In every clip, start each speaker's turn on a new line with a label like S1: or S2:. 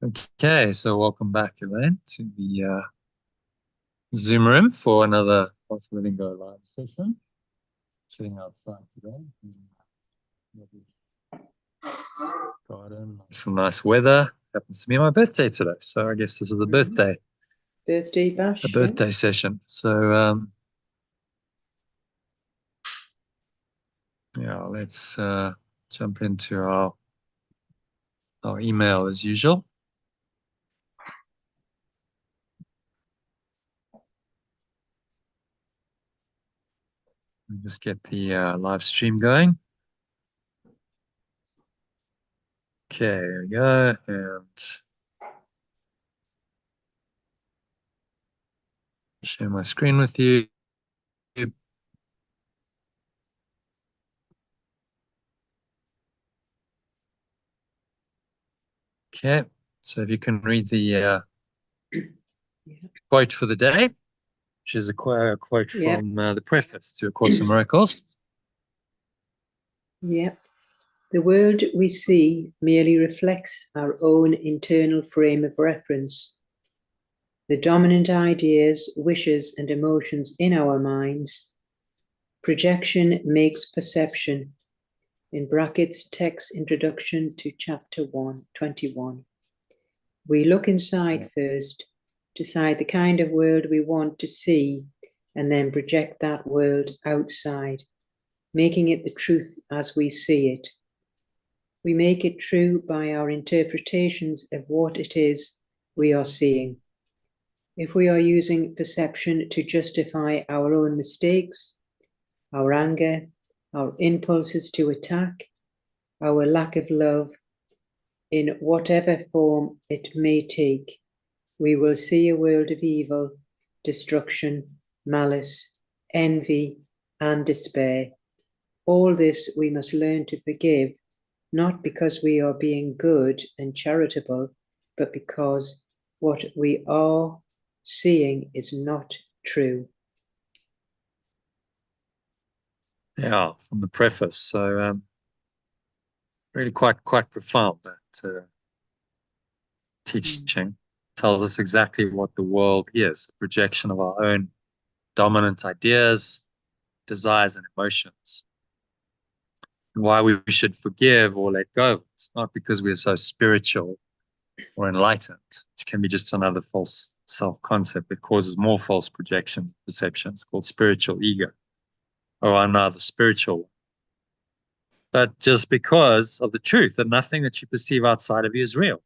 S1: Okay, so welcome back, Elaine, to the Zoom room for another Letting Go live session. Sitting outside today. Garden, some nice weather. Happens to be my birthday today, so I guess this is a birthday
S2: Birthday bash.
S1: session. So yeah, let's jump into our email as usual. Just get the live stream going. Okay, here we go, and share my screen with you. Okay, so if you can read the quote for the day, which is a quote from the preface to A Course in Miracles.
S2: Yep. The world we see merely reflects our own internal frame of reference. The dominant ideas, wishes, and emotions in our minds. Projection makes perception. In brackets, text introduction to chapter 21. We look inside first, decide the kind of world we want to see, and then project that world outside, making it the truth as we see it. We make it true by our interpretations of what it is we are seeing. If we are using perception to justify our own mistakes, our anger, our impulses to attack, our lack of love, in whatever form it may take, we will see a world of evil, destruction, malice, envy, and despair. All this we must learn to forgive, not because we are being good and charitable, but because what we are seeing is not true.
S1: Yeah, from the preface. So really quite profound, that teaching tells us exactly what the world is, a projection of our own dominant ideas, desires, and emotions. And why we should forgive or let go of it, not because we're so spiritual or enlightened, which can be just another false self-concept that causes more false projections, perceptions, called spiritual ego. Oh, I'm now the spiritual one. But just because of the truth that nothing that you perceive outside of you is real.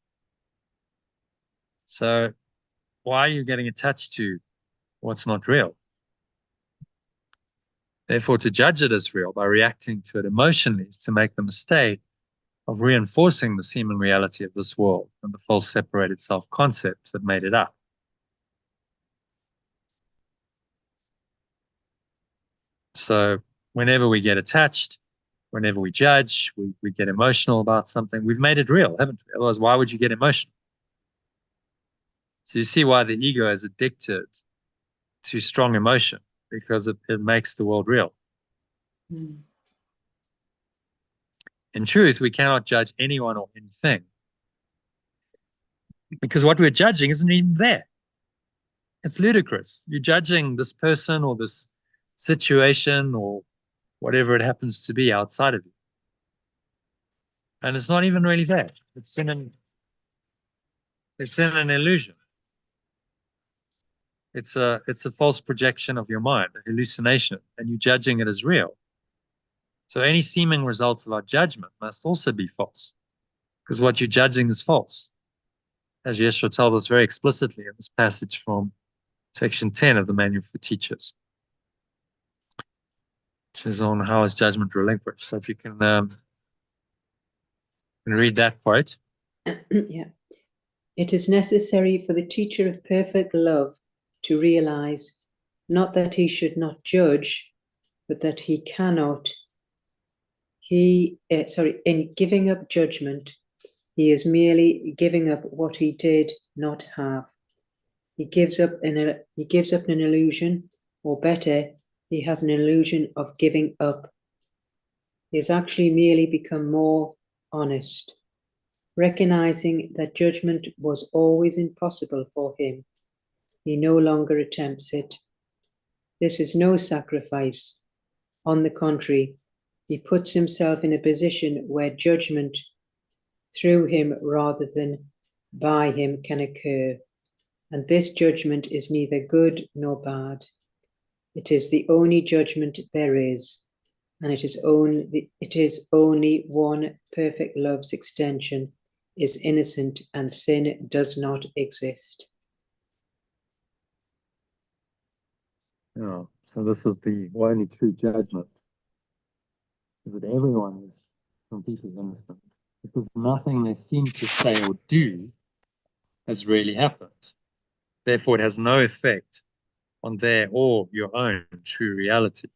S1: So why are you getting attached to what's not real? Therefore, to judge it as real by reacting to it emotionally is to make the mistake of reinforcing the seeming reality of this world and the false separated self-concept that made it up. So whenever we get attached, whenever we judge, we get emotional about something, we've made it real, haven't we? Otherwise, why would you get emotional? So you see why the ego is addicted to strong emotion, because it makes the world real. In truth, we cannot judge anyone or anything, because what we're judging isn't even there. It's ludicrous. You're judging this person or this situation or whatever it happens to be outside of you. And it's not even really there. It's in an illusion. It's a false projection of your mind, a hallucination, and you're judging it as real. So any seeming results of our judgment must also be false, because what you're judging is false. As Yeshua tells us very explicitly in this passage from section 10 of the Manual for Teachers, which is on how is judgment relinquished. So if you can read that quote.
S2: Yeah. It is necessary for the teacher of perfect love to realize not that he should not judge, but that he cannot. In giving up judgment, he is merely giving up what he did not have. He gives up an illusion, or better, he has an illusion of giving up. He has actually merely become more honest. Recognizing that judgment was always impossible for him, he no longer attempts it. This is no sacrifice. On the contrary, he puts himself in a position where judgment through him rather than by him can occur, and this judgment is neither good nor bad. It is the only judgment there is, and it is only one. Perfect love's extension is innocent, and sin does not exist.
S1: Yeah. So this is the only true judgment, is that everyone is completely innocent, because nothing they seem to say or do has really happened. Therefore, it has no effect on their or your own true reality,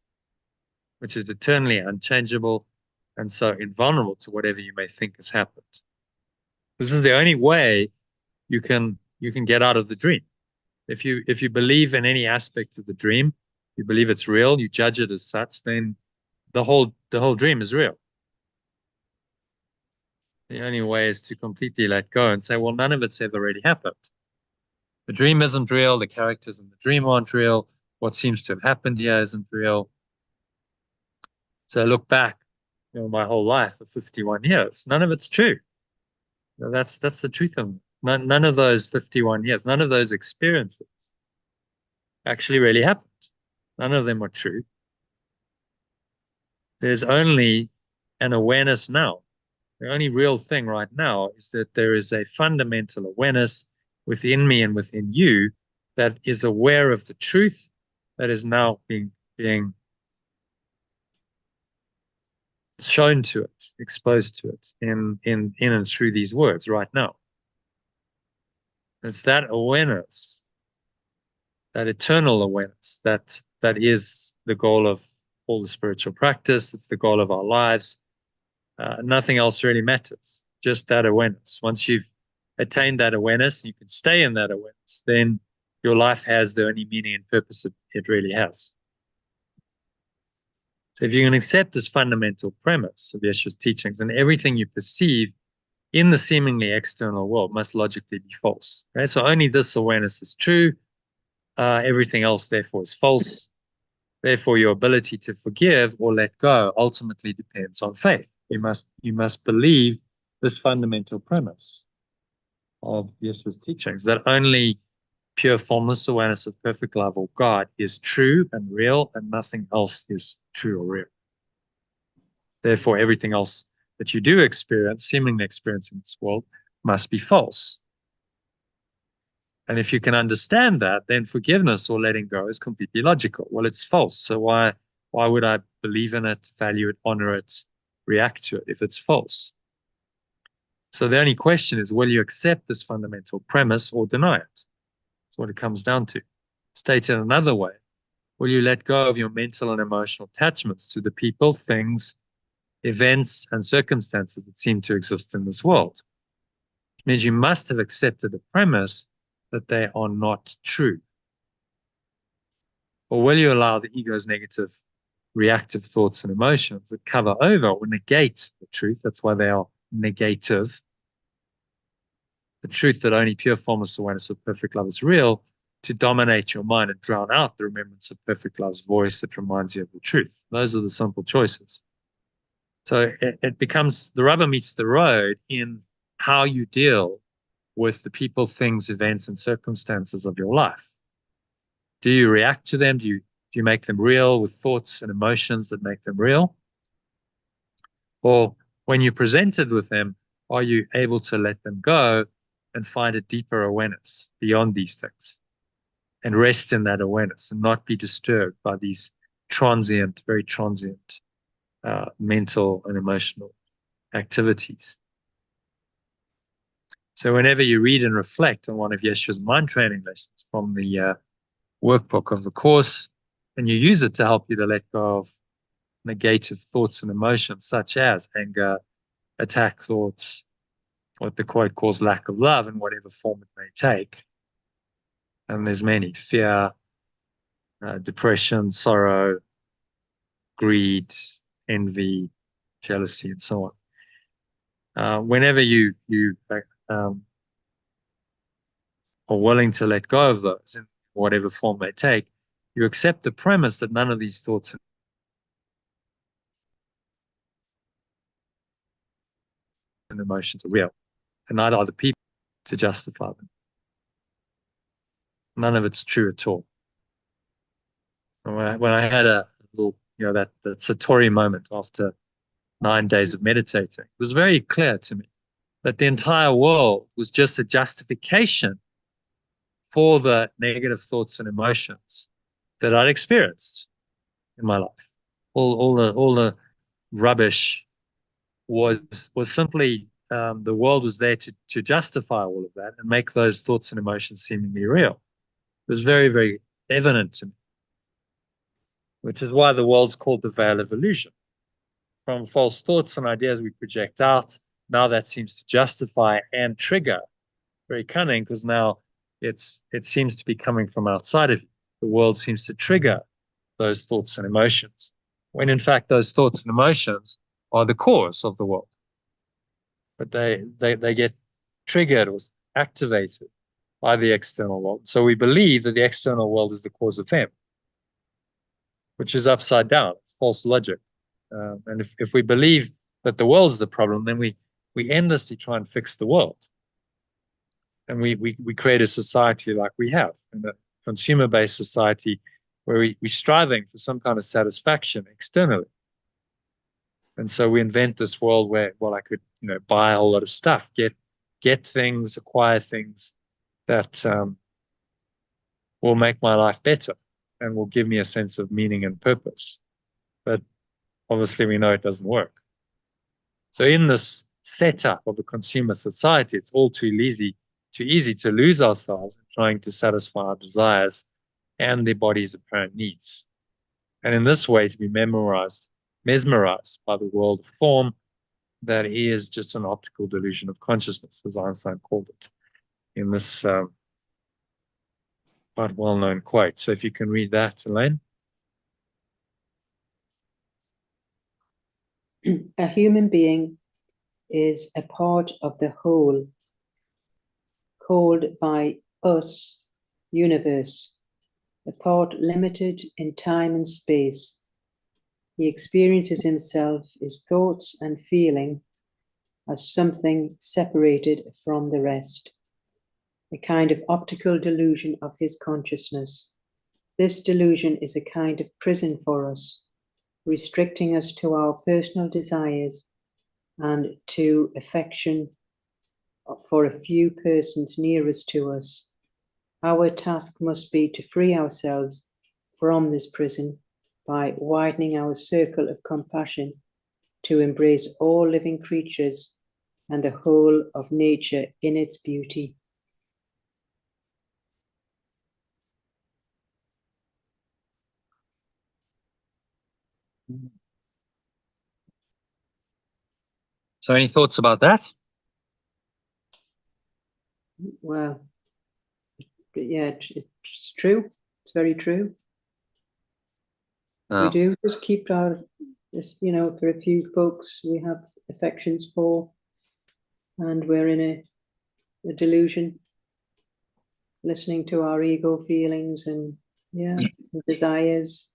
S1: which is eternally unchangeable and so invulnerable to whatever you may think has happened. This is the only way you can get out of the dream. If you believe in any aspect of the dream, you believe it's real, you judge it as such, then the whole dream is real. The only way is to completely let go and say, well, none of it's ever really happened. The dream isn't real. The characters in the dream aren't real. What seems to have happened here isn't real. So I look back, my whole life for 51 years. None of it's true. That's the truth of it. None of those 51 years, none of those experiences actually really happened. None of them are true. There's only an awareness now. The only real thing right now is that there is a fundamental awareness within me and within you that is aware of the truth that is now being shown to it, exposed to it in and through these words right now. It's that awareness, that eternal awareness, that is the goal of all the spiritual practice. It's the goal of our lives. Nothing else really matters, just that awareness. Once you've attained that awareness, you can stay in that awareness, then your life has the only meaning and purpose it really has. So if you can accept this fundamental premise of Yeshua's teachings, and everything you perceive in the seemingly external world must logically be false. Okay? So only this awareness is true. Everything else, therefore, is false. Therefore, your ability to forgive or let go ultimately depends on faith. You must believe this fundamental premise of Yeshua's teachings, that only pure formless awareness of perfect love or God is true and real, and nothing else is true or real. Therefore, everything else that you do experience, seemingly experience in this world, must be false. And if you can understand that, then forgiveness or letting go is completely logical. Well, it's false. So why would I believe in it, value it, honor it, react to it if it's false? So the only question is, will you accept this fundamental premise or deny it? That's what it comes down to. Stated another way, will you let go of your mental and emotional attachments to the people, things, events, and circumstances that seem to exist in this world? It means you must have accepted the premise that they are not true. Or will you allow the ego's negative, reactive thoughts and emotions that cover over or negate the truth? That's why they are negative. The truth that only pure formless awareness of perfect love is real, to dominate your mind and drown out the remembrance of perfect love's voice that reminds you of the truth. Those are the simple choices. So it becomes, the rubber meets the road in how you deal with the people, things, events, and circumstances of your life. Do you react to them? Do you make them real with thoughts and emotions that make them real? Or when you're presented with them, are you able to let them go and find a deeper awareness beyond these things and rest in that awareness and not be disturbed by these transient, very transient mental and emotional activities? So whenever you read and reflect on one of Yeshua's mind training lessons from the Workbook of the Course, and you use it to help you to let go of negative thoughts and emotions such as anger, attack thoughts, what the quote calls lack of love in whatever form it may take. And there's many: fear, depression, sorrow, greed, envy, jealousy, and so on. whenever you um, are willing to let go of those in whatever form they take, you accept the premise that none of these thoughts and emotions are real, and neither are the people to justify them. None of it's true at all. And when I had a little, that Satori moment after 9 days of meditating, it was very clear to me that the entire world was just a justification for the negative thoughts and emotions that I'd experienced in my life. All the rubbish was simply the world was there to justify all of that and make those thoughts and emotions seemingly real. It was very, very evident to me, which is why the world's called the veil of illusion. From false thoughts and ideas we project out, now that seems to justify and trigger. Very cunning, because now it seems to be coming from outside of you. The world seems to trigger those thoughts and emotions, when in fact those thoughts and emotions are the cause of the world. But they get triggered or activated by the external world. So we believe that the external world is the cause of them, which is upside down. It's false logic. And if we believe that the world is the problem, then we endlessly try and fix the world. And we create a society like we have, in a consumer-based society where we're striving for some kind of satisfaction externally. And so we invent this world where, well, I could, buy a whole lot of stuff, get things, acquire things that will make my life better and will give me a sense of meaning and purpose. But obviously we know it doesn't work. So in this setup of a consumer society, it's all too easy to lose ourselves in trying to satisfy our desires and the body's apparent needs. And in this way, to be mesmerized by the world of form that is just an optical delusion of consciousness, as Einstein called it, in this quite well-known quote. So if you can read that, Elaine.
S2: A human being is a part of the whole, called by us universe, a part limited in time and space. He experiences himself, his thoughts and feeling, as something separated from the rest, a kind of optical delusion of his consciousness. This delusion is a kind of prison for us, restricting us to our personal desires and to affection for a few persons nearest to us. Our task must be to free ourselves from this prison by widening our circle of compassion to embrace all living creatures and the whole of nature in its beauty.
S1: So any thoughts about that?
S2: Well, yeah, it's true. It's very true. We do just keep our, for a few folks we have affections for, and we're in a delusion, listening to our ego feelings and desires.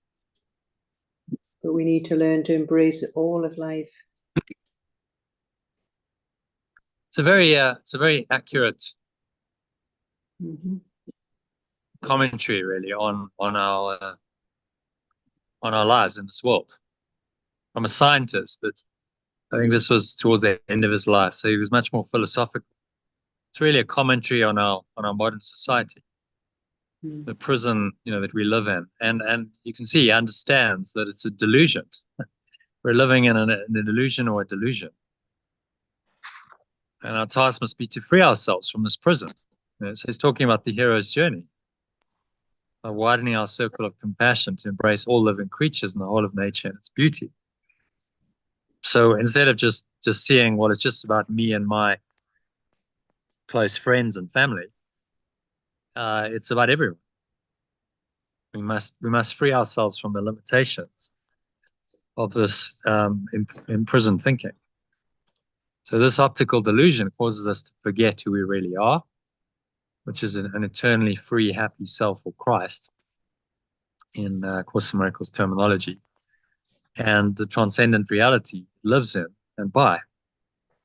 S2: But we need to learn to embrace all of life.
S1: It's a very accurate commentary, really, on our lives in this world. I'm a scientist, but I think this was towards the end of his life, so he was much more philosophical. It's really a commentary on our modern society, the prison, that we live in, and you can see he understands that it's a delusion. We're living in a delusion or a delusion, and our task must be to free ourselves from this prison. So he's talking about the hero's journey, by widening our circle of compassion to embrace all living creatures and the whole of nature and its beauty. So instead of just seeing, well, it's just about me and my close friends and family, it's about everyone. We must free ourselves from the limitations of this imprisoned thinking. So this optical delusion causes us to forget who we really are, which is an eternally free, happy self or Christ in Course in Miracles terminology, and the transcendent reality it lives in and by.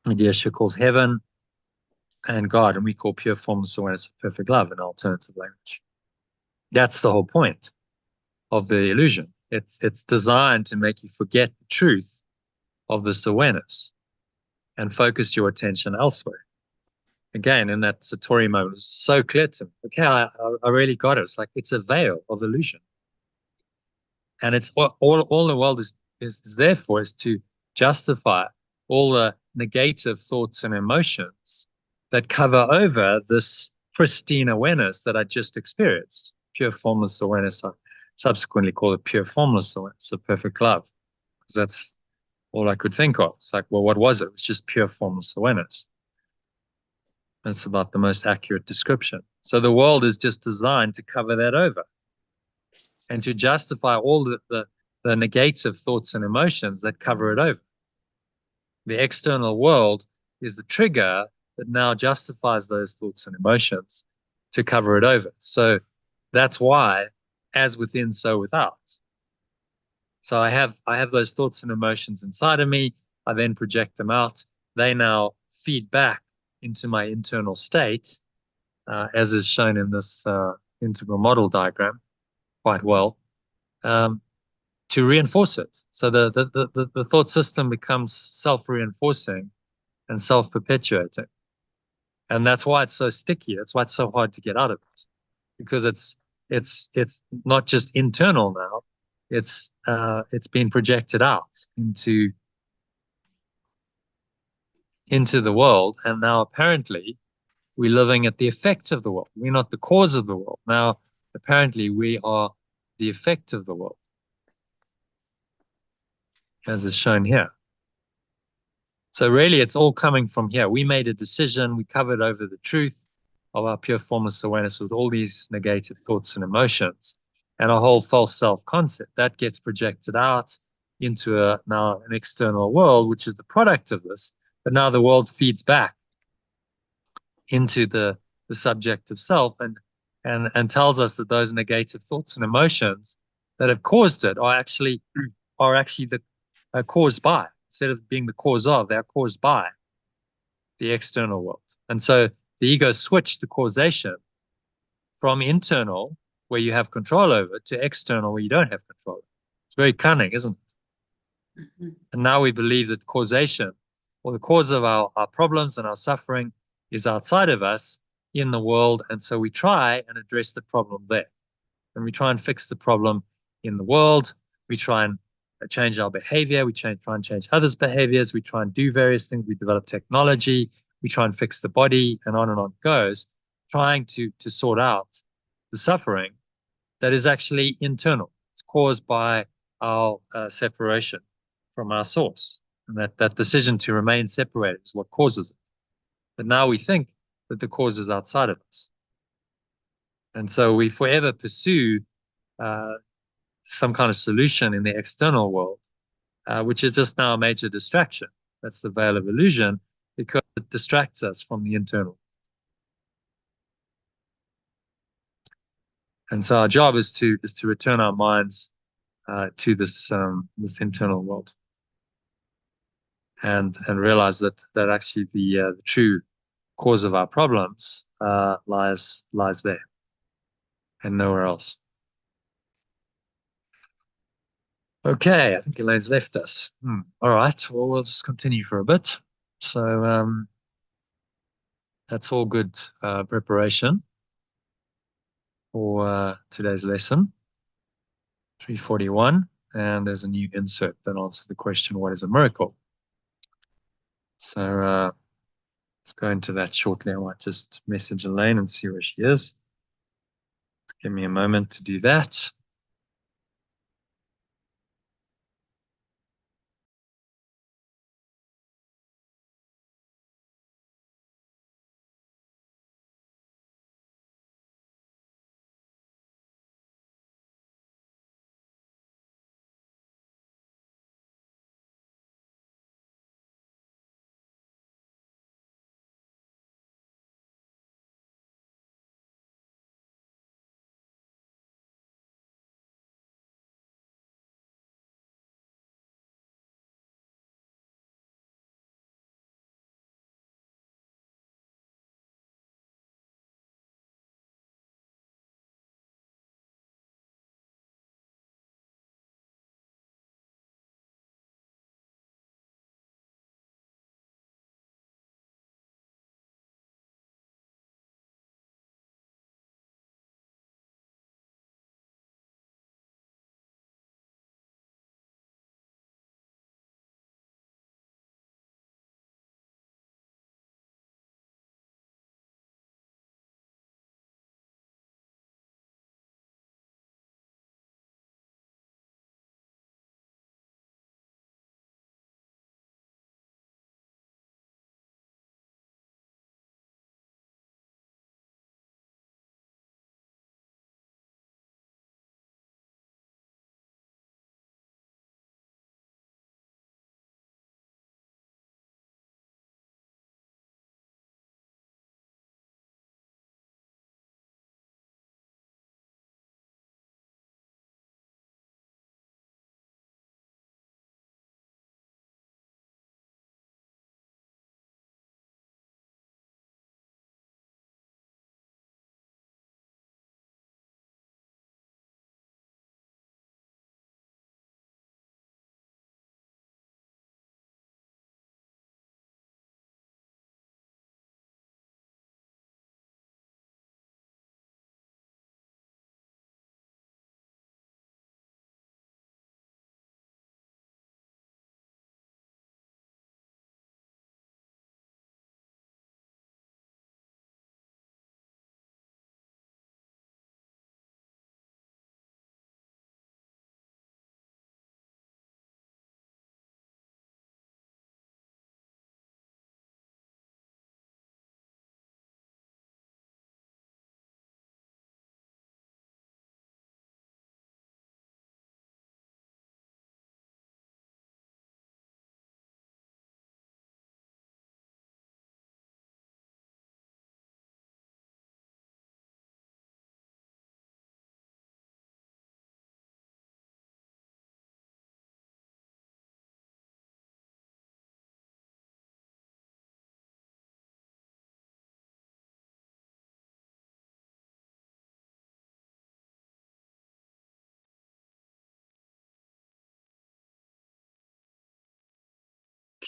S1: And Yeshua calls heaven and God, and we call pure formless awareness of perfect love in alternative language. That's the whole point of the illusion. It's designed to make you forget the truth of this awareness and focus your attention elsewhere. Again, in that Satori moment, it was so clear to me. Okay, I really got it. It's like it's a veil of illusion. And it's all the world is there for is to justify all the negative thoughts and emotions that cover over this pristine awareness that I just experienced. Pure formless awareness. I subsequently call it pure formless awareness of perfect love, because that's all I could think of. It's like, well, what was it? It was just pure formless awareness. That's about the most accurate description. So the world is just designed to cover that over and to justify all the negative thoughts and emotions that cover it over. The external world is the trigger that now justifies those thoughts and emotions to cover it over. So that's why, as within, so without. So I have those thoughts and emotions inside of me. I then project them out. They now feed back into my internal state, as is shown in this integral model diagram quite well, to reinforce it. So the thought system becomes self-reinforcing and self-perpetuating. And that's why it's so sticky. That's why it's so hard to get out of it, because it's not just internal now. It's been projected out into the world, and now apparently we're living at the effect of the world. We're not the cause of the world. Now apparently we are the effect of the world, as is shown here. So really, it's all coming from here. We made a decision. We covered over the truth of our pure formless awareness with all these negative thoughts and emotions, and a whole false self-concept that gets projected out into now an external world, which is the product of this. But now the world feeds back into the subjective self and tells us that those negative thoughts and emotions that have caused it are actually the caused by. Instead of being the cause of, they're caused by the external world. And so the ego switched the causation from internal, where you have control over, to external, where you don't have control. It's very cunning, isn't it? Mm-hmm. And now we believe that causation, or the cause of our problems and our suffering, is outside of us in the world. And so we try and address the problem there. And we try and fix the problem in the world. We try and change our behavior. We try and change others' behaviors. We try and do various things. We develop technology. We try and fix the body, and on it goes, trying to sort out the suffering that is actually internal. It's caused by our separation from our source. And that decision to remain separated is what causes it. But now we think that the cause is outside of us. And so we forever pursue some kind of solution in the external world, which is just now a major distraction. That's the veil of illusion, because it distracts us from the internal. And so our job is to return our minds to this internal world, and realize that actually the true cause of our problems lies there and nowhere else. Okay, I think Elaine's left us. All right, well, we'll just continue for a bit. So that's all good preparation for today's lesson, 341. And there's a new insert that answers the question, what is a miracle? So let's go into that shortly. I might just message Elaine and see where she is. Give me a moment to do that.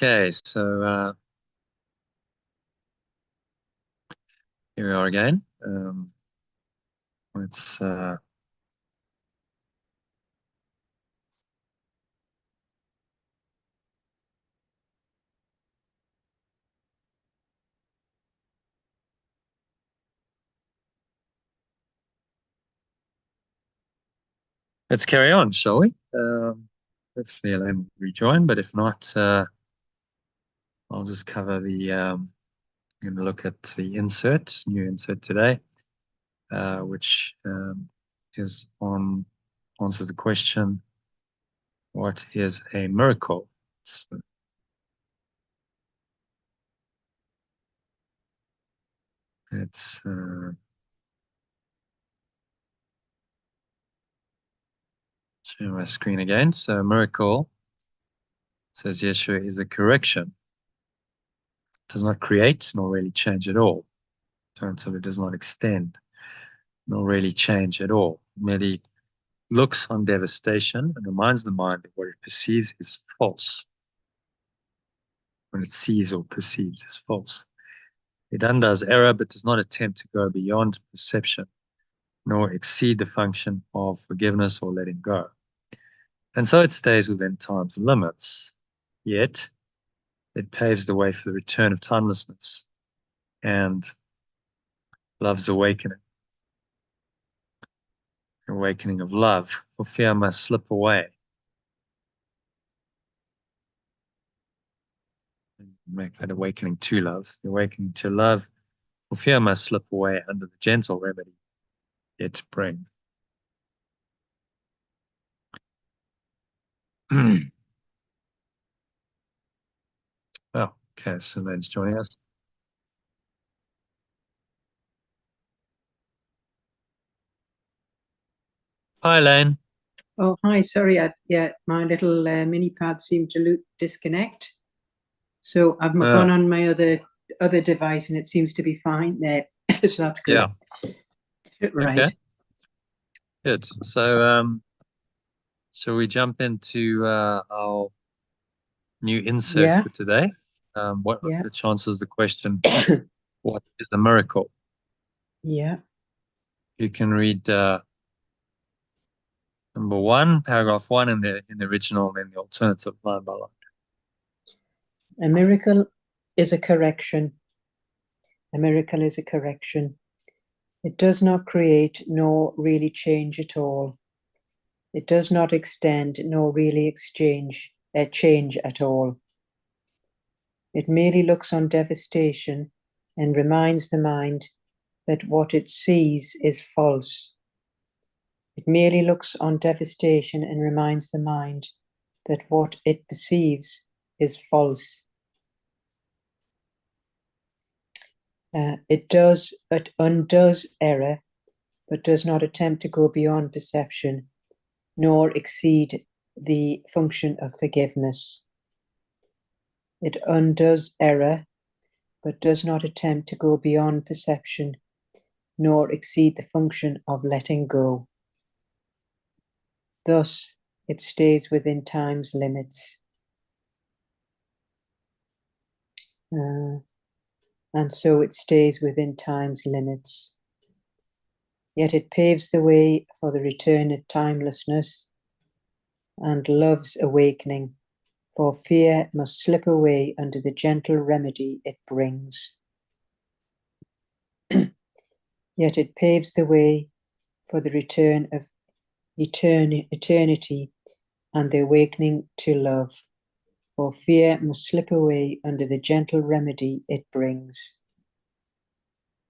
S1: Okay, so here we are again. Let's carry on, shall we? Hopefully Elaine will rejoin, but if not, I'll just cover the I'm going to look at the new insert today, which is answers the question, what is a miracle? So it's share my screen again. So a miracle, says Yeshua, is a correction. Does not create nor really change at all. Totally does not extend nor really change at all. Merely looks on devastation and reminds the mind that what it perceives is false. When it sees or perceives is false. It undoes error, but does not attempt to go beyond perception, nor exceed the function of forgiveness or letting go. And so it stays within time's limits, yet it paves the way for the return of timelessness and love's awakening of love, for fear must slip away. Make that awakening to love. The awakening to love, for fear must slip away under the gentle remedy it brings. Oh, okay, so Len's joining us. Hi, Len.
S2: Oh, hi. Sorry, yeah, my little mini pad seemed to disconnect. So I've gone on my other device, and it seems to be fine there. So that's good.
S1: Yeah.
S2: Right.
S1: Okay. Good. So shall we jump into our new insert for today? What are the chances? The question, what is a miracle?
S2: Yeah.
S1: You can read number 1, paragraph 1 in the original, and then the alternative line by line.
S2: A miracle is a correction. A miracle is a correction. It does not create nor really change at all. It does not extend nor really change at all. It merely looks on devastation and reminds the mind that what it sees is false. It merely looks on devastation and reminds the mind that what it perceives is false. It undoes error, but does not attempt to go beyond perception, nor exceed the function of forgiveness. It undoes error, but does not attempt to go beyond perception, nor exceed the function of letting go. Thus, it stays within time's limits. And so it stays within time's limits. Yet it paves the way for the return of timelessness and love's awakening, for fear must slip away under the gentle remedy it brings. Yet it paves the way for the return of eternity and the awakening to love, for fear must slip away under the gentle remedy it brings.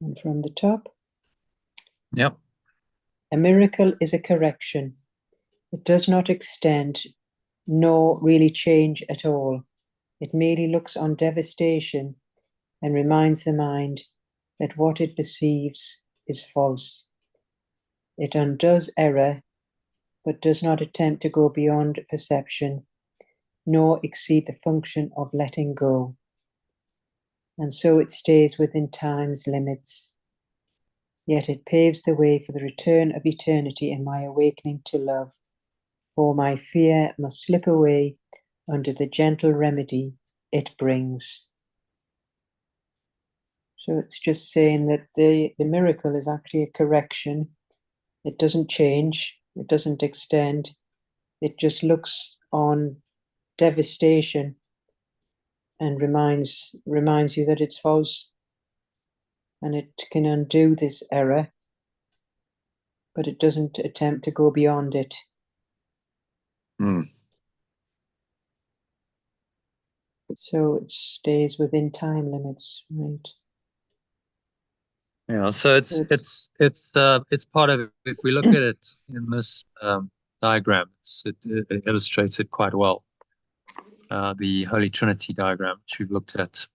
S2: And from the top.
S1: Yep.
S2: A miracle is a correction. It does not extend nor really change at all. It merely looks on devastation and reminds the mind that what it perceives is false. It undoes error, but does not attempt to go beyond perception, nor exceed the function of letting go. And so it stays within time's limits. Yet it paves the way for the return of eternity and my awakening to love, for my fear must slip away under the gentle remedy it brings. So it's just saying that the miracle is actually a correction. It doesn't change, it doesn't extend, it just looks on devastation and reminds you that it's false, and it can undo this error, but it doesn't attempt to go beyond it. So it stays within time limits, right?
S1: Yeah, so it's part of it. If we look at it in this diagram, it illustrates it quite well. The Holy Trinity diagram, which we've looked at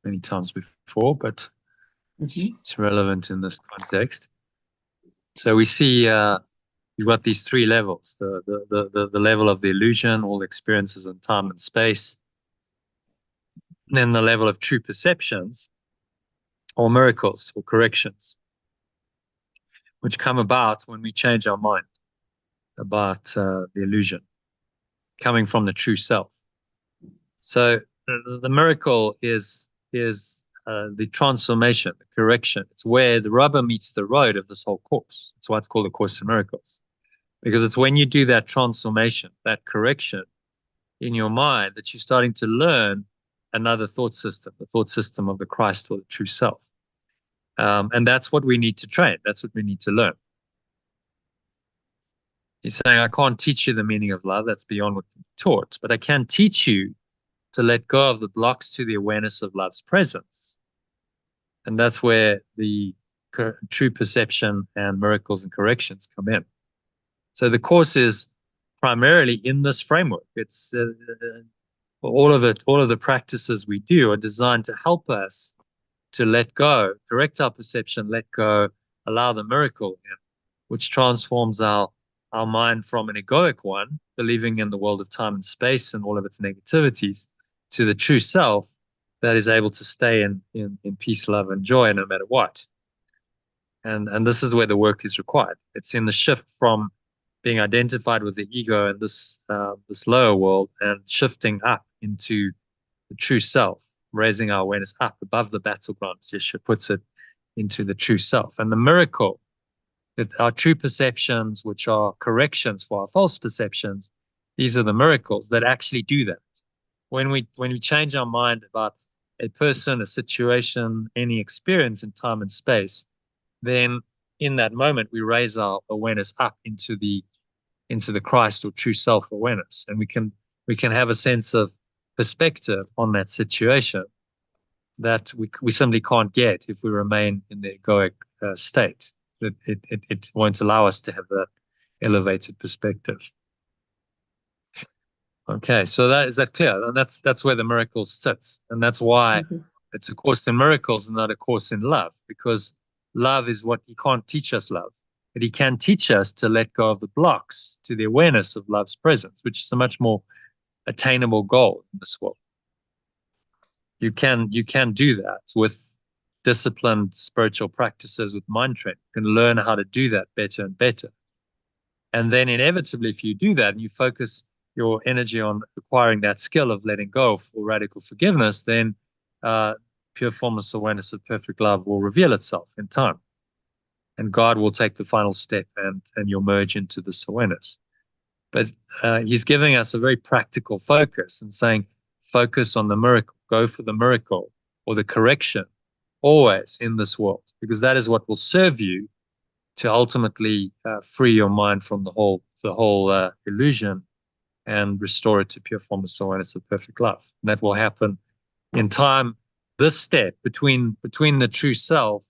S1: many times before, but it's relevant in this context. So we see you've got these three levels: the level of the illusion, all experiences in time and space, and then the level of true perceptions, or miracles, or corrections, which come about when we change our mind about the illusion, coming from the true self. So the miracle is the transformation, the correction. It's where the rubber meets the road of this whole course. It's why it's called A Course in Miracles, because it's when you do that transformation, that correction in your mind, that you're starting to learn another thought system, the thought system of the Christ or the true self. And that's what we need to train. That's what we need to learn. He's saying, I can't teach you the meaning of love. That's beyond what can be taught. But I can teach you to let go of the blocks to the awareness of love's presence. And that's where the true perception and miracles and corrections come in. So the course is primarily in this framework. It's all of it, all of the practices we do are designed to help us to let go, correct our perception, let go, allow the miracle in, which transforms our mind from an egoic one, believing in the world of time and space and all of its negativities, to the true self that is able to stay in peace, love, and joy no matter what. And this is where the work is required. It's in the shift from being identified with the ego and this lower world, and shifting up into the true self, raising our awareness up above the battleground, as Yeshua puts it, into the true self. And the miracle, that our true perceptions, which are corrections for our false perceptions, these are the miracles that actually do that. When we change our mind about a person, a situation, any experience in time and space, then in that moment we raise our awareness up into the Christ or true self-awareness, and we can have a sense of perspective on that situation that we simply can't get if we remain in the egoic state. It won't allow us to have that elevated perspective. Okay, so is that clear? And that's where the miracle sits, and that's why it's a course in miracles and not a course in love, because love is what he can't teach us love, but he can teach us to let go of the blocks to the awareness of love's presence, which is a much more attainable goal in this world. You can do that with disciplined spiritual practices, with mind training. You can learn how to do that better and better. And then inevitably, if you do that and you focus your energy on acquiring that skill of letting go for radical forgiveness, then pure formless awareness of perfect love will reveal itself in time. And God will take the final step, and you'll merge into this awareness. But he's giving us a very practical focus and saying, focus on the miracle, go for the miracle or the correction always in this world, because that is what will serve you to ultimately free your mind from the whole illusion and restore it to pure formless awareness of perfect love. And that will happen in time. This step between the true self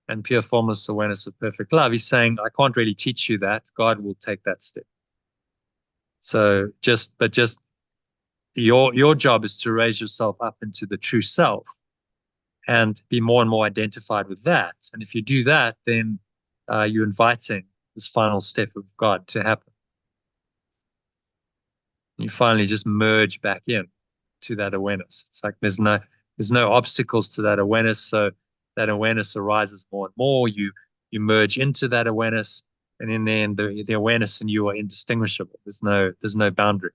S1: and pure formless awareness of perfect love, he's saying, I can't really teach you that. God will take that step. So just your job is to raise yourself up into the true self and be more and more identified with that. And if you do that, then you're inviting this final step of God to happen. You finally just merge back in to that awareness. It's like there's no obstacles to that awareness. So that awareness arises more and more. You merge into that awareness, and in the end, the awareness and you are indistinguishable. There's no boundary.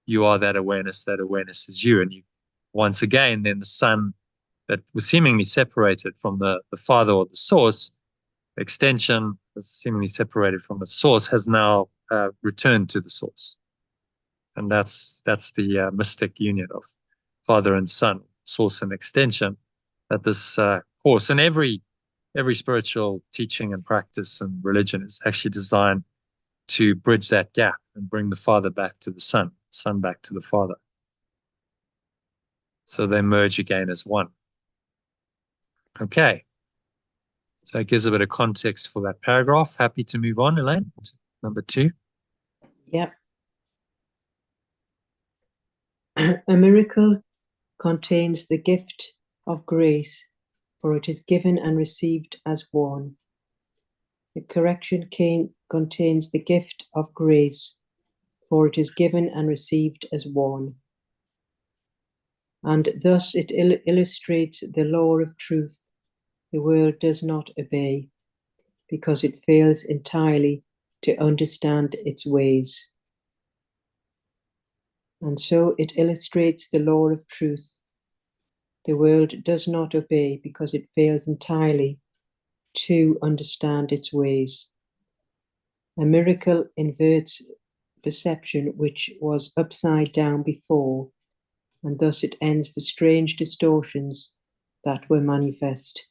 S1: You are that awareness. That awareness is you, and once again, then the son that was seemingly separated from the father or the source, extension that's seemingly separated from the source, has now returned to the source. And that's the mystic union of father and son, source and extension, that this course and every spiritual teaching and practice and religion is actually designed to bridge that gap and bring the father back to the son back to the father. So they merge again as one. Okay. So it gives a bit of context for that paragraph. Happy to move on, Elaine, to number 2.
S2: Yep. A miracle contains the gift of grace, for it is given and received as one. The correction contains the gift of grace, for it is given and received as one. And thus it illustrates the law of truth the world does not obey, because it fails entirely to understand its ways. And so it illustrates the law of truth the world does not obey, because it fails entirely to understand its ways. A miracle inverts perception which was upside down before, and thus it ends the strange distortions that were manifest.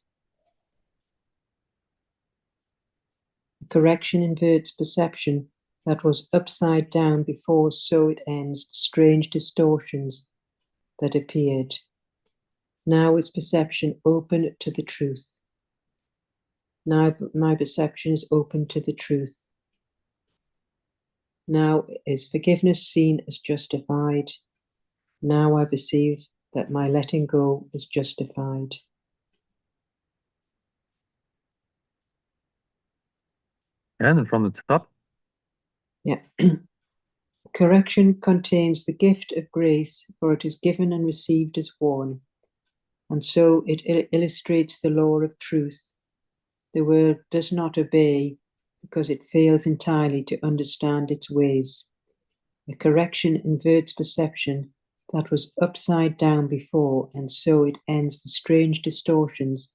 S2: Correction inverts perception that was upside down before, so it ends the strange distortions that appeared. Now is perception open to the truth. Now my perception is open to the truth. Now is forgiveness seen as justified. Now I perceive that my letting go is justified.
S1: And then from the top.
S2: Yeah. Correction contains the gift of grace, for it is given and received as one. And so it illustrates the law of truth. The world does not obey, because it fails entirely to understand its ways. A correction inverts perception that was upside down before, and so it ends the strange distortions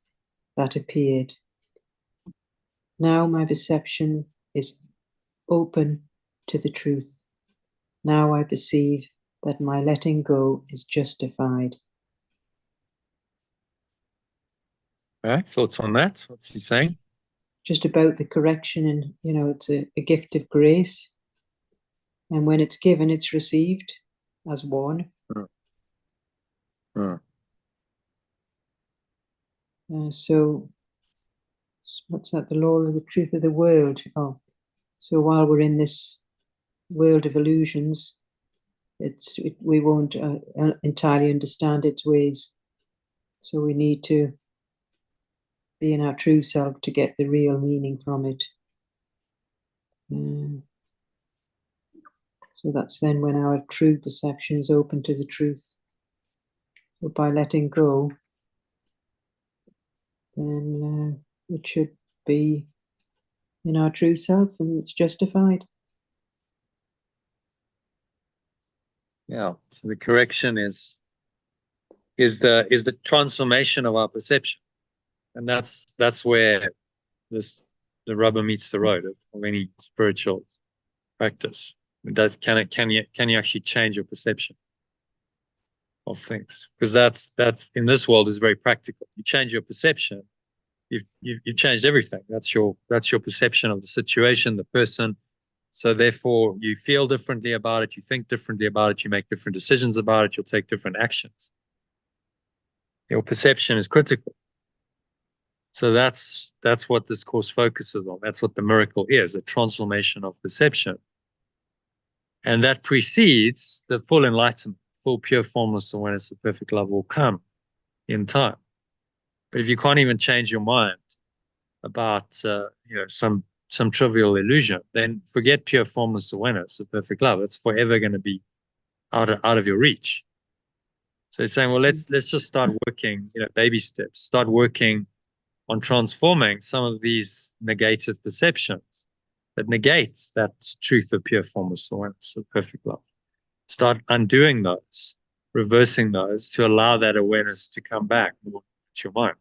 S2: that appeared. Now my perception is open to the truth. Now I perceive that my letting go is justified.
S1: All right, thoughts on that? What's he saying?
S2: Just about the correction, and it's a gift of grace. And when it's given, it's received as one. So what's that? The law of the truth of the world. Oh, so while we're in this world of illusions, we won't entirely understand its ways. So we need to be in our true self to get the real meaning from it. So that's then when our true perception is open to the truth. So by letting go, then it should be in our true self, and it's justified.
S1: Yeah. So the correction is the transformation of our perception, and that's where the rubber meets the road of any spiritual practice. Can you actually change your perception of things? Because that's in this world is very practical. You change your perception, you've changed everything. That's your perception of the situation, the person. So therefore, you feel differently about it, you think differently about it, you make different decisions about it, you'll take different actions. Your perception is critical. So that's what this course focuses on. That's what the miracle is, a transformation of perception. And that precedes the full enlightenment, full pure formless awareness of perfect love will come in time. But if you can't even change your mind about some trivial illusion, then forget pure formless awareness of perfect love. It's forever going to be out of your reach. So he's saying, well, let's just start working, baby steps. Start working on transforming some of these negative perceptions that negates that truth of pure formless awareness of perfect love. Start undoing those, reversing those to allow that awareness to come back more to your mind.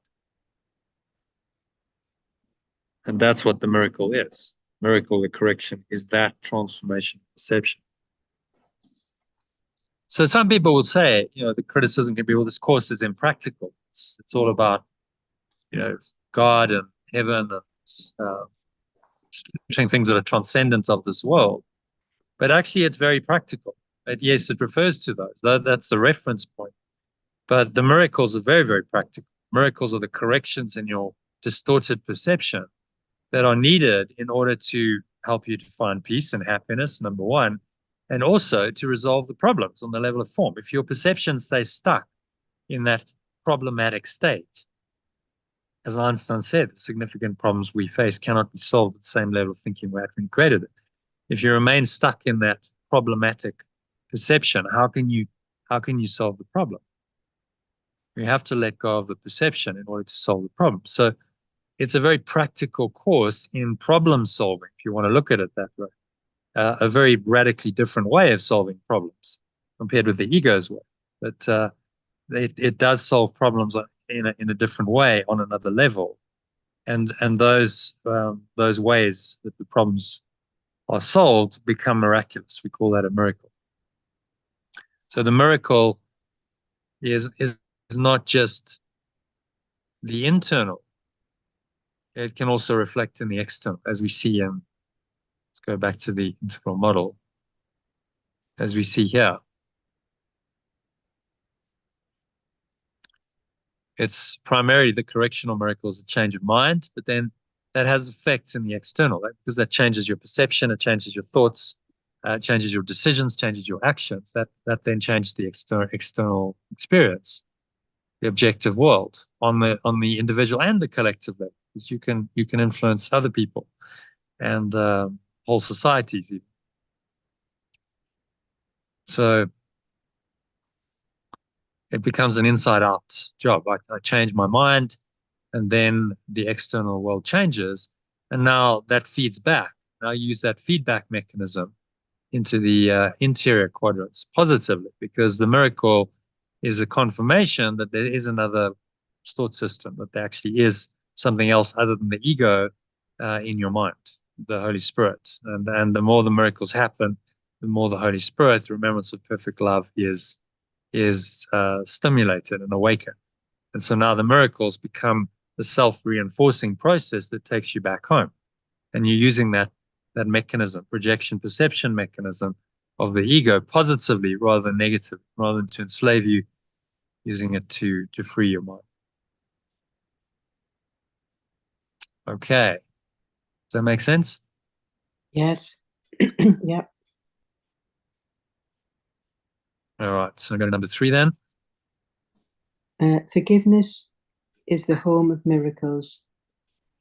S1: And that's what the miracle is. Miracle, the correction, is that transformation of perception. So some people will say, the criticism can be, well, this course is impractical. It's all about, God and heaven and things that are transcendent of this world. But actually, it's very practical. But yes, it refers to those. That's the reference point. But the miracles are very, very practical. Miracles are the corrections in your distorted perception that are needed in order to help you to find peace and happiness, number one, and also to resolve the problems on the level of form. If your perception stays stuck in that problematic state, as Einstein said, the significant problems we face cannot be solved at the same level of thinking we had when we created it. If you remain stuck in that problematic perception, how can you solve the problem? You have to let go of the perception in order to solve the problem. So it's a very practical course in problem solving, if you want to look at it that way. A very radically different way of solving problems compared with the ego's way. But it does solve problems in a different way on another level. And those ways that the problems are solved become miraculous. We call that a miracle. So the miracle is not just the internal. It can also reflect in the external, as we see in, let's go back to the integral model, as we see here. It's primarily the correctional miracles, the change of mind, but then that has effects in the external, right? Because that changes your perception, it changes your thoughts, changes your decisions, changes your actions. That then changes the external experience, the objective world on the individual and the collective level, because you can influence other people and whole societies even. So it becomes an inside-out job. I change my mind, and then the external world changes, and now that feeds back. I use that feedback mechanism into the interior quadrants positively, because the miracle is a confirmation that there is another thought system, that there actually is something else other than the ego in your mind, the Holy Spirit. And the more the miracles happen, the more the Holy Spirit, the remembrance of perfect love, is stimulated and awakened. And so now the miracles become the self-reinforcing process that takes you back home. And you're using that mechanism, projection perception mechanism of the ego positively rather than negatively, rather than to enslave you, using it to free your mind. Okay. Does that make sense?
S2: Yes. Yeah.
S1: All right. So I go to number 3 then.
S2: Forgiveness is the home of miracles.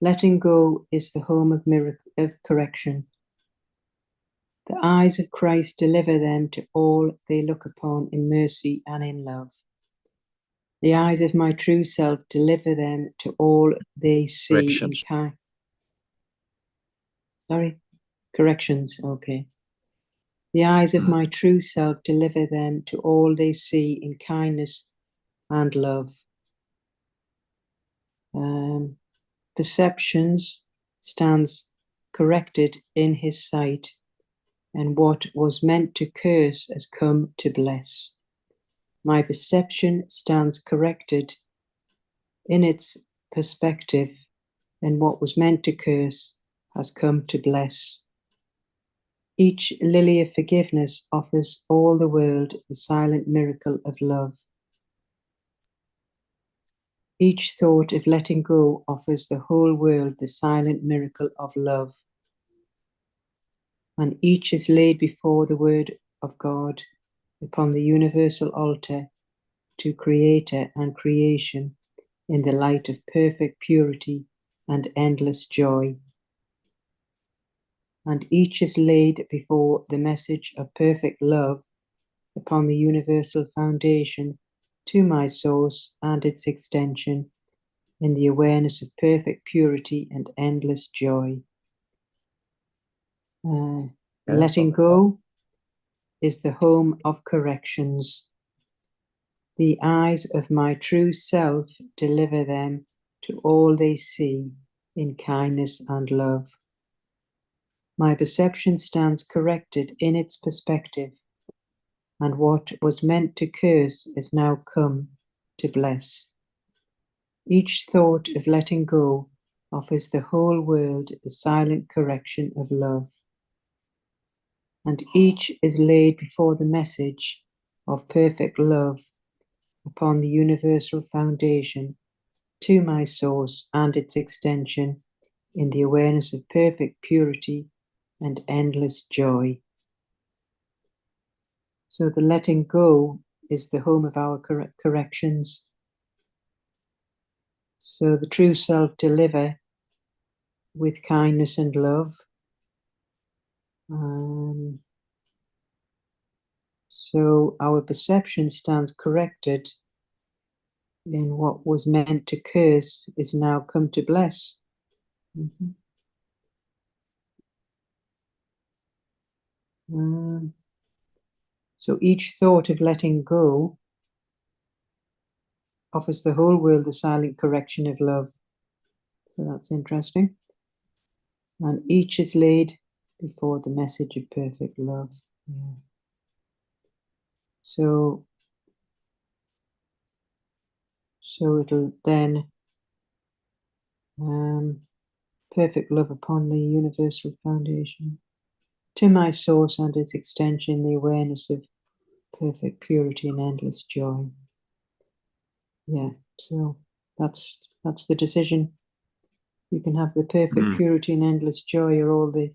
S2: Letting go is the home of correction. The eyes of Christ deliver them to all they look upon in mercy and in love. The eyes of my true self deliver them to all they see in corrections. Okay. The eyes of my true self deliver them to all they see in kindness and love. Perceptions stands corrected in his sight, and what was meant to curse has come to bless. My perception stands corrected in its perspective, and what was meant to curse has come to bless. Each lily of forgiveness offers all the world the silent miracle of love. Each thought of letting go offers the whole world the silent miracle of love. And each is laid before the word of God upon the universal altar to Creator and creation in the light of perfect purity and endless joy. And each is laid before the message of perfect love upon the universal foundation to my source and its extension in the awareness of perfect purity and endless joy. Letting go is the home of corrections. The eyes of my true self deliver them to all they see in kindness and love. My perception stands corrected in its perspective, and what was meant to curse is now come to bless. Each thought of letting go offers the whole world a silent correction of love, and each is laid before the message of perfect love upon the universal foundation to my source and its extension in the awareness of perfect purity and endless joy. So the letting go is the home of our corrections. So the true self deliver with kindness and love. So our perception stands corrected in what was meant to curse is now come to bless. So each thought of letting go offers the whole world the silent correction of love. So that's interesting. And each is laid before the message of perfect love. Yeah. So it'll then perfect love upon the universal foundation to my source and its extension, the awareness of perfect purity and endless joy. Yeah, so that's the decision. You can have the perfect purity and endless joy or all the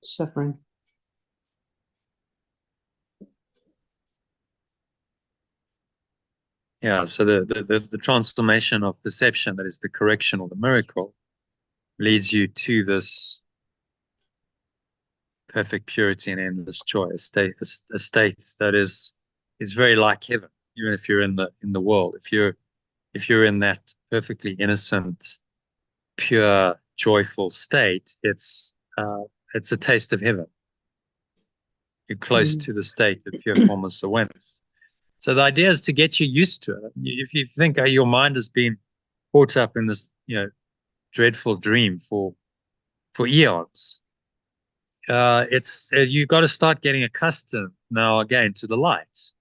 S2: suffering.
S1: Yeah, so the transformation of perception, that is the correction or the miracle, leads you to this perfect purity and endless joy, a state that is very like heaven, even if you're in the world. If you're in that perfectly innocent, pure, joyful state, it's a taste of heaven. You're close to the state of pure formless awareness. So the idea is to get you used to it. If you think your mind has been caught up in this, dreadful dream for eons, you've got to start getting accustomed now again to the light.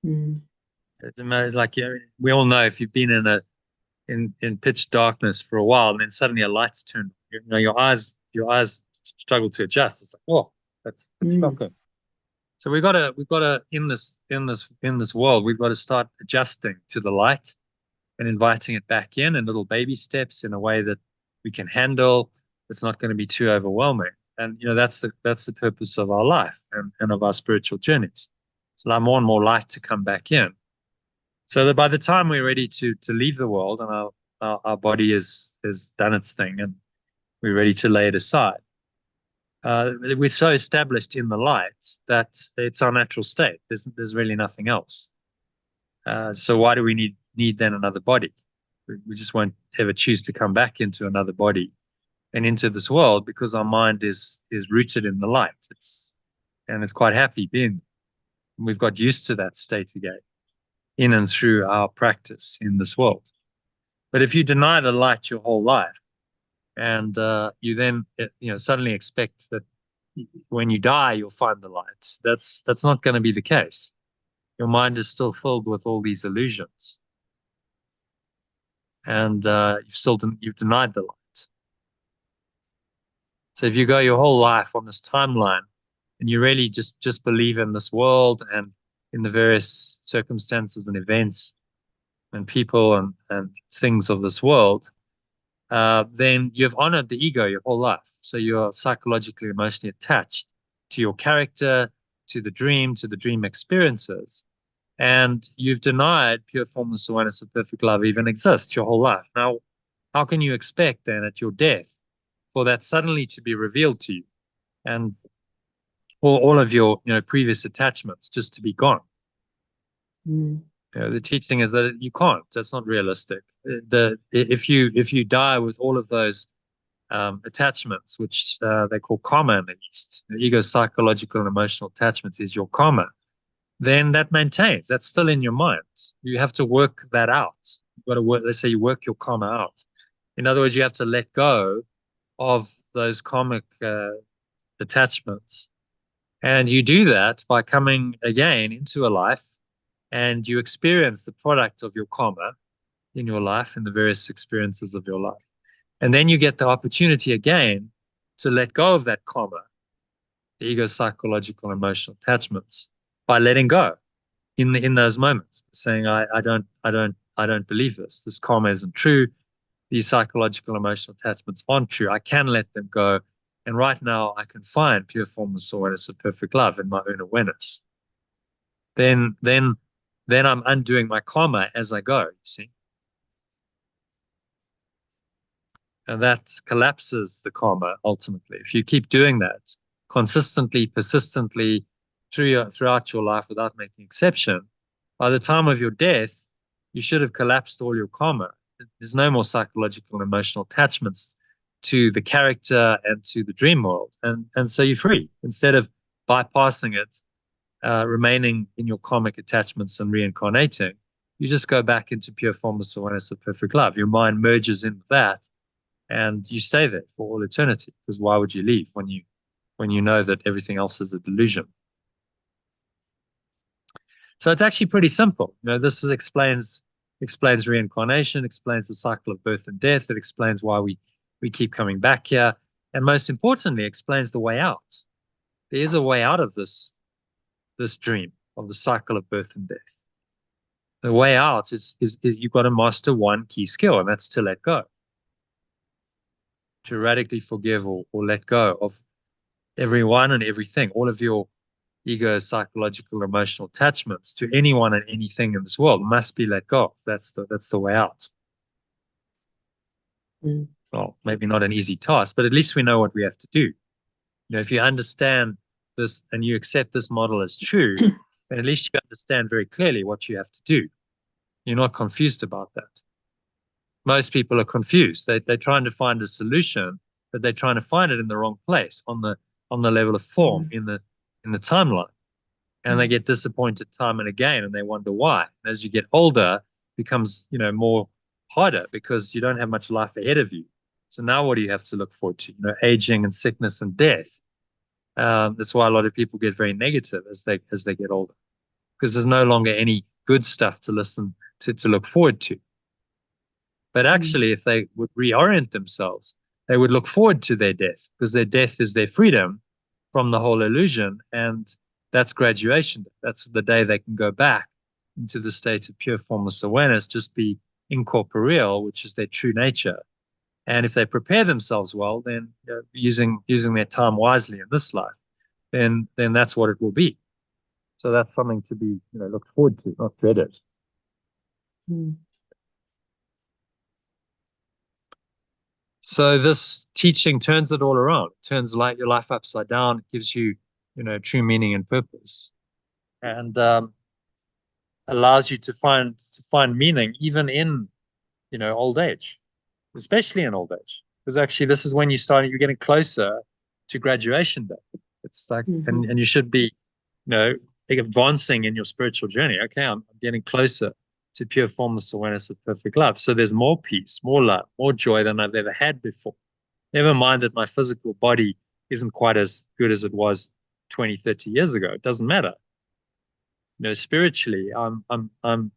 S1: It's like, we all know, if you've been in pitch darkness for a while and then suddenly a light's turned, your eyes struggle to adjust. It's like, oh, that's shocking. So we've got to in this world, we've got to start adjusting to the light and inviting it back in little baby steps in a way that we can handle. It's not going to be too overwhelming. And that's the purpose of our life and of our spiritual journeys. So allow more and more light to come back in, so that by the time we're ready to leave the world and our body has done its thing and we're ready to lay it aside, we're so established in the light that it's our natural state. There's really nothing else. So why do we need then another body? We just won't ever choose to come back into another body and into this world, because our mind is rooted in the light. It's quite happy being. We've got used to that state again, in and through our practice in this world. But if you deny the light your whole life, and you then suddenly expect that when you die you'll find the light, that's not going to be the case. Your mind is still filled with all these illusions, and you've denied the light. So if you go your whole life on this timeline and you really just believe in this world and in the various circumstances and events and people and things of this world, then you've honored the ego your whole life. So you're psychologically, emotionally attached to your character, to the dream experiences. And you've denied pure formless awareness of perfect love even exists your whole life. Now, how can you expect then at your death for that suddenly to be revealed to you, and all of your previous attachments just to be gone? The teaching is that you can't. That's not realistic. If you die with all of those attachments, which they call karma in the East, the ego's psychological and emotional attachments is your karma, then that maintains. That's still in your mind. You have to work that out. You've got to work, let's say you work your karma out. In other words, you have to let go of those karmic attachments. And you do that by coming again into a life and you experience the product of your karma in your life, in the various experiences of your life. And then you get the opportunity again to let go of that karma, the ego, psychological, emotional attachments, by letting go in those moments, saying, I don't believe this. This karma isn't true. These psychological, emotional attachments aren't true. I can let them go. And right now I can find pure formless awareness of perfect love in my own awareness. Then I'm undoing my karma as I go, you see. And that collapses the karma ultimately. If you keep doing that consistently, persistently throughout your life without making exception, by the time of your death, you should have collapsed all your karma. There's no more psychological and emotional attachments to the character and to the dream world. And so you're free. Instead of bypassing it, remaining in your karmic attachments and reincarnating, you just go back into pure formless awareness of perfect love. Your mind merges in with that, and you stay there for all eternity. Because why would you leave when you know that everything else is a delusion? So it's actually pretty simple. This explains reincarnation, explains the cycle of birth and death. It explains why we keep coming back here, and most importantly, explains the way out. There is a way out of this dream of the cycle of birth and death. The way out is you've got to master one key skill, and that's to let go. To radically forgive or let go of everyone and everything, all of your ego, psychological, emotional attachments to anyone and anything in this world must be let go of. That's the way out. Well, maybe not an easy task, but at least we know what we have to do. If you understand this and you accept this model as true, then at least you understand very clearly what you have to do. You're not confused about that. Most people are confused. They're trying to find a solution, but they're trying to find it in the wrong place, on the level of form, in the timeline. And they get disappointed time and again, and they wonder why. And as you get older, it becomes more harder because you don't have much life ahead of you. So now what do you have to look forward to? Aging and sickness and death. That's why a lot of people get very negative as they get older, because there's no longer any good stuff to look forward to. But actually, if they would reorient themselves, they would look forward to their death, because their death is their freedom from the whole illusion. And that's graduation. That's the day they can go back into the state of pure formless awareness, just be incorporeal, which is their true nature. And if they prepare themselves well, then using their time wisely in this life, then that's what it will be. So that's something to be looked forward to, not dreaded. So this teaching turns it all around, turns your life upside down. It gives you, true meaning and purpose, and allows you to find meaning even in, old age, especially in old age, because actually this is when you're getting closer to graduation day. It's like, and you should be, advancing in your spiritual journey. Okay, I'm getting closer to pure formless awareness of perfect love. So there's more peace, more love, more joy than I've ever had before. Never mind that my physical body isn't quite as good as it was 20, 30 years ago. It doesn't matter. Spiritually, I'm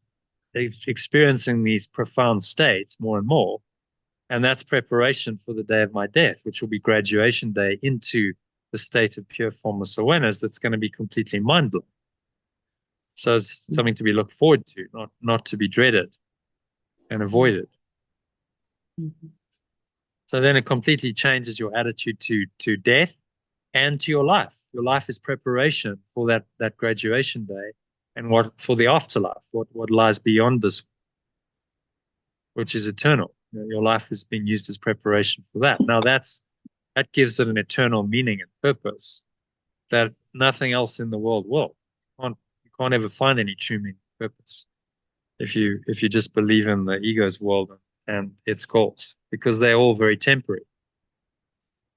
S1: experiencing these profound states more and more. And that's preparation for the day of my death, which will be graduation day into the state of pure formless awareness that's going to be completely mind-blowing. So it's something to be looked forward to, not to be dreaded and avoided. So then it completely changes your attitude to death and to your life. Your life is preparation for that graduation day, and for the afterlife, what lies beyond this, which is eternal. Your life is being used as preparation for that. Now that gives it an eternal meaning and purpose that nothing else in the world will. You can't ever find any true meaning and purpose if you just believe in the ego's world and its goals, because they're all very temporary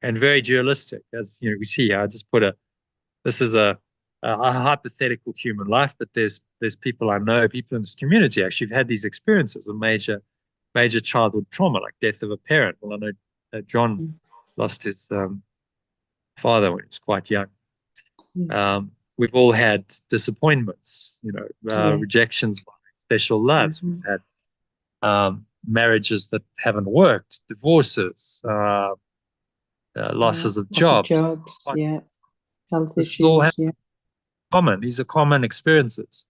S1: and very dualistic. As we see here, I just put this is a a hypothetical human life, but there's people I know, people in this community actually have had these experiences of major childhood trauma, like death of a parent. Well, I know John
S2: Mm.
S1: lost his father when he was quite young.
S2: Mm.
S1: We've all had disappointments,
S2: Yes.
S1: rejections by special loves.
S2: Mhm.
S1: We've had marriages that haven't worked, divorces,
S2: Yeah.
S1: losses of
S2: Lots of
S1: jobs.
S2: jobs. Yeah. Health
S1: This is all
S2: issues. Yeah.
S1: common. These are common experiences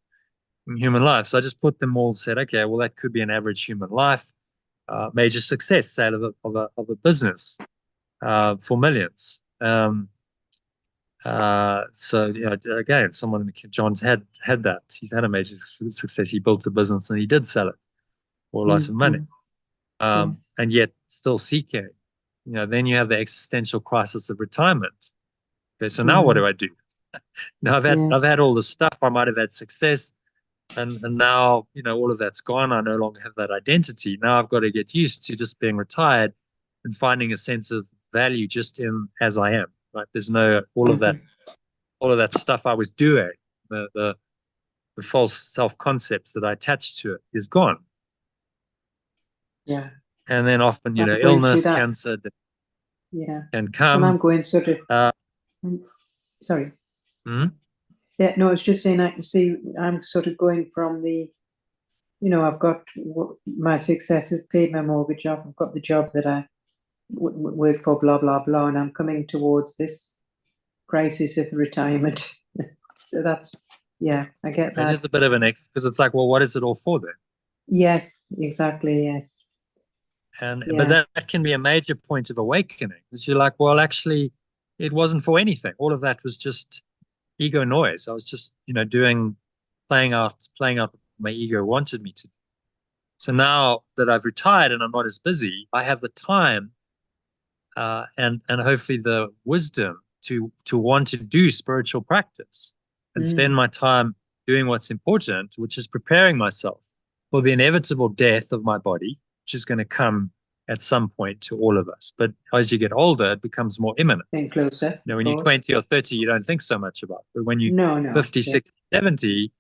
S1: in human life. So I just put them all, said, okay, well, that could be an average human life. Major success, sale of a business for millions. So again, someone John's had that. He's had a major success. He built a business and he did sell it for a lot of money.
S2: Mhm. Yes.
S1: And yet still seeking. Then you have the existential crisis of retirement. Okay, so now what
S2: Mm.
S1: do I do? Now I've
S2: Yes.
S1: had all this stuff. I might have had success, and now all of that's gone. I no longer have that identity. Now I've got to get used to just being retired and finding a sense of value just in as I am. Right? There's no
S2: Mhm.
S1: all of that stuff I was doing. The false self concepts that I attached to it is gone.
S2: Yeah.
S1: And then often
S2: I'm going through
S1: illness,
S2: that.
S1: cancer
S2: Yeah.
S1: can
S2: Well,
S1: come.
S2: I'm going sort of.
S1: Uh,
S2: Sorry.
S1: mm,
S2: Yeah. No, it's just saying I can see I'm sort of going from the. I've got my success has paid my mortgage off. I've got the job that I work for, blah blah blah, and I'm coming towards this crisis of retirement. So that's, yeah, I get
S1: it
S2: that.
S1: is a bit of an X because it's like, well, what is it all for then?
S2: Yes, exactly. Yes.
S1: But
S2: Yeah.
S1: that can be a major point of awakening because you're like, well, actually, it wasn't for anything. All of that was just ego noise. I was just, playing out what my ego wanted me to. So now that I've retired and I'm not as busy, I have the time and hopefully the wisdom to want to do spiritual practice and spend
S2: Mm.
S1: my time doing what's important, which is preparing myself for the inevitable death of my body, which is going to come at some point to all of us. But as you get older, it becomes more imminent.
S2: Getting closer, of
S1: When you're
S2: course.
S1: 20 or 30, you don't think so much about it. But when you're
S2: No, no.
S1: 50,
S2: Yeah.
S1: 60, 70,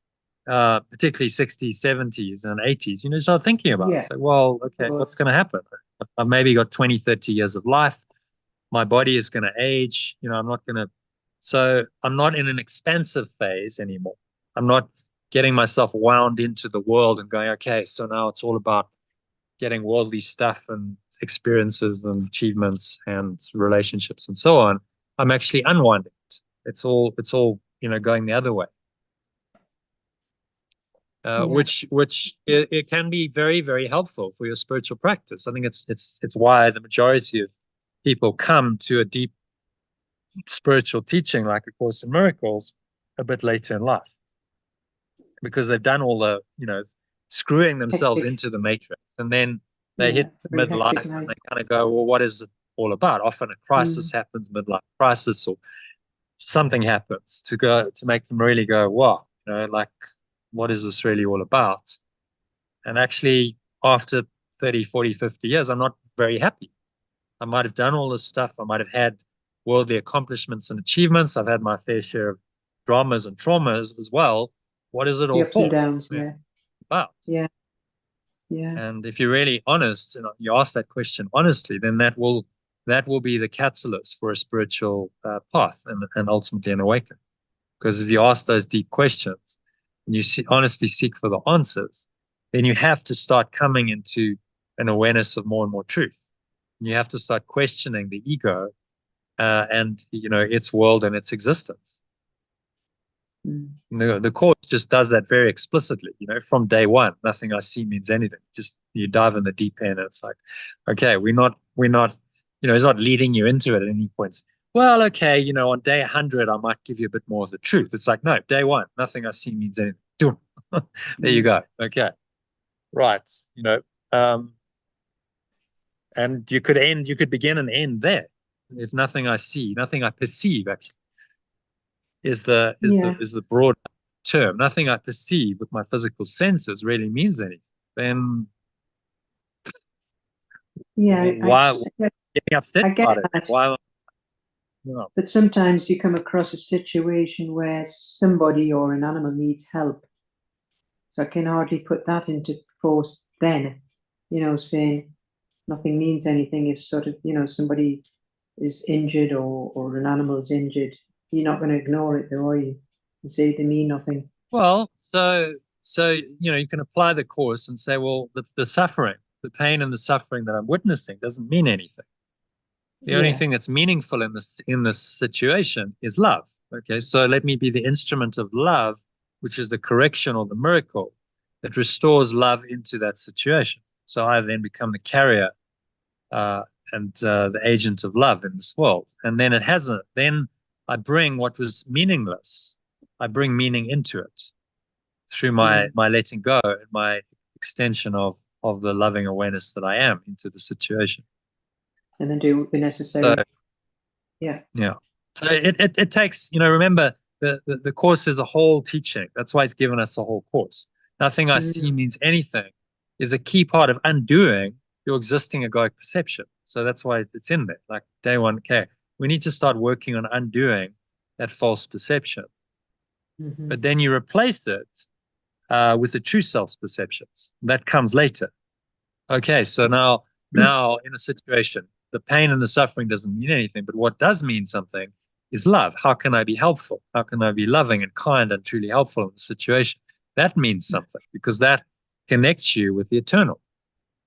S1: particularly 60s, 70s, and 80s, start thinking about it.
S2: Yeah.
S1: It's like, well,
S2: Of
S1: okay, what's
S2: course.
S1: going to happen? I've maybe got 20, 30 years of life. My body is going to age. I'm not going to, so I'm not in an expansive phase anymore. I'm not getting myself wound into the world and going, okay, so now it's all about getting worldly stuff and experiences and achievements and relationships and so on. I'm actually unwinding it. It's all going the other way.
S2: Yeah.
S1: Which it can be very, very helpful for your spiritual practice. I think it's why the majority of people come to a deep spiritual teaching like A Course in Miracles a bit later in life because they've done all the screwing themselves
S2: Hectic.
S1: into the matrix, and then they
S2: Yeah.
S1: hit
S2: Very hectic
S1: midlife and
S2: life.
S1: they kind of go, well, what is it all about? Often a crisis
S2: Mm.
S1: happens, midlife crisis, or something happens to make them really go, wow, like what is this really all about? And actually, after 30, 40, 50 years, I'm not very happy. I might have done all this stuff. I might have had worldly accomplishments and achievements. I've had my fair share of dramas and traumas as well. What is it
S2: The
S1: all
S2: ups and
S1: for?
S2: downs.
S1: Yeah,
S2: Yeah.
S1: about.
S2: Yeah. Yeah.
S1: And if you're really honest and you ask that question honestly, then that will be the catalyst for a spiritual path and ultimately an awakening. Because if you ask those deep questions and you honestly seek for the answers, then you have to start coming into an awareness of more and more truth. And you have to start questioning the ego and its world and its existence.
S2: Mm.
S1: The course just does that very explicitly. From day one, nothing I see means anything. Just you dive in the deep end, and it's like, okay, we're not. It's not leading you into it at any points. Well, okay, on day 100, I might give you a bit more of the truth. It's like, no, day one, nothing I see means anything. Doom. There you
S2: Mm.
S1: go. Okay, right. Um, and you could begin and end there. If nothing I see, nothing I perceive, actually is the is the
S2: Yeah.
S1: is the broad term. Nothing I perceive with my physical senses really means anything. Then
S2: Yeah.
S1: why
S2: I
S1: getting upset
S2: I get
S1: about it?
S2: that.
S1: Why? No.
S2: But sometimes you come across a situation where somebody or an animal needs help. So I can hardly put that into force then, saying nothing means anything if sort of, somebody is injured or an animal's injured. You're not going to ignore it though, are you? And say they mean nothing.
S1: Well, so you can apply the course and say, well, the suffering, the pain and the suffering that I'm witnessing doesn't mean anything. The only
S2: Yeah.
S1: thing that's meaningful in this situation is love. Okay, so let me be the instrument of love, which is the correction or the miracle that restores love into that situation. So I then become the carrier and the agent of love in this world. And then then I bring what was meaningless, I bring meaning into it through my letting go and my extension of the loving awareness that I am into the situation.
S2: And then do the
S1: So
S2: necessary. Yeah.
S1: yeah. So it takes, remember the course is a whole teaching. That's why it's given us a whole course. Nothing I see means anything is a key part of undoing your existing egoic perception. So that's why it's in there. Like day one, okay, we need to start working on undoing that false perception. But then you replace it with the true self's perceptions. That comes later. Okay, so now in a situation, the pain and the suffering doesn't mean anything, but what does mean something is love. How can I be helpful? How can I be loving and kind and truly helpful in the situation? That means something because that connects you with the eternal.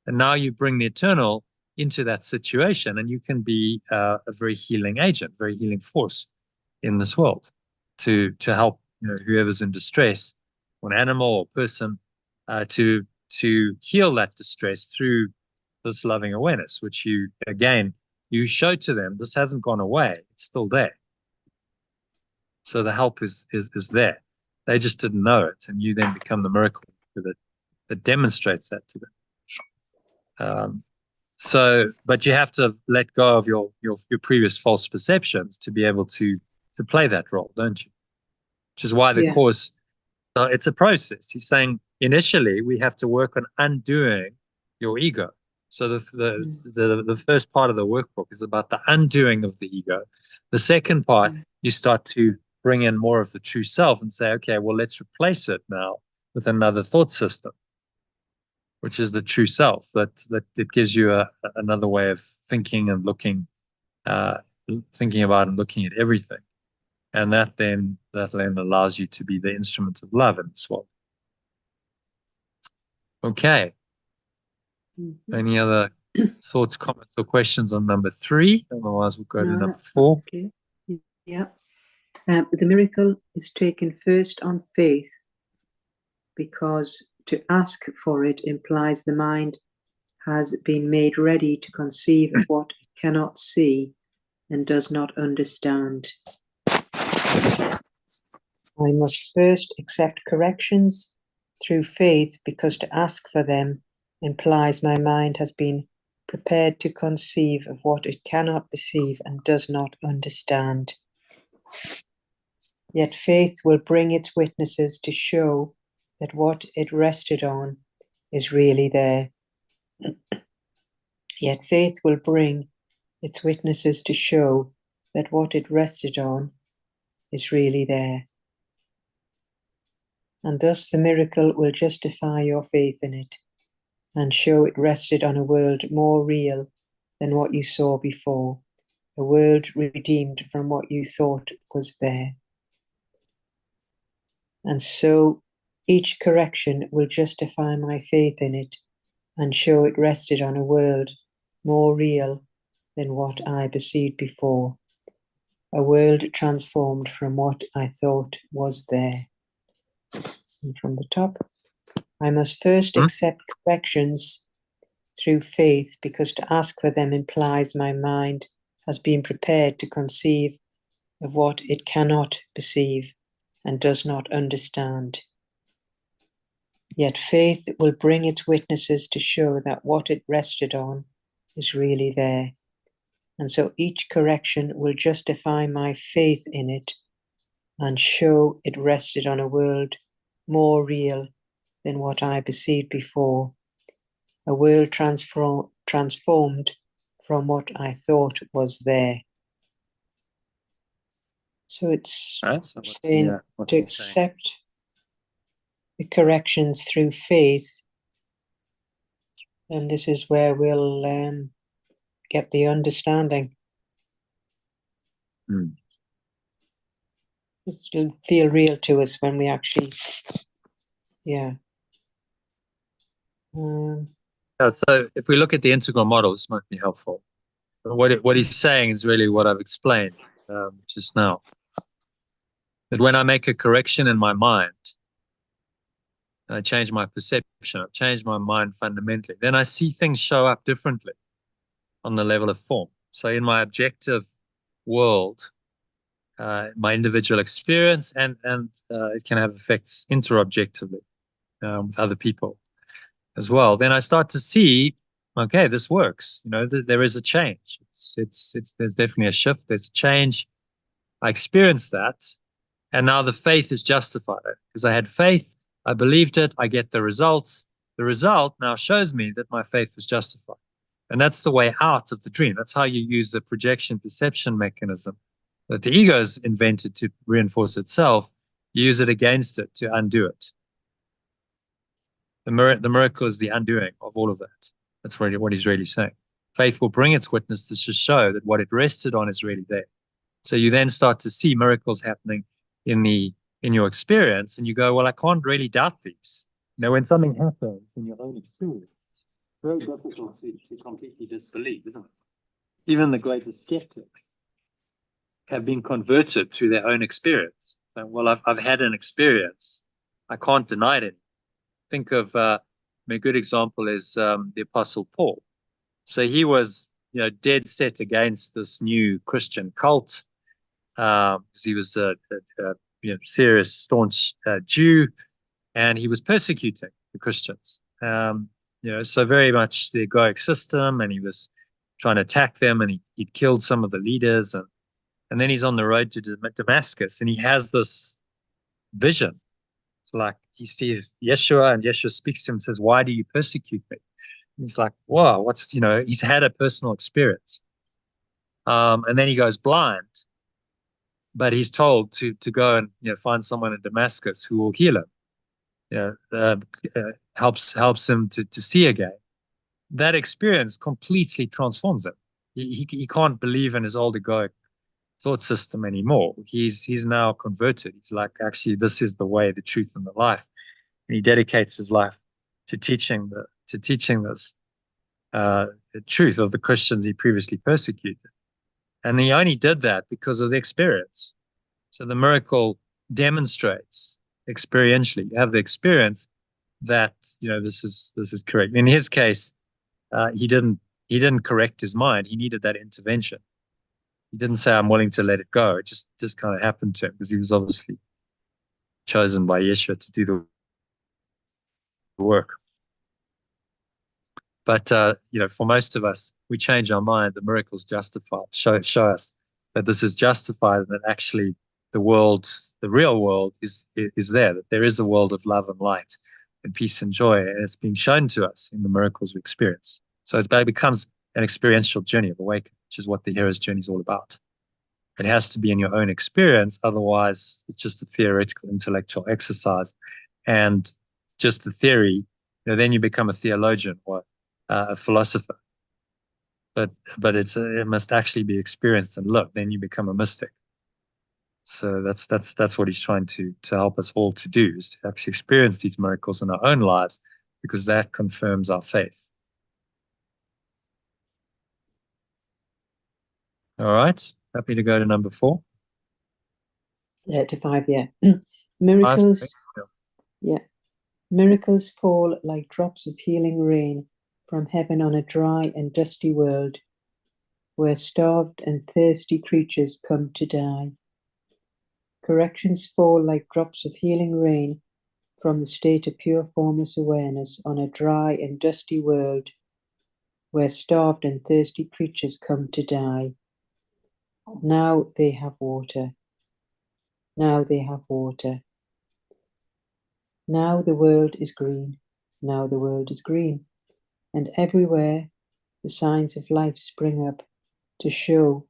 S1: And now you bring the eternal into that situation, and you can be a very healing agent, very healing force in this world to help whoever's in distress, or an animal or person, to heal that distress through this loving awareness, which you show to them. This hasn't gone away; it's still there. So the help is there. They just didn't know it, and you then become the miracle that demonstrates that to them. But you have to let go of your previous false perceptions to be able to play that role, don't you? Which is why the course, it's a process. He's saying initially we have to work on undoing your ego. So the first part of the workbook is about the undoing of the ego. The second part, you start to bring in more of the true self and say, okay, well, let's replace it now with another thought system, which is the true self, that it gives you another way of thinking and thinking about and looking at everything. And that then allows you to be the instrument of love in this world. Okay. Any other thoughts, comments, or questions on number 3? Otherwise, we'll go to number 4.
S2: Okay. Yeah. The miracle is taken first on faith because to ask for it implies the mind has been made ready to conceive of what it cannot see and does not understand. I must first accept corrections through faith because to ask for them implies my mind has been prepared to conceive of what it cannot perceive and does not understand. Yet faith will bring its witnesses to show that what it rested on is really there. Yet faith will bring its witnesses to show that what it rested on is really there. And thus the miracle will justify your faith in it and show it rested on a world more real than what you saw before, a world redeemed from what you thought was there. And so each correction will justify my faith in it and show it rested on a world more real than what I perceived before, a world transformed from what I thought was there. And from the top, I must first accept corrections through faith because to ask for them implies my mind has been prepared to conceive of what it cannot perceive and does not understand. Yet faith will bring its witnesses to show that what it rested on is really there. And so each correction will justify my faith in it and show it rested on a world more real than what I perceived before, a world transformed from what I thought was there. So it's
S1: Right? So
S2: saying
S1: what's
S2: to
S1: he saying?
S2: accept the corrections through faith. And this is where we'll get the understanding.
S1: Hmm.
S2: It'll feel real to us when we actually, yeah.
S1: So if we look at the integral model, this might be helpful. But what he's saying is really what I've explained just now. That when I make a correction in my mind, I change my perception, I've changed my mind fundamentally, then I see things show up differently on the level of form. So in my objective world, my individual experience, and it can have effects interobjectively with other people as well. Then I start to see, okay, this works. You know, there is a change. There's definitely a shift. There's a change. I experienced that, and now the faith is justified because I had faith. I believed it. I get the results. The result now shows me that my faith was justified. And that's the way out of the dream. That's how you use the projection perception mechanism that the ego has invented to reinforce itself. You use it against it to undo it. The miracle is the undoing of all of that. That's really what he's really saying. Faith will bring its witnesses to show that what it rested on is really there. So you then start to see miracles happening in your experience, and you go, well, I can't really doubt these. You know, when something happens in your own experience, it's very difficult to completely disbelieve, isn't it? Even the greatest skeptic have been converted through their own experience. So, well, I've had an experience. I can't deny it. Think of a good example is the Apostle Paul. So he was, dead set against this new Christian cult. Because he was a serious, staunch Jew, and he was persecuting the Christians. So very much the egoic system, and he was trying to attack them, and he'd killed some of the leaders, and then he's on the road to Damascus, and he has this vision. It's like he sees Yeshua, and Yeshua speaks to him and says, "Why do you persecute me?" And he's like, "Wow, he's had a personal experience." And then he goes blind, but he's told to go and find someone in Damascus who will heal him. Helps him to see again. That experience completely transforms him. He can't believe in his old egoic thought system anymore. He's now converted. He's like, actually, this is the way, the truth, and the life. And he dedicates his life to teaching this the truth of the Christians he previously persecuted. And he only did that because of the experience. So the miracle demonstrates experientially. You have the experience that this is correct. In his case, he didn't correct his mind. He needed that intervention. He didn't say, "I'm willing to let it go." It just kind of happened to him because he was obviously chosen by Yeshua to do the work. But for most of us, we change our mind. The miracles justify show us that this is justified, and that actually the real world is there. That there is a world of love and light, and peace and joy, and it's been shown to us in the miracles we experience. So it becomes an experiential journey of awakening, which is what the hero's journey is all about. It has to be in your own experience, otherwise it's just a theoretical, intellectual exercise, and just the theory. Then you become a theologian or a philosopher. But it must actually be experienced and lived. Then you become a mystic. So that's what he's trying to help us all to do, is to actually experience these miracles in our own lives, because that confirms our faith. All right. Happy to go to number 4.
S2: To 5, yeah.
S1: 5.
S2: Miracles, yeah. Miracles fall like drops of healing rain from heaven on a dry and dusty world, where starved and thirsty creatures come to die. Corrections fall like drops of healing rain from the state of pure formless awareness on a dry and dusty world, where starved and thirsty creatures come to die. Now they have water. Now they have water. Now the world is green. Now the world is green. And everywhere the signs of life spring up to show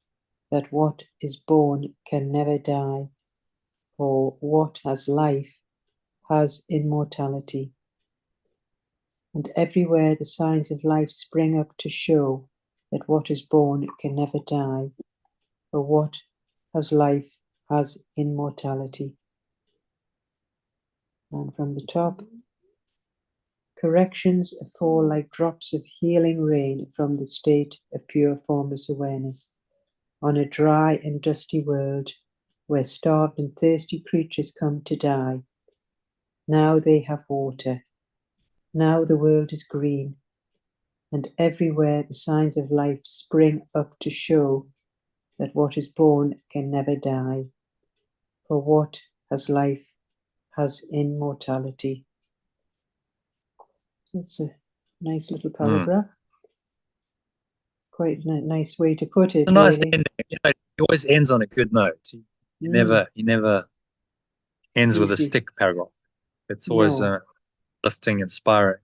S2: that what is born can never die, for what has life has immortality. And everywhere the signs of life spring up to show that what is born can never die, for what has life has immortality. And from the top, corrections fall like drops of healing rain from the state of pure formless awareness on a dry and dusty world where starved and thirsty creatures come to die. Now they have water. Now the world is green, and everywhere the signs of life spring up to show that what is born can never die, for what has life has immortality. That's a nice little paragraph. Quite a nice way to put it,
S1: A nice
S2: really.
S1: ending. You know, it always ends on a good note. He never ends with a
S2: Easy.
S1: stick paragraph. It's always
S2: No.
S1: lifting, inspiring.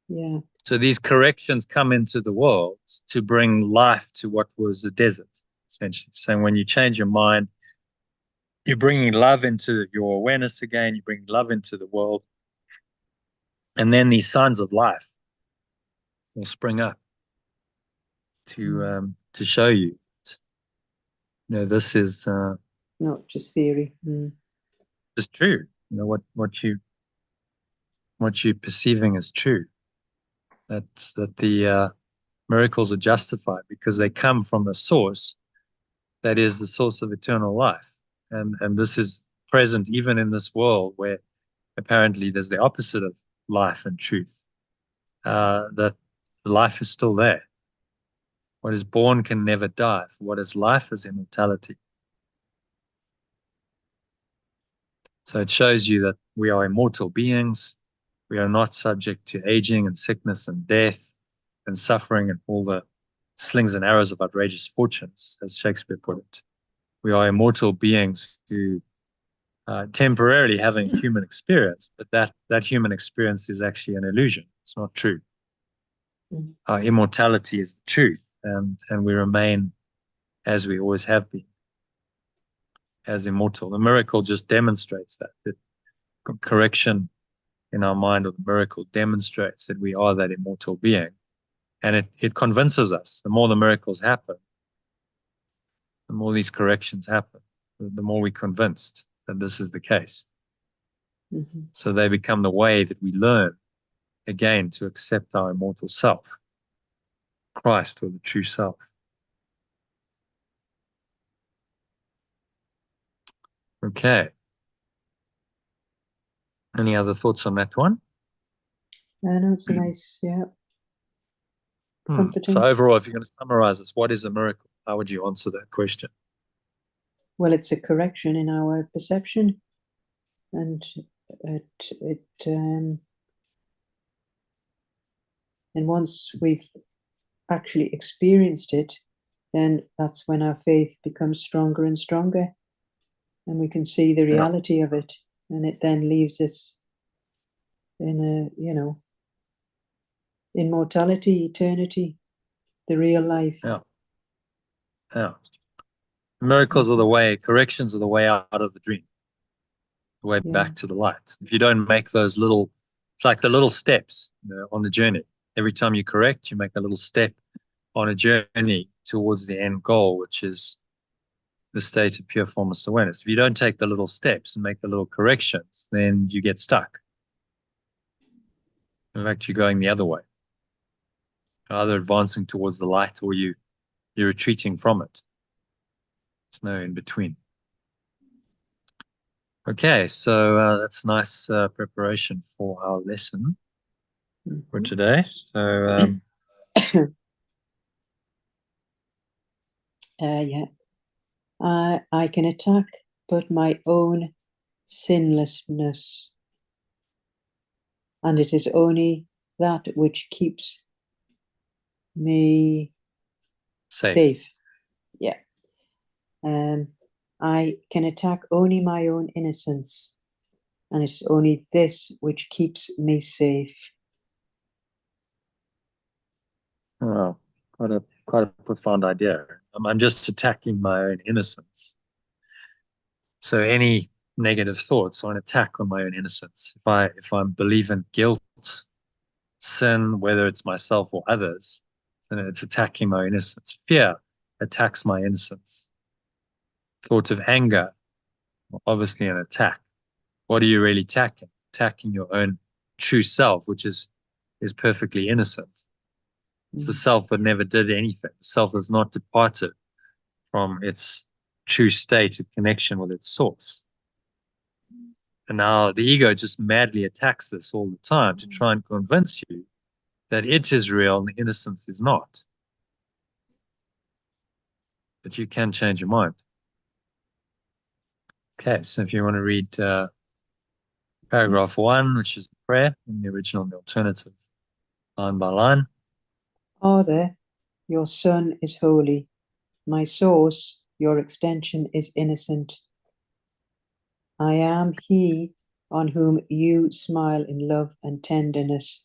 S2: Yeah.
S1: So these corrections come into the world to bring life to what was a desert, essentially. So when you change your mind, you're bringing love into your awareness again, you bring love into the world, and then these signs of life will spring up to show you, this is
S2: Not just theory.
S1: true. You know what you're perceiving is true. That the miracles are justified because they come from a source that is the source of eternal life. And this is present even in this world where apparently there's the opposite of life and truth. That life is still there. What is born can never die. For what is life is immortality. So it shows you that we are immortal beings. We are not subject to aging and sickness and death and suffering and all the slings and arrows of outrageous fortunes, as Shakespeare put it. We are immortal beings who temporarily having human experience, but that human experience is actually an illusion. It's not true. Our immortality is the truth, and we remain as we always have been, as immortal. The miracle just demonstrates that. The correction in our mind, or the miracle, demonstrates that we are that immortal being. And it convinces us. The more the miracles happen, the more these corrections happen, the more we're convinced that this is the case. So they become the way that we learn, again, to accept our immortal self, Christ, or the true self. Okay. Any other thoughts on that one?
S2: I know it's a nice, comforting.
S1: So overall, if you're going to summarize this, what is a miracle? How would you answer that question?
S2: Well, it's a correction in our perception, and and once we've actually experienced it, then that's when our faith becomes stronger and stronger, and we can see the reality of it, and it then leaves us in immortality, eternity, the real life.
S1: Yeah. Miracles are the way, corrections are the way out of the dream, the way back to the light. If you don't make those it's like the little steps, on the journey. Every time you correct, you make a little step on a journey towards the end goal, which is the state of pure formless awareness. If you don't take the little steps and make the little corrections, then you get stuck. In fact, you're going the other way, either advancing towards the light or you're retreating from it. There's no in between. Okay, so that's nice preparation for our lesson for today. So
S2: I can attack but my own sinlessness, and it is only that which keeps me safe. Yeah. I can attack only my own innocence, and it's only this which keeps me safe.
S1: Oh, quite a profound idea. I'm just attacking my own innocence. So any negative thoughts are an attack on my own innocence. If I'm believing guilt, sin, whether it's myself or others, then it's attacking my innocence. Fear attacks my innocence. Thought of anger, obviously an attack. What are you really attacking? Attacking your own true self, which is perfectly innocent. It's the self that never did anything. The self that's not departed from its true state of connection with its source. And now the ego just madly attacks this all the time to try and convince you that it is real and the innocence is not. But you can change your mind. Okay, so if you want to read paragraph 1, which is the prayer in the original and the alternative, line by line.
S2: Father, your Son is holy. My source, your extension, is innocent. I am he on whom you smile in love and tenderness.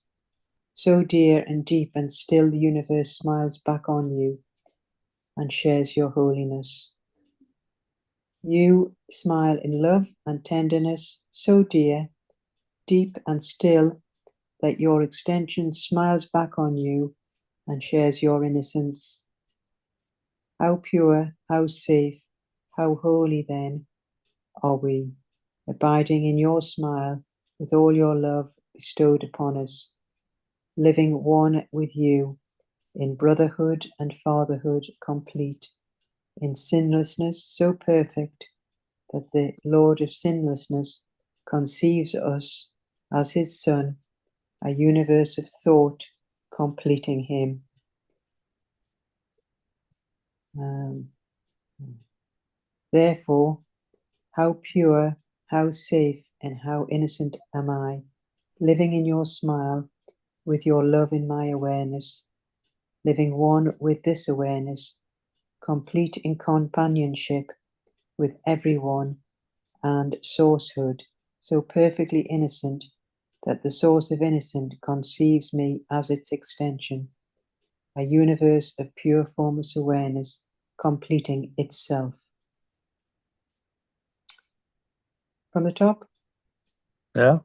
S2: So dear and deep and still the universe smiles back on you and shares your holiness. You smile in love and tenderness, so dear, deep and still, that your extension smiles back on you and shares your innocence. How pure, how safe, how holy then are we, abiding in your smile with all your love bestowed upon us, living one with you in brotherhood and fatherhood complete, in sinlessness so perfect that the Lord of sinlessness conceives us as his Son, a universe of thought completing him. Therefore, how pure, how safe, and how innocent am I, living in your smile, with your love in my awareness, living one with this awareness, complete in companionship with everyone and sourcehood, so perfectly innocent that the source of innocence conceives me as its extension, a universe of pure formless awareness completing itself. From the top?
S1: Yeah.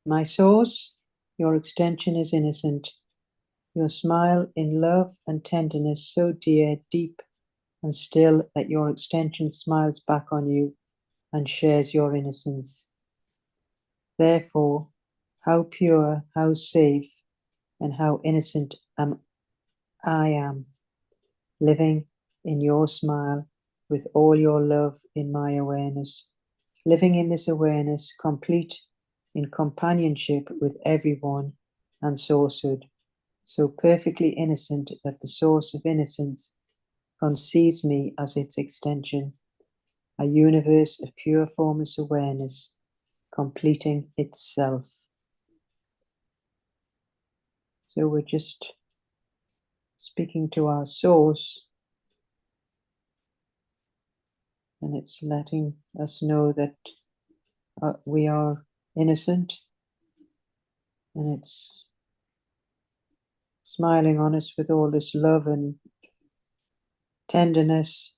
S2: My source, your extension is innocent. Your smile in love and tenderness so dear, deep, and still that your extension smiles back on you and shares your innocence. Therefore, how pure, how safe, and how innocent I am, living in your smile with all your love in my awareness, living in this awareness, complete in companionship with everyone and sourcehood, so perfectly innocent that the source of innocence conceives me as its extension, a universe of pure formless awareness, completing itself. So we're just speaking to our source, and it's letting us know that we are innocent, and it's smiling on us with all this love and tenderness,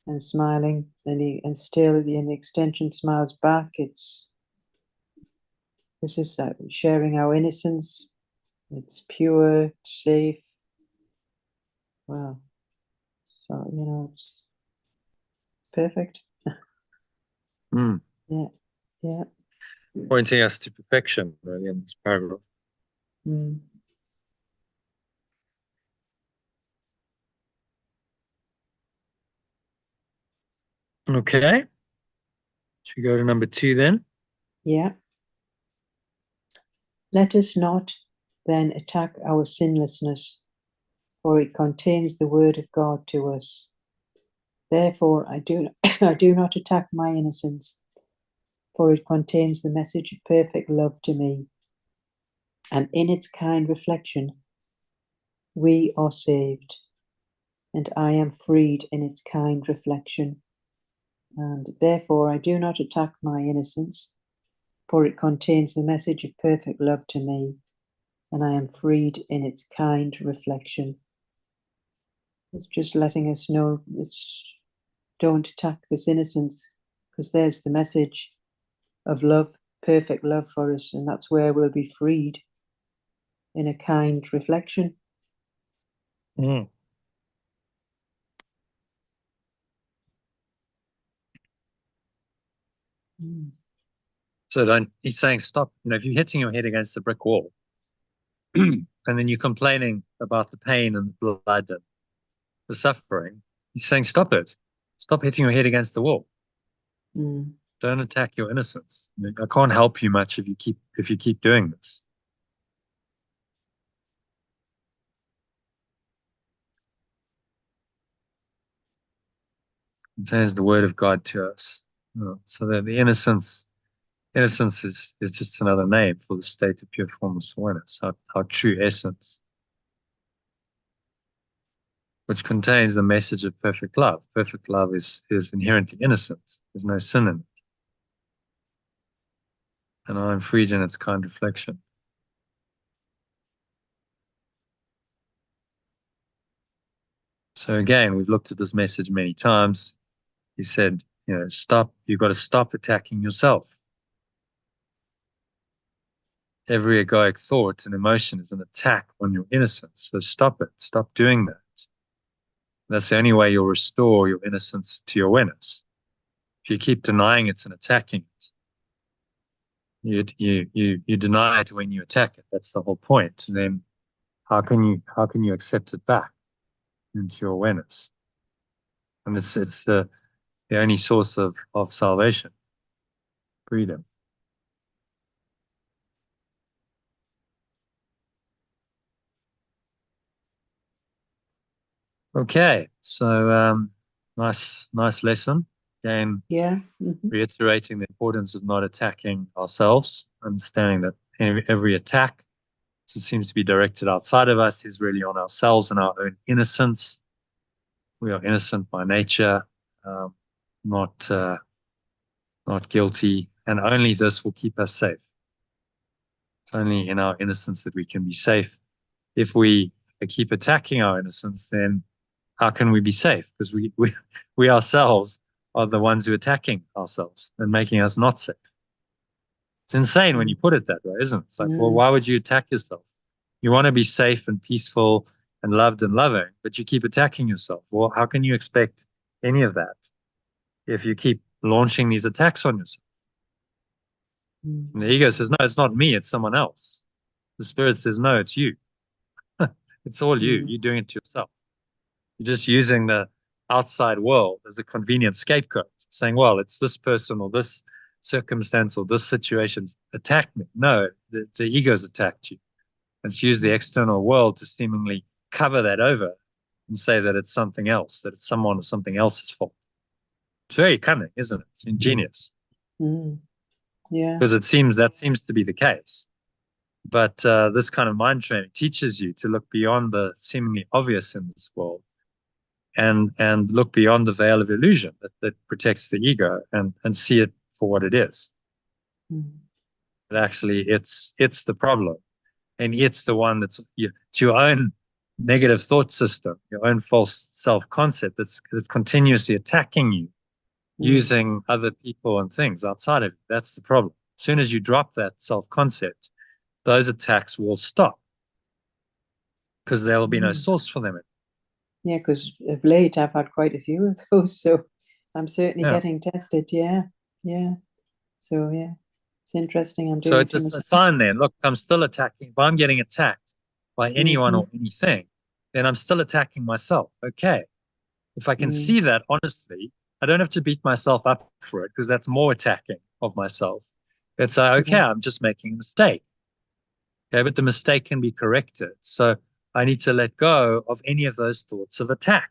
S2: and smiling, and still the extension smiles back. This is sharing our innocence. It's pure, safe. Wow. So, it's perfect.
S1: Mm.
S2: Yeah. Yeah.
S1: Pointing us to perfection, really, in this paragraph.
S2: Mm.
S1: Okay. Should we go to number 2 then?
S2: Yeah. Let us not then attack our sinlessness, for it contains the word of God to us. Therefore, I do not attack my innocence, for it contains the message of perfect love to me. And in its kind reflection, we are saved, and I am freed in its kind reflection. And therefore, I do not attack my innocence, for it contains the message of perfect love to me, and I am freed in its kind reflection. It's just letting us know don't attack this innocence, because there's the message of love, perfect love for us, and that's where we'll be freed in a kind reflection.
S1: Mm.
S2: Mm.
S1: So he's saying stop. If you're hitting your head against a brick wall and then you're complaining about the pain and the blood and the suffering, he's saying stop it. Stop hitting your head against the wall.
S2: Mm.
S1: Don't attack your innocence. I can't help you much if you keep doing this. Contains the word of God to us. So that the innocence is just another name for the state of pure formless awareness, our true essence, which contains the message of perfect love. Perfect love is inherently innocent. There's no sin in it. And I am freed in its kind reflection. So again, we've looked at this message many times. He said, stop. You've got to stop attacking yourself. Every egoic thought and emotion is an attack on your innocence. So stop it. Stop doing that. That's the only way you'll restore your innocence to your awareness. If you keep denying it and attacking it, you deny it when you attack it. That's the whole point. And then how can you accept it back into your awareness? And it's the only source of salvation, freedom. Okay, so nice lesson. Again,
S2: Yeah. Mm-hmm.
S1: reiterating the importance of not attacking ourselves, understanding that every attack that seems to be directed outside of us is really on ourselves and our own innocence. We are innocent by nature, um, not guilty, and only this will keep us safe. It's only in our innocence that we can be safe. If we keep attacking our innocence, then how can we be safe? Because we ourselves are the ones who are attacking ourselves and making us not safe. It's insane when you put it that way, isn't it? It's like, well, why would you attack yourself? You want to be safe and peaceful and loved and loving, but you keep attacking yourself. Well, how can you expect any of that if you keep launching these attacks on yourself? And the ego says, no, it's not me, it's someone else. The spirit says, no, it's you. It's all you. You're doing it to yourself. You're just using the outside world as a convenient scapegoat, saying, well, it's this person or this circumstance or this situation's attacked me. No, the ego's attacked you. It's used the external world to seemingly cover that over and say that it's something else, that it's someone or something else's fault. It's very cunning, isn't it? It's ingenious.
S2: Yeah.
S1: Because that seems to be the case. But this kind of mind training teaches you to look beyond the seemingly obvious in this world and look beyond the veil of illusion that protects the ego and see it for what it is. But actually, it's the problem. And it's the one it's your own negative thought system, your own false self-concept that's continuously attacking you using other people and things outside of you. That's the problem. As soon as you drop that self-concept, those attacks will stop because there will be no source for them.
S2: Yeah, because of late I've had quite a few of those, so I'm certainly getting tested. Yeah. So yeah, it's interesting. I'm doing
S1: so it's just a sign then. Look, I'm still attacking. If I'm getting attacked by anyone or anything, then I'm still attacking myself. Okay. If I can see that honestly, I don't have to beat myself up for it because that's more attacking of myself. It's okay, I'm just making a mistake. Okay, but the mistake can be corrected. So I need to let go of any of those thoughts of attack.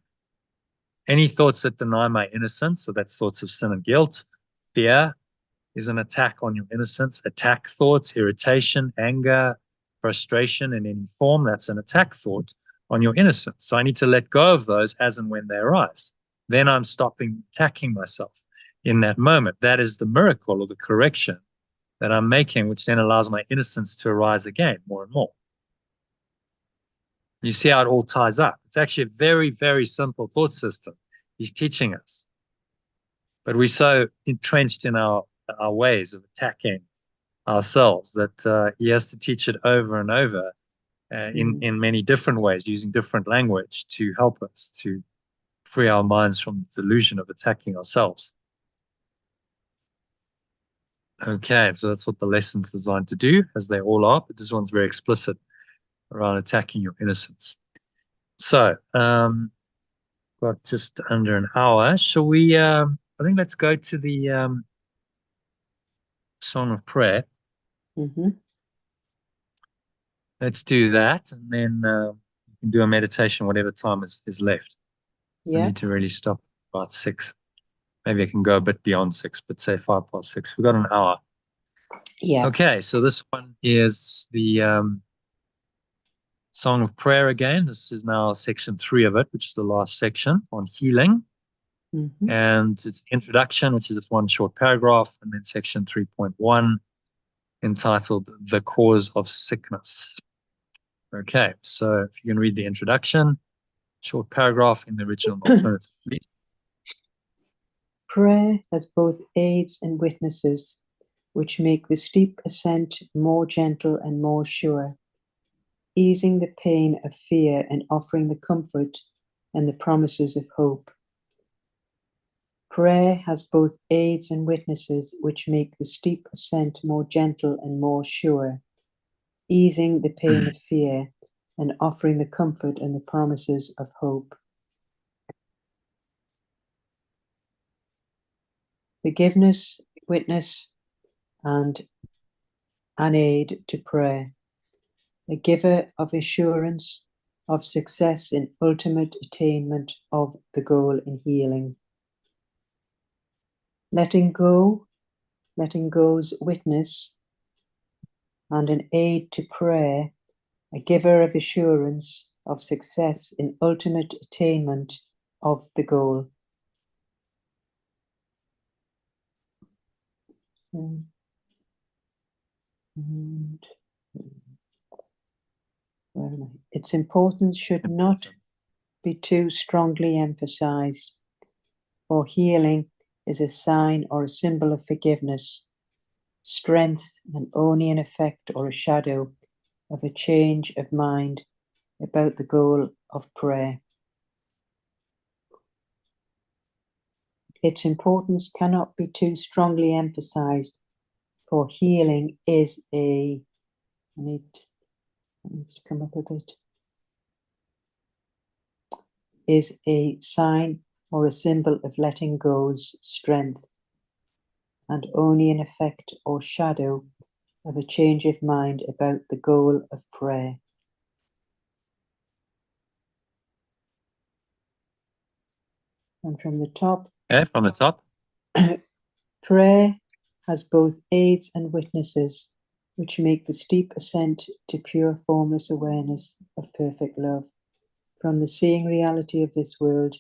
S1: Any thoughts that deny my innocence, so that's thoughts of sin and guilt. Fear is an attack on your innocence. Attack thoughts, irritation, anger, frustration in any form, that's an attack thought on your innocence. So I need to let go of those as and when they arise. Then I'm stopping attacking myself in that moment. That is the miracle or the correction that I'm making, which then allows my innocence to arise again more and more. You see how it all ties up. It's actually a very, very simple thought system he's teaching us. But we're so entrenched in our ways of attacking ourselves that he has to teach it over and over in many different ways, using different language to help us to free our minds from the delusion of attacking ourselves. Okay, so that's what the lesson's designed to do, as they all are, but this one's very explicit around attacking your innocence. So, got just under an hour. Shall we, I think let's go to the Song of Prayer. Let's do that, and then you can do a meditation whatever time is left. I need to really stop about 6. Maybe I can go a bit beyond 6, but say 6:05. We've got an hour.
S2: Yeah.
S1: Okay, so this one is the Song of Prayer again. This is now section 3 of it, which is the last section on healing. And it's the introduction, which is this one short paragraph, and then section 3.1 entitled The Cause of Sickness. Okay, so if you can read the introduction, short paragraph in the original alternative, please.
S2: Prayer has both aids and witnesses, which make the steep ascent more gentle and more sure, easing the pain of fear and offering the comfort and the promises of hope. Prayer has both aids and witnesses, which make the steep ascent more gentle and more sure, easing the pain of fear and offering the comfort and the promises of hope. Forgiveness, witness, and an aid to prayer, a giver of assurance of success in ultimate attainment of the goal in healing. Letting go's witness, and an aid to prayer, a giver of assurance of success in ultimate attainment of the goal. And where am I? Its importance should not be too strongly emphasized, for healing is a sign or a symbol of forgiveness, strength, and only an effect or a shadow of a change of mind about the goal of prayer. Its importance cannot be too strongly emphasized, for healing is a, I need to come up a bit, is a sign or a symbol of letting go's strength, and only an effect or shadow of a change of mind about the goal of prayer. And from the top.
S1: Okay, from the top.
S2: Prayer has both aids and witnesses, which make the steep ascent to pure formless awareness of perfect love, from the seeing reality of this world,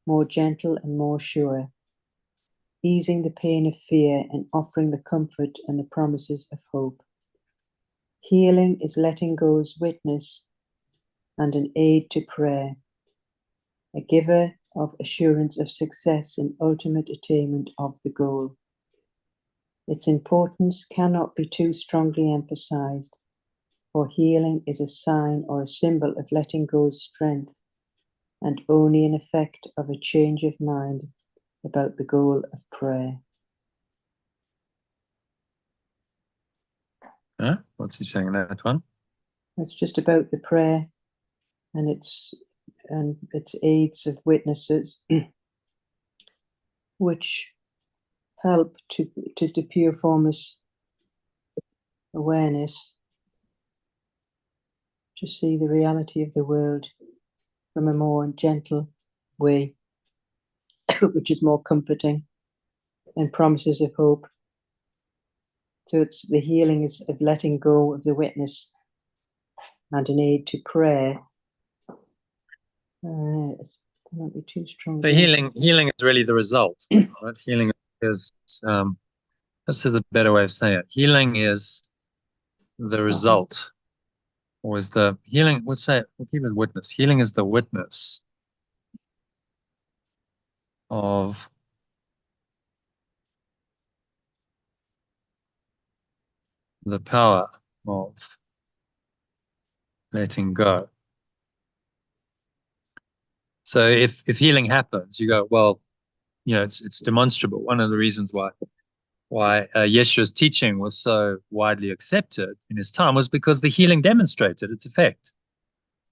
S2: more gentle and more sure, easing the pain of fear and offering the comfort and the promises of hope. Healing is letting go's witness and an aid to prayer, a giver of assurance of success in ultimate attainment of the goal. Its importance cannot be too strongly emphasized, for healing is a sign or a symbol of letting go's strength, and only an effect of a change of mind about the goal of prayer.
S1: What's he saying in that one?
S2: It's just about the prayer and its aids of witnesses, which help to the pure formless awareness to see the reality of the world from a more gentle way, which is more comforting, and promises of hope. So it's the healing is of letting go of the witness and an aid to prayer. It's not be too strong.
S1: So healing is really the result. Right? Healing is this is a better way of saying it. Healing is the result or is the healing, we'll keep it witness. Healing is the witness of the power of letting go. So if healing happens, you go, well, it's demonstrable. One of the reasons why Yeshua's teaching was so widely accepted in his time was because the healing demonstrated its effect.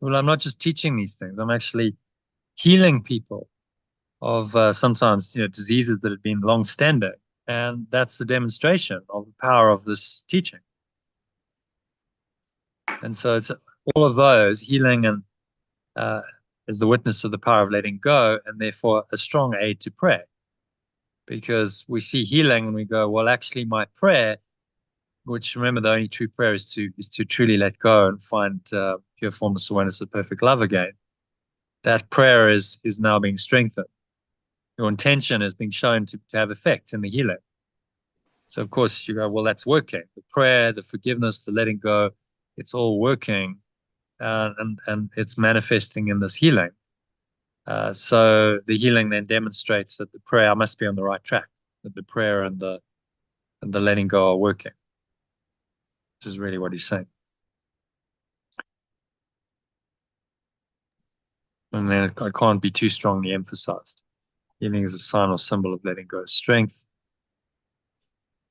S1: Well, I'm not just teaching these things; I'm actually healing people of sometimes diseases that had been long-standing, and that's the demonstration of the power of this teaching. And so it's all of those healing and is the witness of the power of letting go, and therefore a strong aid to prayer. Because we see healing and we go, well, actually, my prayer, which remember the only true prayer is to truly let go and find pure formless awareness of perfect love again. That prayer is now being strengthened. Your intention is being shown to have effect in the healing. So of course you go, well, that's working. The prayer, the forgiveness, the letting go, it's all working, and it's manifesting in this healing. So the healing then demonstrates that the prayer must be on the right track, that the prayer and the letting go are working, which is really what he's saying. And then it can't be too strongly emphasized. Healing is a sign or symbol of letting go of strength.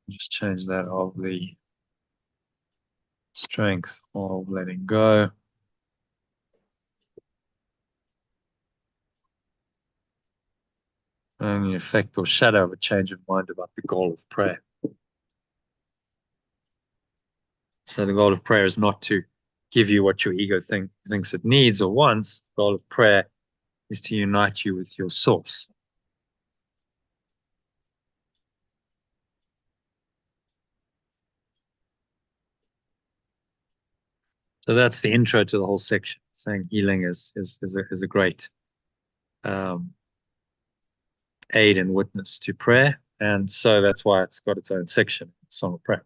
S1: Just change that of the strength of letting go. And the effect or shadow of a change of mind about the goal of prayer. So the goal of prayer is not to give you what your ego thinks it needs or wants. The goal of prayer is to unite you with your source. So that's the intro to the whole section, saying healing is a great aid and witness to prayer. And so that's why it's got its own section, Song of Prayer.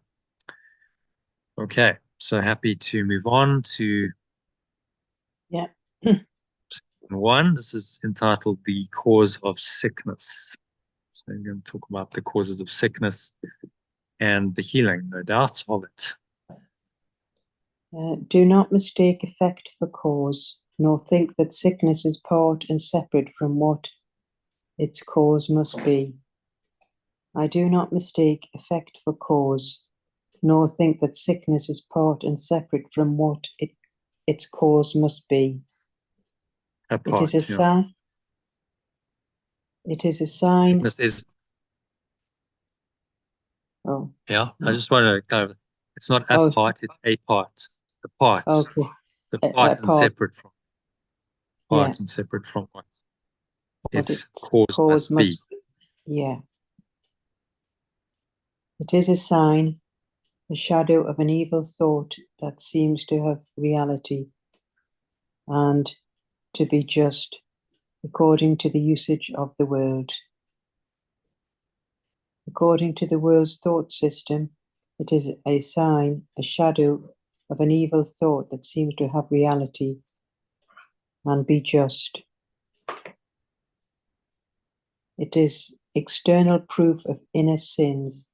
S1: Okay, so happy to move on to one. This is entitled The Cause of Sickness. So I'm going to talk about the causes of sickness and the healing, no doubt, of it.
S2: Do not mistake effect for cause, nor think that sickness is part and separate from what its cause must be. I do not mistake effect for cause, nor think that sickness is part and separate from what its cause must be. It is a sign. It is a sign.
S1: Sickness is.
S2: Oh.
S1: Yeah, I just want to kind of. It's not a part; it's a part. The part.
S2: Okay.
S1: The part and separate from. Part and separate from what its cause must be.
S2: Yeah. It is a sign, a shadow of an evil thought that seems to have reality and to be just according to the usage of the world. According to the world's thought system, it is a sign, a shadow of an evil thought that seems to have reality and be just. It is external proof of inner sins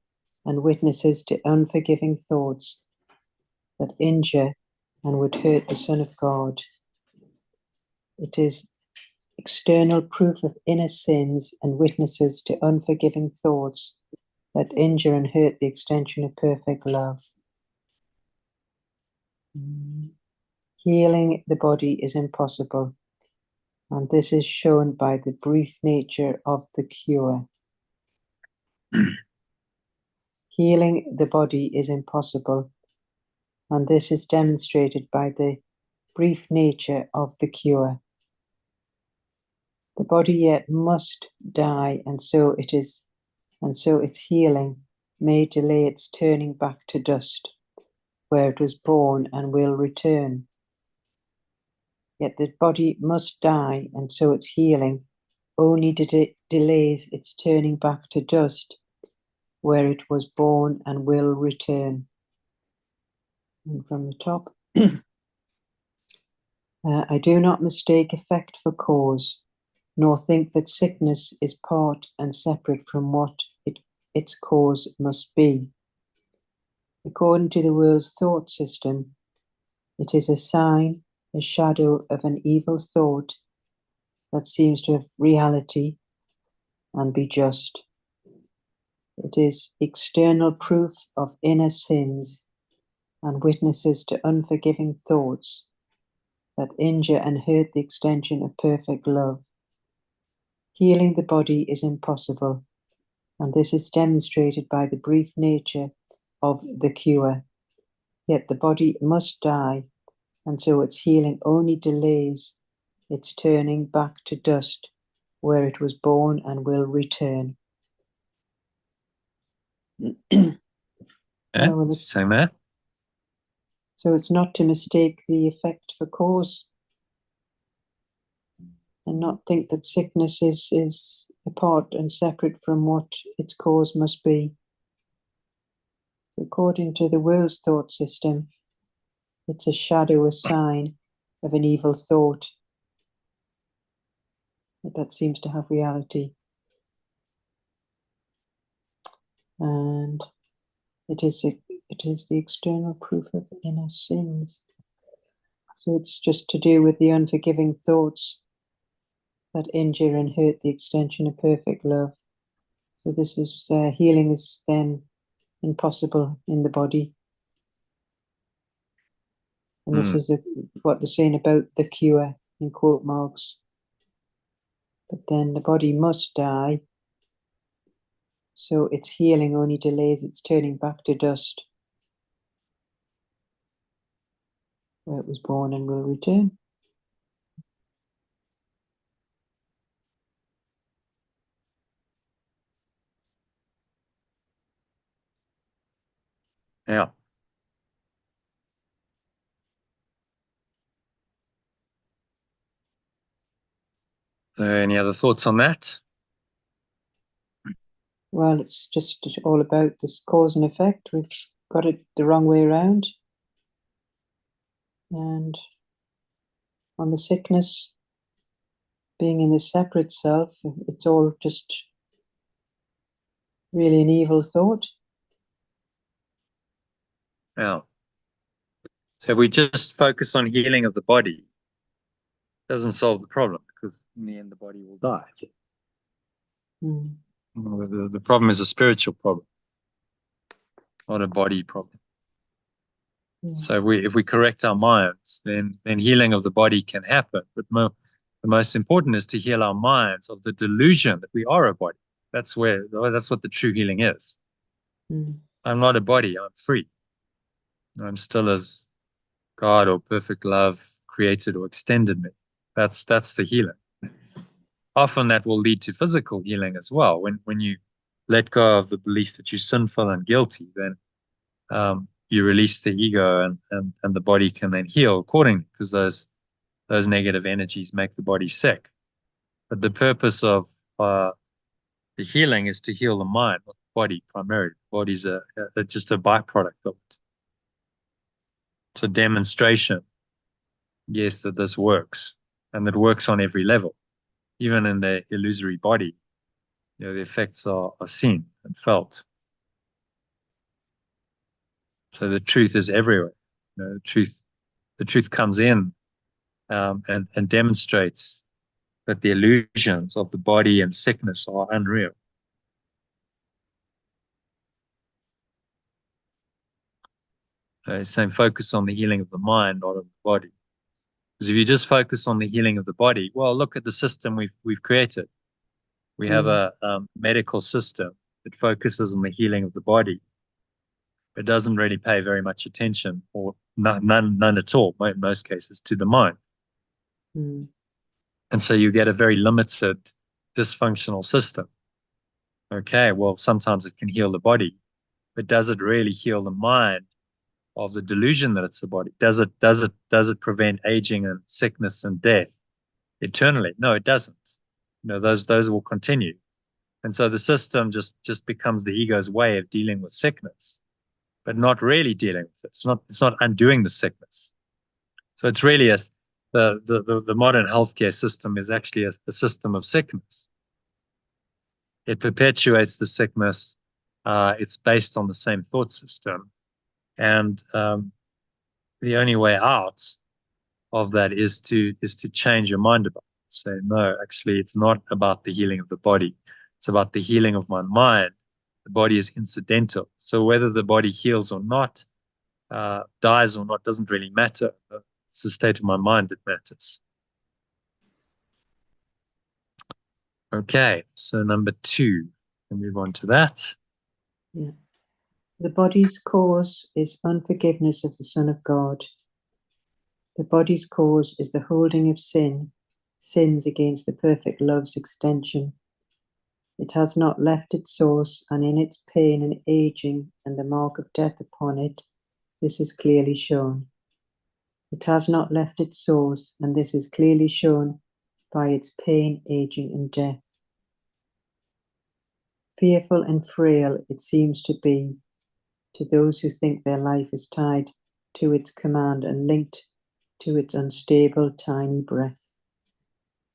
S2: and witnesses to unforgiving thoughts that injure and would hurt the Son of God. It is external proof of inner sins and witnesses to unforgiving thoughts that injure and hurt the extension of perfect love. Healing the body is impossible, and this is shown by the brief nature of the cure. Healing the body is impossible, and this is demonstrated by the brief nature of the cure. The body yet must die, and so its healing may delay its turning back to dust, where it was born and will return. Yet the body must die, and so its healing only delays its turning back to dust, where it was born and will return. And from the top, I do not mistake effect for cause, nor think that sickness is part and separate from what its cause must be. According to the world's thought system, it is a sign, a shadow of an evil thought that seems to have reality and be just. It is external proof of inner sins and witnesses to unforgiving thoughts that injure and hurt the extension of perfect love. Healing the body is impossible, and this is demonstrated by the brief nature of the cure. Yet the body must die, and so its healing only delays its turning back to dust, where it was born and will return.
S1: Yeah, saying that.
S2: So it's not to mistake the effect for cause, and not think that sickness is apart and separate from what its cause must be. According to the world's thought system, it's a shadow, a sign of an evil thought that seems to have reality. And it is the external proof of inner sins. So it's just to do with the unforgiving thoughts that injure and hurt the extension of perfect love. So this is healing is then impossible in the body. And this is what they're saying about the cure, in quote marks. But then the body must die, so its healing only delays its turning back to dust, where it was born and will return.
S1: Yeah. So any other thoughts on that?
S2: Well, it's just all about this cause and effect. We've got it the wrong way around. And on the sickness, being in the separate self, it's all just really an evil thought.
S1: Yeah. So if we just focus on healing of the body, it doesn't solve the problem, because in the end the body will die. The problem is a spiritual problem, not a body problem. So if we correct our minds, then healing of the body can happen. But the most important is to heal our minds of the delusion that we are a body. That's what the true healing is. I'm not a body, I'm free. I'm still as God or perfect love created or extended me. That's the healing. Often that will lead to physical healing as well. When you let go of the belief that you're sinful and guilty, then you release the ego, and the body can then heal accordingly, because those negative energies make the body sick. But the purpose of the healing is to heal the mind, not the body primarily. The body's just a byproduct of it. It's a demonstration, yes, that this works, and that works on every level. Even in the illusory body, the effects are seen and felt. So the truth is everywhere. The truth comes in and demonstrates that the illusions of the body and sickness are unreal. Same focus on the healing of the mind, not of the body. Because if you just focus on the healing of the body, well, look at the system we've created. We have a medical system that focuses on the healing of the body, but doesn't really pay very much attention, or none at all, in most cases, to the mind. And so you get a very limited, dysfunctional system. Okay, well, sometimes it can heal the body, but does it really heal the mind of the delusion that it's the body? Does it prevent aging and sickness and death eternally? No, it doesn't. Those will continue. And so the system just becomes the ego's way of dealing with sickness, but not really dealing with it. It's not undoing the sickness. So it's really the modern healthcare system is actually a system of sickness. It perpetuates the sickness. It's based on the same thought system. And the only way out of that is to change your mind about it. Say, no, actually, it's not about the healing of the body. It's about the healing of my mind. The body is incidental. So whether the body heals or not, dies or not, doesn't really matter. It's the state of my mind that matters. Okay, so number 2, we'll move on to that.
S2: Yeah. The body's cause is unforgiveness of the Son of God. The body's cause is the holding of sins against the perfect love's extension. It has not left its source, and in its pain and aging and the mark of death upon it, this is clearly shown. It has not left its source, and this is clearly shown by its pain, aging, and death. Fearful and frail it seems to be to those who think their life is tied to its command and linked to its unstable, tiny breath.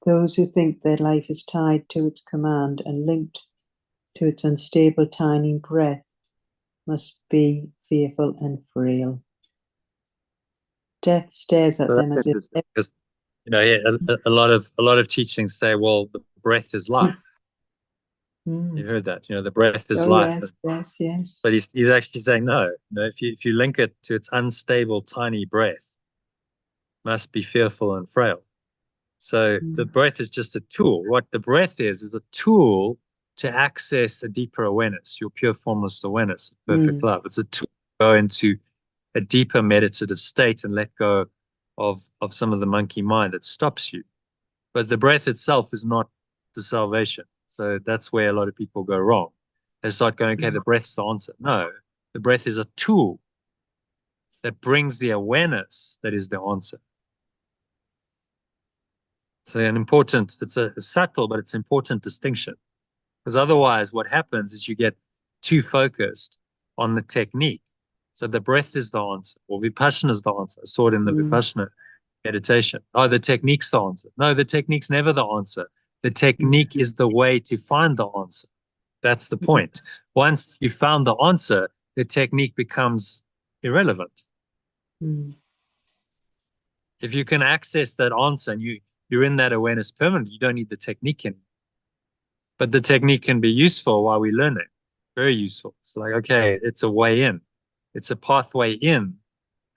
S2: Those who think their life is tied to its command and linked to its unstable, tiny breath must be fearful and frail. Death stares at
S1: So
S2: them
S1: that's
S2: as if
S1: interesting because, a lot of teachings say, well, the breath is life. You heard that, the breath is
S2: oh
S1: life.
S2: yes.
S1: But he's actually saying, no, if you link it to its unstable, tiny breath, must be fearful and frail. So the breath is just a tool. What the breath is a tool to access a deeper awareness, your pure formless awareness, perfect love. It's a tool to go into a deeper meditative state and let go of some of the monkey mind that stops you. But the breath itself is not the salvation. So that's where a lot of people go wrong. They start going, okay, the breath's the answer. No, the breath is a tool that brings the awareness that is the answer. So it's a subtle, but it's important distinction. Because otherwise what happens is you get too focused on the technique. So the breath is the answer, or Vipassana is the answer. I saw it in the Vipassana meditation. Oh, the technique's the answer. No, the technique's never the answer. The technique is the way to find the answer. That's the point. Once you found the answer, the technique becomes irrelevant. If you can access that answer and you're in that awareness permanently, you don't need the technique anymore. But the technique can be useful while we learn it. Very useful. It's like, okay, it's a way in. It's a pathway in,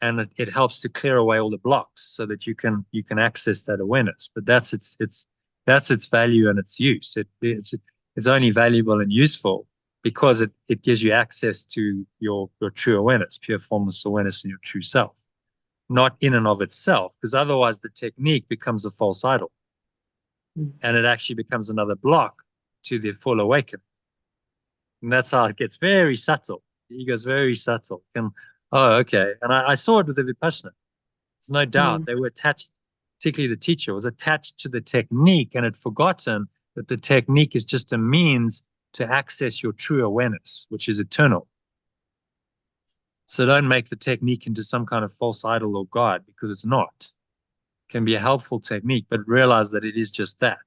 S1: and it helps to clear away all the blocks so that you can access that awareness. But that's its value and its use. It's only valuable and useful because it gives you access to your true awareness, pure formless awareness in your true self. Not in and of itself, because otherwise the technique becomes a false idol. And it actually becomes another block to the full awakening. And that's how it gets very subtle. The ego is very subtle. Okay. And I saw it with the Vipassana. There's no doubt they were attached, particularly the teacher was attached to the technique and had forgotten that the technique is just a means to access your true awareness, which is eternal. So don't make the technique into some kind of false idol or God, because it's not. It can be a helpful technique, but realize that it is just that.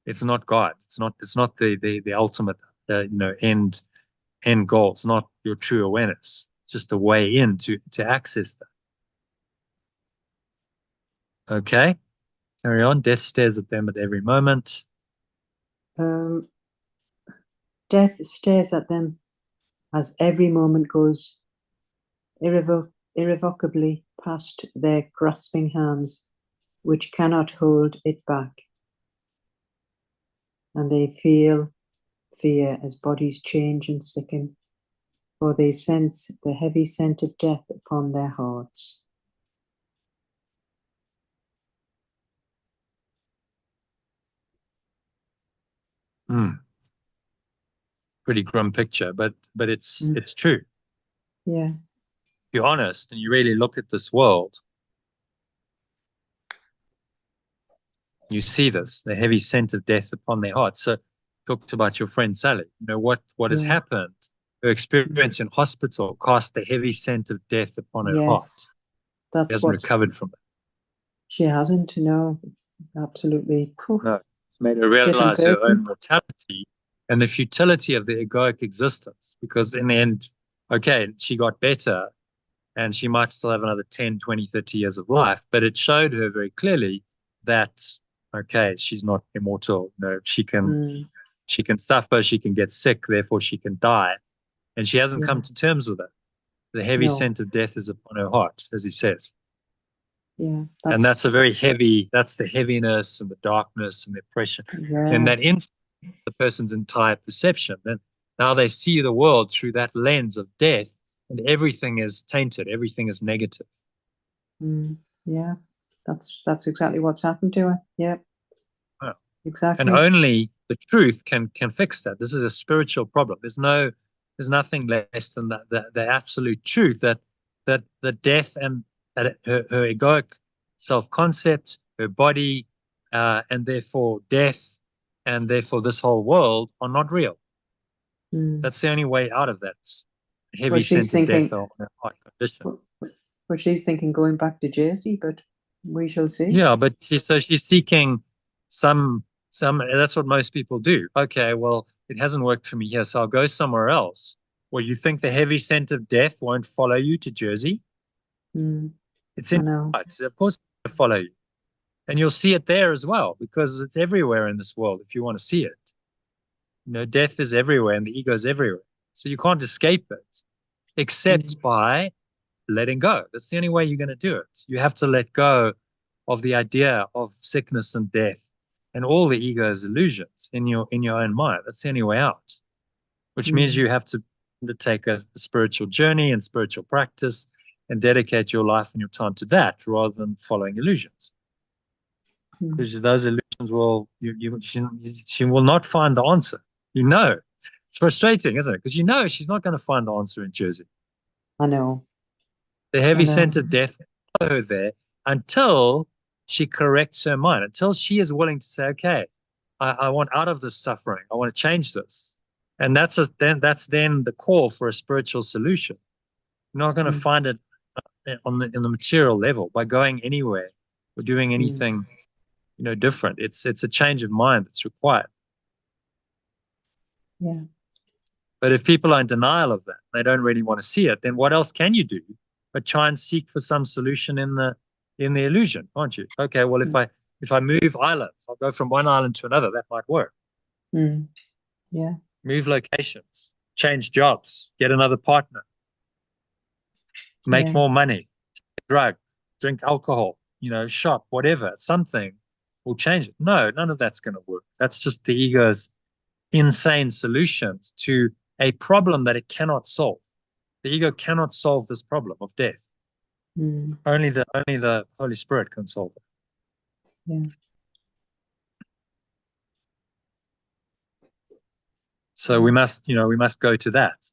S1: It's not God. It's not the ultimate end goal. It's not your true awareness. It's just a way in to access that. Okay, carry on. Death stares at them at every moment.
S2: Death stares at them as every moment goes irrevocably past their grasping hands, which cannot hold it back. And they feel fear as bodies change and sicken, for they sense the heavy scent of death upon their hearts.
S1: Pretty grim picture, but it's true.
S2: Yeah.
S1: If you're honest and you really look at this world, you see this, the heavy scent of death upon their hearts. So talked about your friend Sally. What has happened? Her experience in hospital cast the heavy scent of death upon her heart.
S2: That's
S1: She hasn't recovered from it.
S2: She hasn't, no, absolutely.
S1: No, it's made her
S2: Different
S1: realize her
S2: person.
S1: own mortality and the futility of the egoic existence. Because in the end, okay, she got better and she might still have another 10, 20, 30 years of life, but it showed her very clearly that, okay, she's not immortal. No,
S2: Mm,
S1: she can suffer, she can get sick, therefore she can die. And she hasn't come
S2: yeah,
S1: to terms with it. The heavy
S2: no,
S1: scent of death is upon her heart, as he says.
S2: yeah,
S1: And that's a
S2: that's,
S1: very heavy, that's the heaviness and the darkness and the oppression. And
S2: yeah,
S1: that influences the person's entire perception. Then now they see the world through that lens of death, and everything is tainted, everything is negative.
S2: mm, yeah, that's exactly what's happened to her. Yeah,
S1: Wow. And
S2: exactly.
S1: only the truth can fix that. This is a spiritual problem. There's nothing less than the absolute truth that the death and her egoic self-concept, her body, and therefore death, and therefore this whole world are not real.
S2: Mm.
S1: That's the only way out of that
S2: Well,
S1: heavy
S2: she's
S1: sense of death
S2: thinking,
S1: or heart condition.
S2: well, she's thinking going back to Jersey, but we shall see.
S1: Yeah, but she's seeking some that's what most people do. Okay, well, it hasn't worked for me here, so I'll go somewhere else. Well, you think the heavy scent of death won't follow you to Jersey?
S2: Mm,
S1: It's
S2: I
S1: in
S2: know.
S1: of course it'll follow you. And you'll see it there as well, because it's everywhere in this world if you want to see it. You know, death is everywhere and the ego is everywhere. So you can't escape it
S2: Mm,
S1: except by letting go. That's the only way you're going to do it. You have to let go of the idea of sickness and death and all the ego's illusions in your own mind. That's the only way out, which means
S2: mm,
S1: you have to undertake a spiritual journey and spiritual practice and dedicate your life and your time to that rather than following illusions.
S2: mm.
S1: Because those illusions will she will not find the answer. You know, it's frustrating, isn't it? Because you know she's not going to find the answer in Jersey.
S2: I know.
S1: The
S2: I
S1: heavy
S2: know.
S1: scent of death will follow her there until she corrects her mind, until she is willing to say, okay, I want out of this suffering. I want to change this. And that's then the call for a spiritual solution. You're not going to
S2: Mm,
S1: find it in the material level by going anywhere or doing
S2: mm,
S1: anything, different. It's a change of mind that's required.
S2: yeah.
S1: But if people are in denial of that, they don't really want to see it, then what else can you do but try and seek for some solution in the illusion, can't you? Okay, well
S2: Mm,
S1: if I move islands, I'll go from one island to another, that might work.
S2: mm, yeah.
S1: Move locations, change jobs, get another partner, make
S2: Yeah.
S1: more money, drug, drink alcohol, shop, whatever, something will change it. No, none of that's going to work. That's just the ego's insane solutions to a problem that it cannot solve. The ego cannot solve this problem of death.
S2: Mm,
S1: Only the Holy Spirit can solve it.
S2: yeah.
S1: So we must go to that.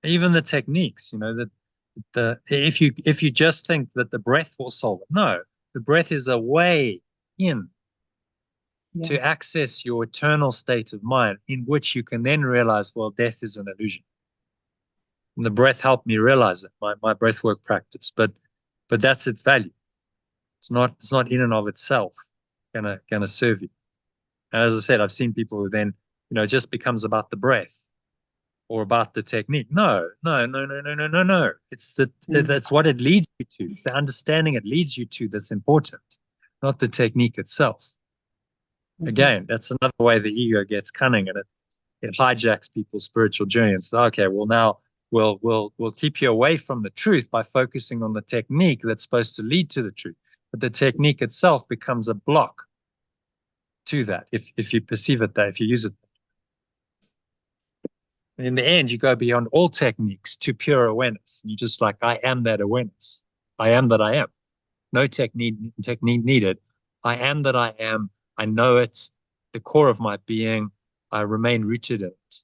S1: Even the techniques, that if you just think that the breath will solve it, no, the breath is a way in
S2: Yeah.
S1: to access your eternal state of mind, in which you can then realize, well, death is an illusion. And the breath helped me realize it, my breath work practice. But that's its value. It's not in and of itself gonna serve you. And as I said, I've seen people who then, it just becomes about the breath or about the technique. No, no, no, no, no, no, no, no.
S2: Mm,
S1: That's what it leads you to. It's the understanding it leads you to that's important, not the technique itself.
S2: mhm.
S1: Again, that's another way the ego gets cunning and it hijacks people's spiritual journey and says, okay, well now we'll keep you away from the truth by focusing on the technique that's supposed to lead to the truth. But the technique itself becomes a block to that if you perceive it that, if you use it. And in the end, you go beyond all techniques to pure awareness. And you're just like, I am that awareness. I am that I am. No technique needed. I am that I am. I know it. The core of my being. I remain rooted in it.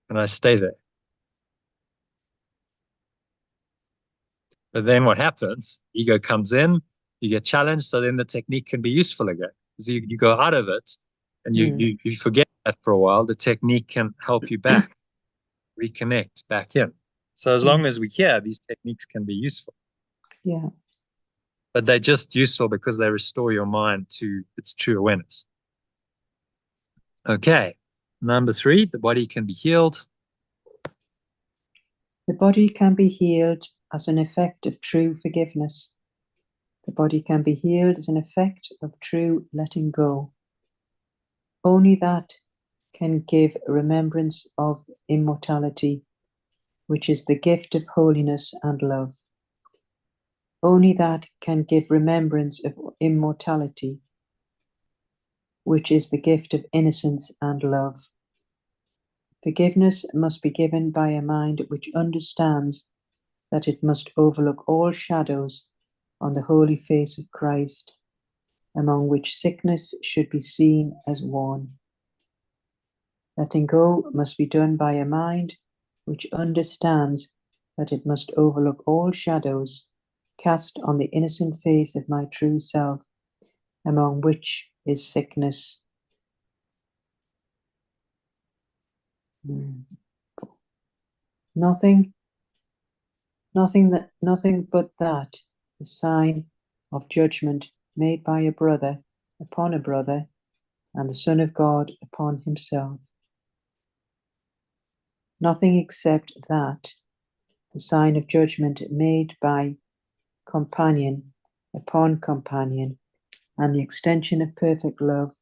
S1: And I stay there. But then what happens? Ego comes in, you get challenged, so then the technique can be useful again. Because you go out of it and
S2: Mm,
S1: you forget that for a while, the technique can help you back, reconnect back in. So as long
S2: mm,
S1: as we hear, these techniques can be useful.
S2: yeah.
S1: but they're just useful because they restore your mind to its true awareness. Okay, number 3, the body can be healed.
S2: The body can be healed as an effect of true forgiveness. The body can be healed as an effect of true letting go. Only that can give remembrance of immortality, which is the gift of holiness and love. Only that can give remembrance of immortality, which is the gift of innocence and love. Forgiveness must be given by a mind which understands that it must overlook all shadows on the holy face of Christ, among which sickness should be seen as one. Letting go must be done by a mind which understands that it must overlook all shadows cast on the innocent face of my true self, among which is sickness. Nothing but that, the sign of judgment made by a brother upon a brother, and the Son of God upon himself. Nothing except that, the sign of judgment made by companion upon companion, and the extension of perfect love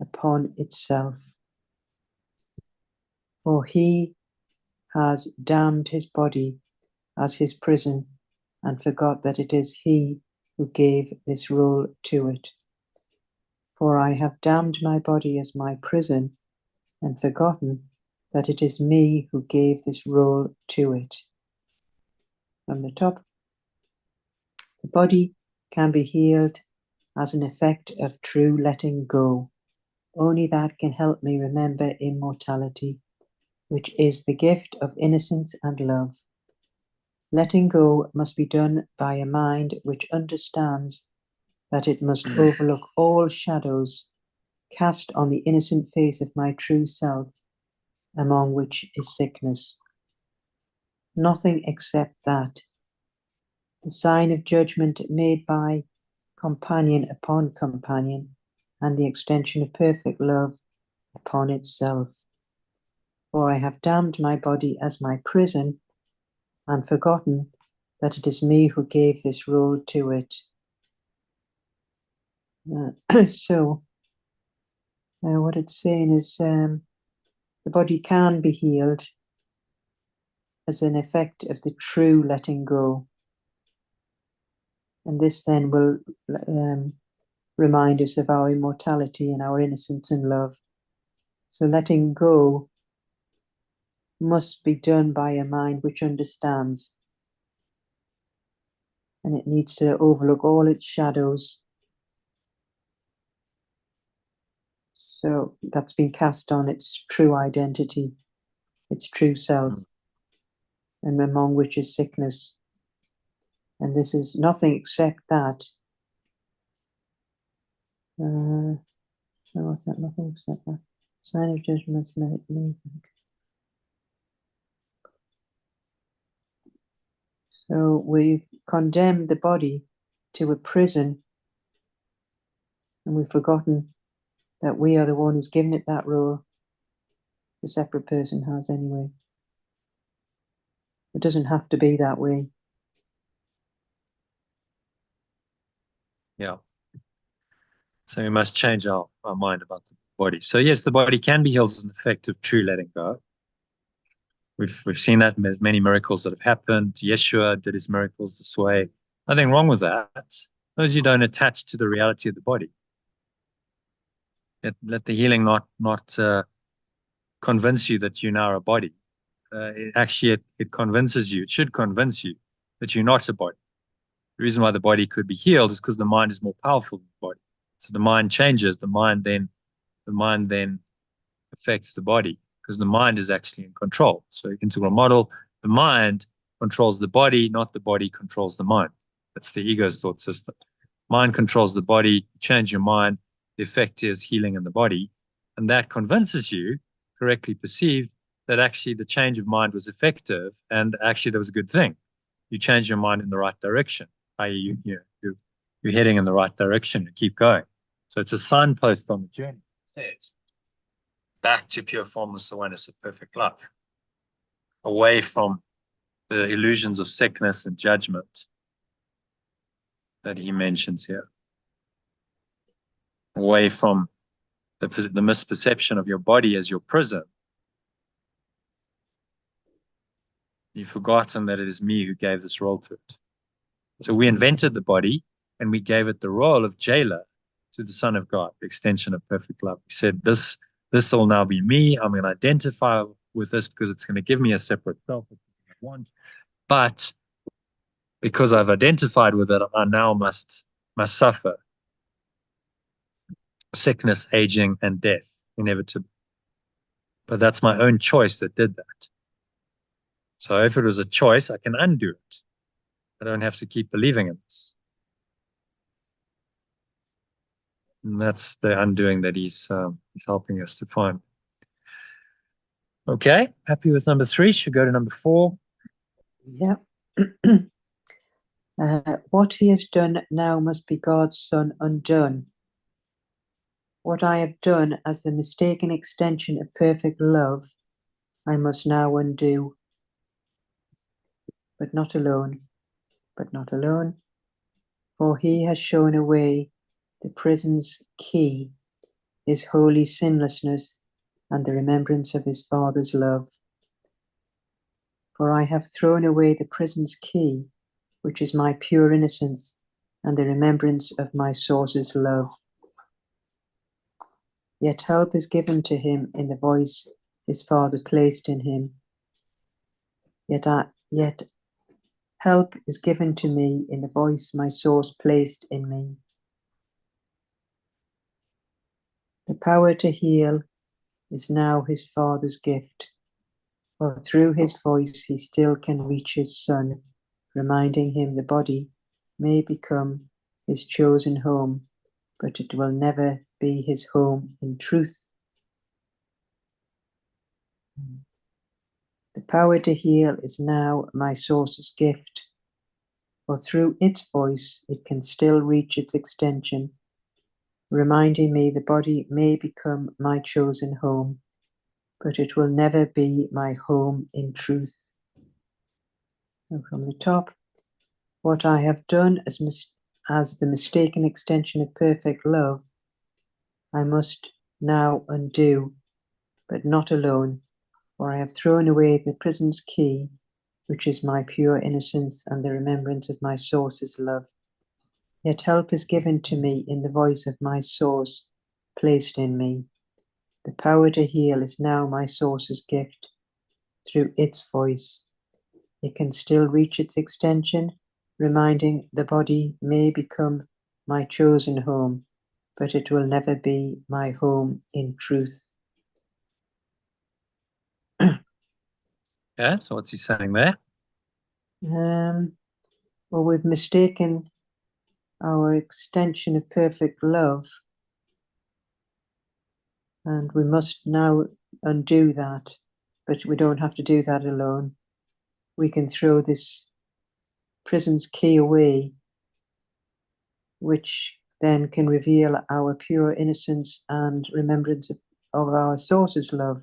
S2: upon itself. For he has damned his body as his prison, and forgot that it is he who gave this rule to it. For I have damned my body as my prison, and forgotten that it is me who gave this rule to it. From the top, the body can be healed as an effect of true letting go. Only that can help me remember immortality, which is the gift of innocence and love. Letting go must be done by a mind which understands that it must overlook all shadows cast on the innocent face of my true self, among which is sickness. Nothing except that, the sign of judgment made by companion upon companion, and the extension of perfect love upon itself. For I have damned my body as my prison, and forgotten that it is me who gave this rule to it. So, what it's saying is the body can be healed as an effect of the true letting go. And this then will remind us of our immortality and our innocence and love. So letting go must be done by a mind which understands, and it needs to overlook all its shadows. So that's been cast on its true identity, its true self, and among which is sickness. And this is nothing except that. So what's that? Nothing except that. Sign of judgment made me. So we've condemned the body to a prison, and we've forgotten that we are the one who's given it that role. The separate person has anyway. It doesn't have to be that way.
S1: Yeah. So we must change our mind about the body. So yes, the body can be healed as an effect of true letting go. We've seen that there's many miracles that have happened. Yeshua did his miracles this way. Nothing wrong with that. Those you don't attach to the reality of the body. Let the healing not convince you that you're now a body. It convinces you. It should convince you that you're not a body. The reason why the body could be healed is because the mind is more powerful than the body. So the mind changes. The mind then affects the body because the mind is actually in control. So integral model, the mind controls the body, not the body controls the mind. That's the ego's thought system. Mind controls the body. You change your mind. The effect is healing in the body. And that convinces you, correctly perceived, that actually the change of mind was effective and actually that was a good thing. You change your mind in the right direction, i.e. you're you're heading in the right direction and keep going. So it's a signpost on the journey. It says, back to pure formless awareness of perfect love, away from the illusions of sickness and judgment that he mentions here, away from the misperception of your body as your prison. You've forgotten that it is me who gave this role to it. So we invented the body and we gave it the role of jailer to the Son of God, the extension of perfect love. We said, this will now be me. I'm going to identify with this because it's going to give me a separate self, which I want. But because I've identified with it, I now must suffer sickness, aging, and death, inevitably. But that's my own choice that did that. So if it was a choice, I can undo it. I don't have to keep believing in this. And that's the undoing that he's helping us to find. Okay, happy with number 3. Should we go to number 4?
S2: Yeah. What he has done now must be God's Son undone. What I have done as the mistaken extension of perfect love, I must now undo. But not alone, for he has shown away the prison's key, his holy sinlessness, and the remembrance of his Father's love. For I have thrown away the prison's key, which is my pure innocence, and the remembrance of my source's love. Yet help is given to him in the voice his Father placed in him. Yet help is given to me in the voice my source placed in me. The power to heal is now his Father's gift, for through his voice he still can reach his Son, reminding him the body may become his chosen home, but it will never be his home in truth. The power to heal is now my source's gift, for through its voice it can still reach its extension, reminding me the body may become my chosen home, but it will never be my home in truth. And from the top, what I have done as the mistaken extension of perfect love, I must now undo, but not alone, for I have thrown away the prison's key, which is my pure innocence and the remembrance of my source's love. Yet help is given to me in the voice of my source placed in me. The power to heal is now my source's gift. Through its voice, it can still reach its extension, reminding the body may become my chosen home, but it will never be my home in truth.
S1: Yeah, so what's he saying there?
S2: Well, we've mistaken our extension of perfect love, and we must now undo that, but we don't have to do that alone. We can throw this prison's key away, which then can reveal our pure innocence and remembrance of our source's love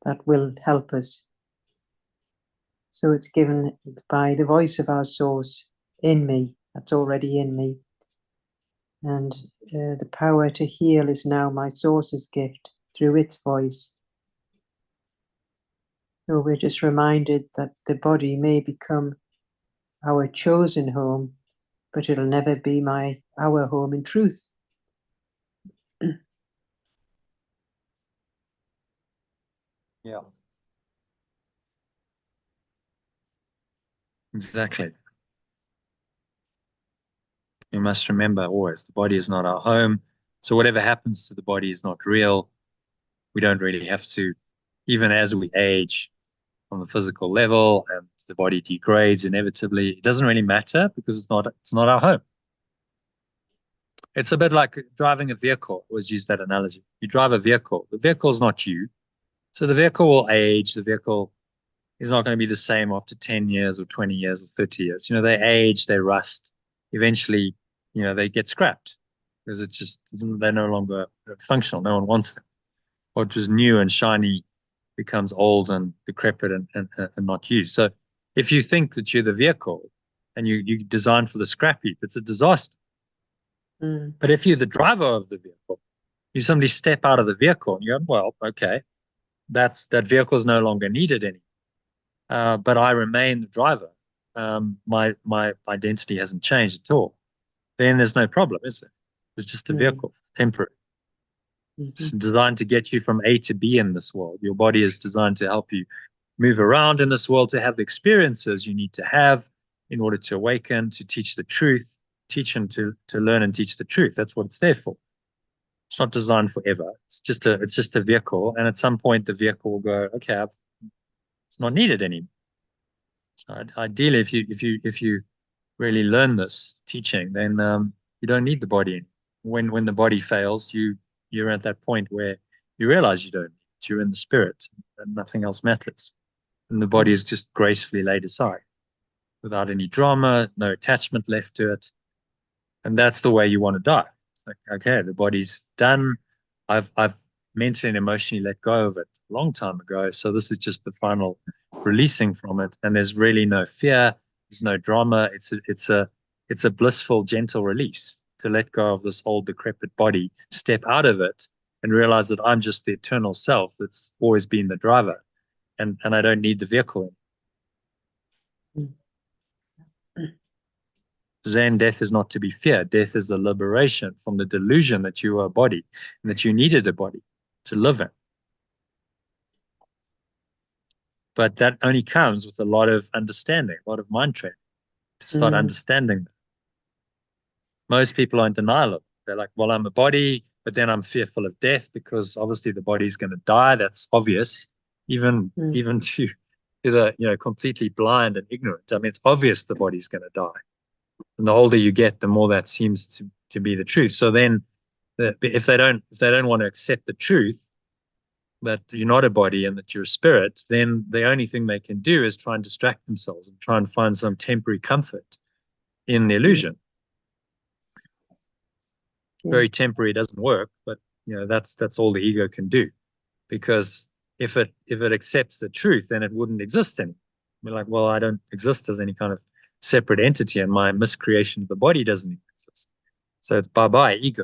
S2: that will help us. So it's given by the voice of our source in me, that's already in me. And the power to heal is now my source's gift through its voice. So we're just reminded that the body may become our chosen home, but it'll never be our home in truth.
S1: Yeah. Exactly. You must remember always, the body is not our home. So whatever happens to the body is not real. We don't really have to, even as we age on the physical level and the body degrades inevitably, it doesn't really matter because it's not our home. It's a bit like driving a vehicle. I always use that analogy. You drive a vehicle. The vehicle is not you. So the vehicle will age. The vehicle is not going to be the same after 10 years or 20 years or 30 years. You know, they age, they rust. Eventually, they get scrapped because they're no longer functional. No one wants them. What was new and shiny becomes old and decrepit and not used. So if you think that you're the vehicle and you design for the scrap heap, it's a disaster. But if you're the driver of the vehicle, you simply step out of the vehicle and you go, well, okay, that vehicle is no longer needed anymore. But I remain the driver. My identity hasn't changed at all. Then there's no problem, is there? It's just a vehicle, temporary. It's designed to get you from A to B in this world. Your body is designed to help you move around in this world, to have the experiences you need to have in order to awaken, to teach the truth, teach and to learn and teach the truth. That's what it's there for. It's not designed forever. It's just a vehicle. And at some point the vehicle will go, okay, it's not needed anymore. So ideally, if you really learn this teaching, then you don't need the body. When the body fails, you're at that point where you realize you don't need it. You're in the spirit and nothing else matters. And the body is just gracefully laid aside without any drama, no attachment left to it. And that's the way you want to die. It's like, okay, the body's done. I've mentally and emotionally let go of it a long time ago. So this is just the final releasing from it. And there's really no fear. There's no drama. It's a blissful, gentle release to let go of this old decrepit body, step out of it and realize that I'm just the eternal self that's always been the driver. And I don't need the vehicle. Then death is not to be feared. Death is a liberation from the delusion that you are a body and that you needed a body to live in. But that only comes with a lot of understanding, a lot of mind training to start understanding that. Most people are in denial of it. They're like, well, I'm a body, but then I'm fearful of death because obviously the body is going to die. That's obvious, even to the completely blind and ignorant. I mean, it's obvious the body's going to die. And the older you get, the more that seems to be the truth. So then if they don't want to accept the truth that you're not a body and that you're a spirit, then the only thing they can do is try and distract themselves and try and find some temporary comfort in the illusion. Very temporary, doesn't work, but that's all the ego can do. Because if it accepts the truth, then it wouldn't exist anymore. We're like, well, I don't exist as any kind of separate entity, and my miscreation of the body doesn't exist. So it's bye-bye ego.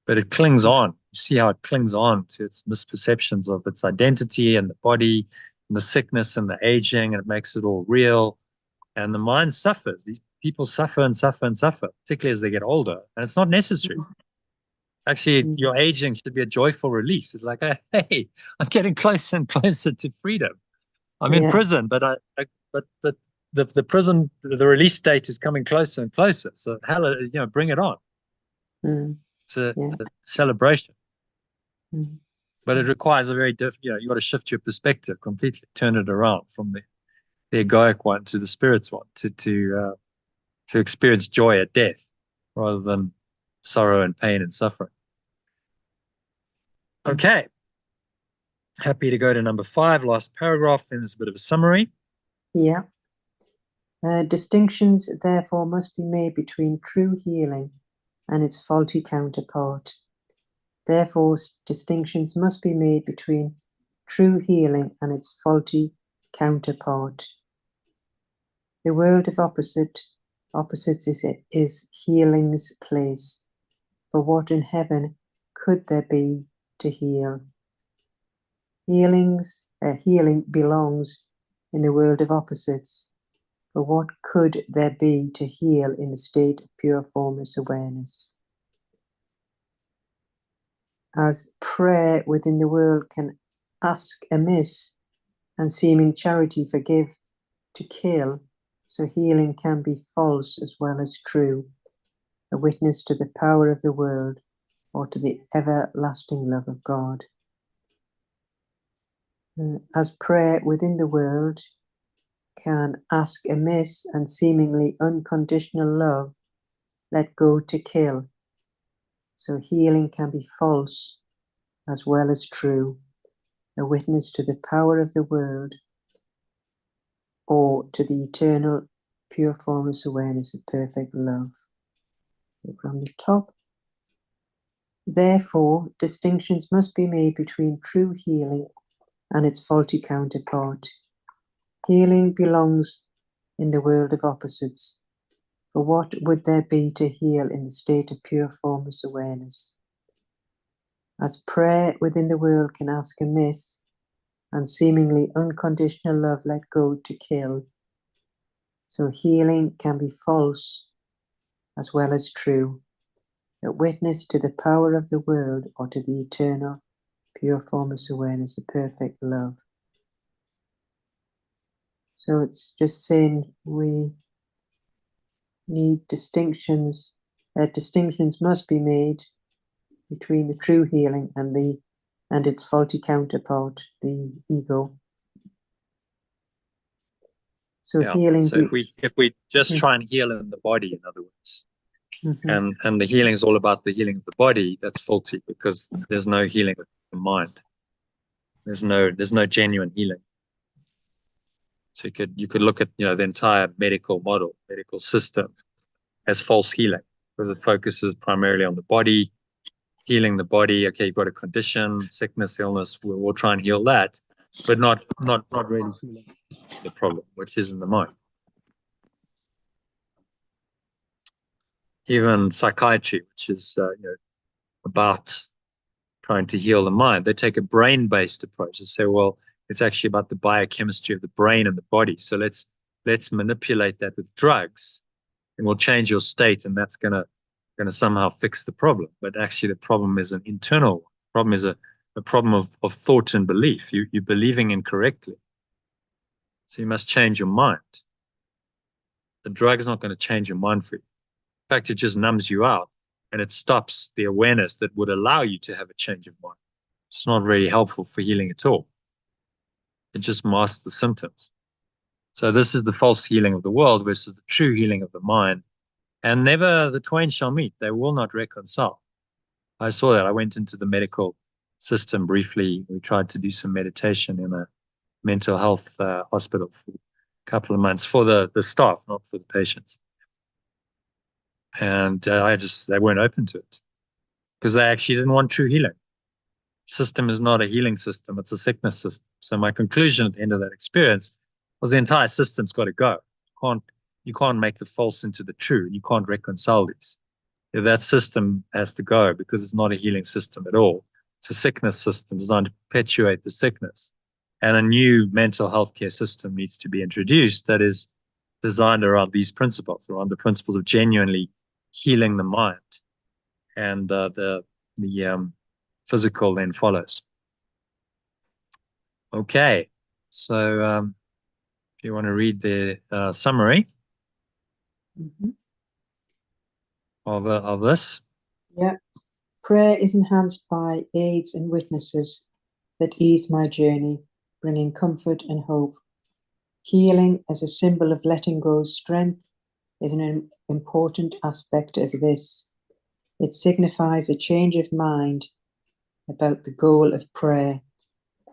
S1: But it clings on. You see how it clings on to its misperceptions of its identity and the body and the sickness and the aging, and it makes it all real. And the mind suffers. These people suffer and suffer and suffer, particularly as they get older. And it's not necessary. Actually, your aging should be a joyful release. It's like, hey, I'm getting closer and closer to freedom. I'm in prison, but the prison, the release date is coming closer and closer. So bring it on. It's a celebration. But it requires a very different, you got to shift your perspective completely, turn it around from the egoic one to the spirit's one, to experience joy at death rather than sorrow and pain and suffering. Okay. Happy to go to number 5, last paragraph. Then there's a bit of a summary.
S2: Yeah. Distinctions, therefore, must be made between true healing and its faulty counterpart. Therefore, distinctions must be made between true healing and its faulty counterpart. The world of opposites is healing's place. For what in heaven could there be to heal? Healing belongs in the world of opposites. For what could there be to heal in the state of pure formless awareness? As prayer within the world can ask amiss and seeming charity forgive to kill, so healing can be false as well as true, a witness to the power of the world or to the everlasting love of God. As prayer within the world can ask amiss and seemingly unconditional love let go to kill, so healing can be false as well as true, a witness to the power of the world or to the eternal pure formless awareness of perfect love. from the top. Therefore, distinctions must be made between true healing and its faulty counterpart. Healing belongs in the world of opposites. For what would there be to heal in the state of pure formless awareness? As prayer within the world can ask amiss, and seemingly unconditional love let go to kill, so healing can be false as well as true, a witness to the power of the world or to the eternal, pure formless awareness of perfect love. So it's just saying we need distinctions. Distinctions must be made between the true healing and its faulty counterpart, the ego. So
S1: Yeah.
S2: healing.
S1: So if we just try and heal in the body, in other words, and the healing is all about the healing of the body, that's faulty because there's no healing of the mind. There's no genuine healing. So you could look at the entire medical model, medical system as false healing because it focuses primarily on the body, healing the body. Okay, you've got a condition, sickness, illness. We'll try and heal that, but not really healing the problem, which is in the mind. Even psychiatry, which is about trying to heal the mind, they take a brain-based approach. They say, well, it's actually about the biochemistry of the brain and the body. So let's manipulate that with drugs, and we'll change your state, and that's gonna somehow fix the problem. But actually, the problem is an internal one. The problem is a problem of thought and belief. You're believing incorrectly, so you must change your mind. The drug's not going to change your mind for you. In fact, it just numbs you out, and it stops the awareness that would allow you to have a change of mind. It's not really helpful for healing at all. It just masks the symptoms. So this is the false healing of the world versus the true healing of the mind. And never the twain shall meet. They will not reconcile. I saw that. I went into the medical system briefly. We tried to do some meditation in a mental health hospital for a couple of months for the staff, not for the patients. And they weren't open to it because they actually didn't want true healing. The system is not a healing system. It's a sickness system. So my conclusion at the end of that experience was the entire system's got to go. You can't make the false into the true. You can't reconcile these. That system has to go because it's not a healing system at all. It's a sickness system designed to perpetuate the sickness. And a new mental health care system needs to be introduced that is designed around these principles, around the principles of genuinely healing the mind. And the physical then follows. Okay, so if you want to read the summary of this.
S2: Yeah. Prayer is enhanced by aids and witnesses that ease my journey, bringing comfort and hope. Healing as a symbol of letting go's strength is an important aspect of this. It signifies a change of mind about the goal of prayer,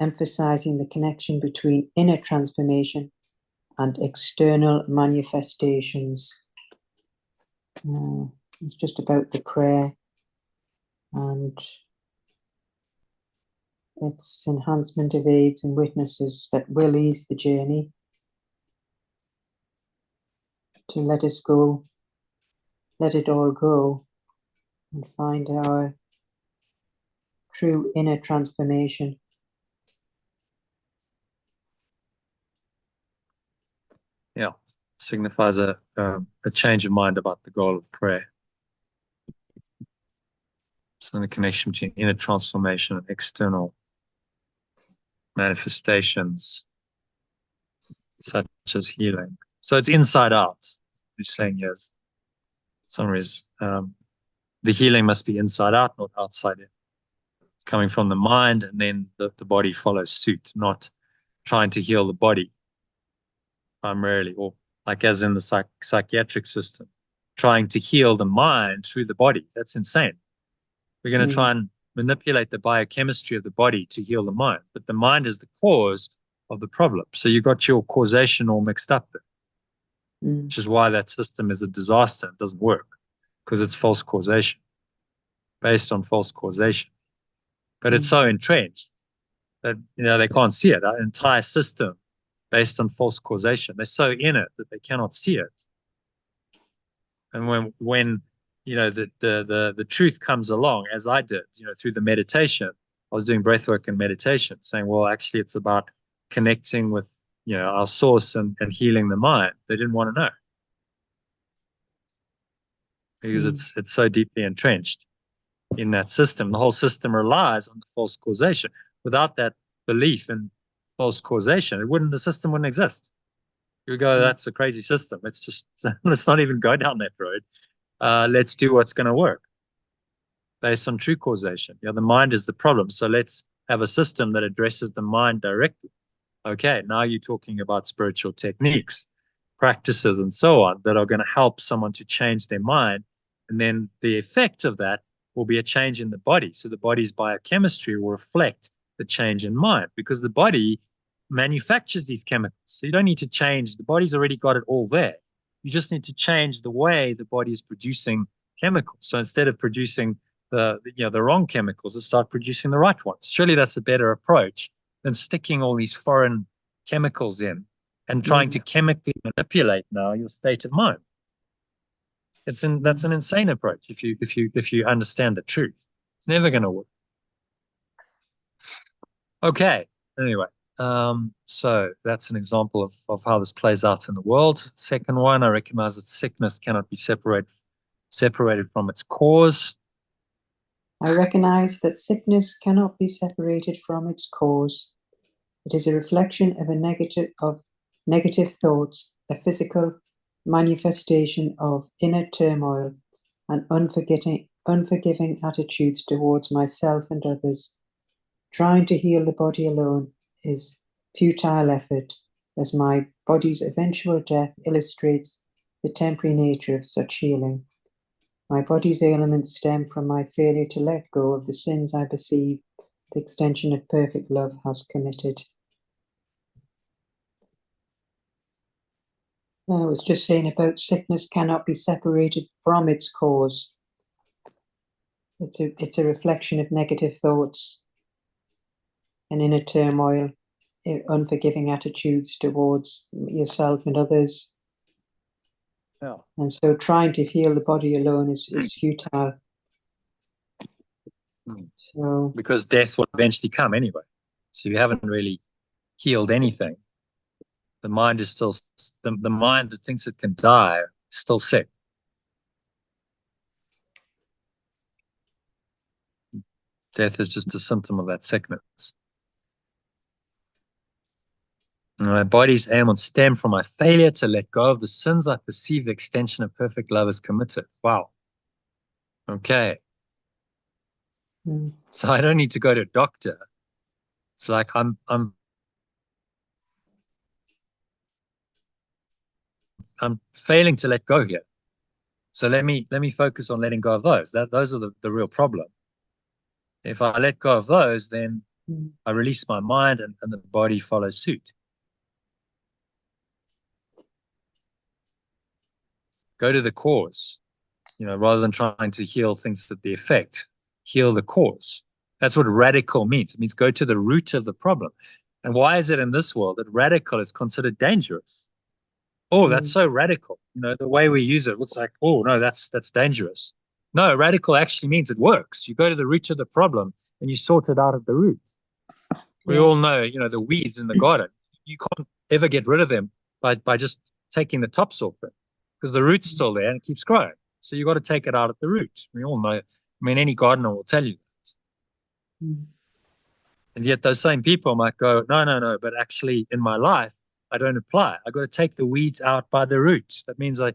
S2: emphasizing the connection between inner transformation and external manifestations. It's just about the prayer and its enhancement of aids and witnesses that will ease the journey to let us go, let it all go, and find our true inner transformation.
S1: Yeah, signifies a change of mind about the goal of prayer. So the connection between inner transformation and external manifestations, such as healing. So it's inside out. You're saying yes. Summaries. The healing must be inside out, not outside in. It's coming from the mind, and then the body follows suit, not trying to heal the body primarily, or like as in the psychiatric system, trying to heal the mind through the body. That's insane. We're going to try and manipulate the biochemistry of the body to heal the mind, but the mind is the cause of the problem. So you got your causation all mixed up there, which is why that system is a disaster. It doesn't work. because it's false causation, based on false causation. But it's so entrenched that they can't see it. Our entire system based on false causation. They're so in it that they cannot see it. And when the truth comes along, as I did, through the meditation, I was doing breath work and meditation, saying, well, actually, it's about connecting with our source and healing the mind. They didn't want to know because it's so deeply entrenched in that system. The whole system relies on the false causation. Without that belief in false causation, the system wouldn't exist. You go, that's a crazy system. Let's not even go down that road. Let's do what's going to work based on true causation. The mind is the problem. So let's have a system that addresses the mind directly. Okay, now you're talking about spiritual techniques, practices, and so on that are going to help someone to change their mind. And then the effect of that will be a change in the body. So the body's biochemistry will reflect the change in mind, because the body manufactures these chemicals. So you don't need to change. The body's already got it all there. You just need to change the way the body is producing chemicals. So instead of producing the wrong chemicals, start producing the right ones. Surely that's a better approach than sticking all these foreign chemicals in and trying to chemically manipulate now your state of mind. That's an insane approach if you understand the truth. It's never going to work. Okay. Anyway, so that's an example of how this plays out in the world. Second one, I recognize that sickness cannot be separated from its cause.
S2: I recognize that sickness cannot be separated from its cause. It is a reflection of negative thoughts, a physical manifestation of inner turmoil and unforgiving attitudes towards myself and others. Trying to heal the body alone is futile effort, as my body's eventual death illustrates the temporary nature of such healing. My body's ailments stem from my failure to let go of the sins I perceive the extension of perfect love has committed. I was just saying about sickness cannot be separated from its cause. It's a reflection of negative thoughts and inner turmoil, unforgiving attitudes towards yourself and others.
S1: Yeah.
S2: And so trying to heal the body alone is futile. So,
S1: because death will eventually come anyway. So you haven't really healed anything. The mind is still, the mind that thinks it can die is still sick. Death is just a symptom of that sickness. My body's ailments stem from my failure to let go of the sins I perceive the extension of perfect love has committed. Wow. Okay. So I don't need to go to a doctor. It's like I'm failing to let go here. So let me focus on letting go of those. Those are the real problem. If I let go of those, then I release my mind and the body follows suit. Go to the cause, rather than trying to heal things at the effect, heal the cause. That's what radical means. It means go to the root of the problem. And why is it in this world that radical is considered dangerous? Oh, that's so radical. The way we use it, it's like, oh, no, that's dangerous. No, radical actually means it works. You go to the root of the problem and you sort it out at the root. We all know, the weeds in the garden. You can't ever get rid of them by just taking the tops off it, because the root's still there and it keeps growing. So you got to take it out at the root. We all know. Any gardener will tell you that. And yet those same people might go, no, but actually in my life, I don't apply. I got to take the weeds out by the root. That means I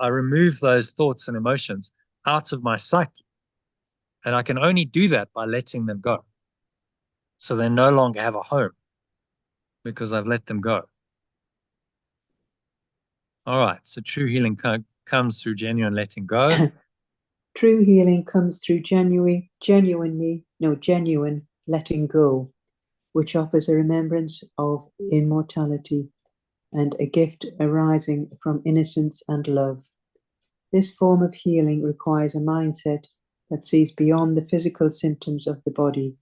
S1: remove those thoughts and emotions out of my psyche. And I can only do that by letting them go. So they no longer have a home because I've let them go. All right. So true healing comes through genuine letting go.
S2: True healing comes through genuine letting go, which offers a remembrance of immortality and a gift arising from innocence and love. This form of healing requires a mindset that sees beyond the physical symptoms of the body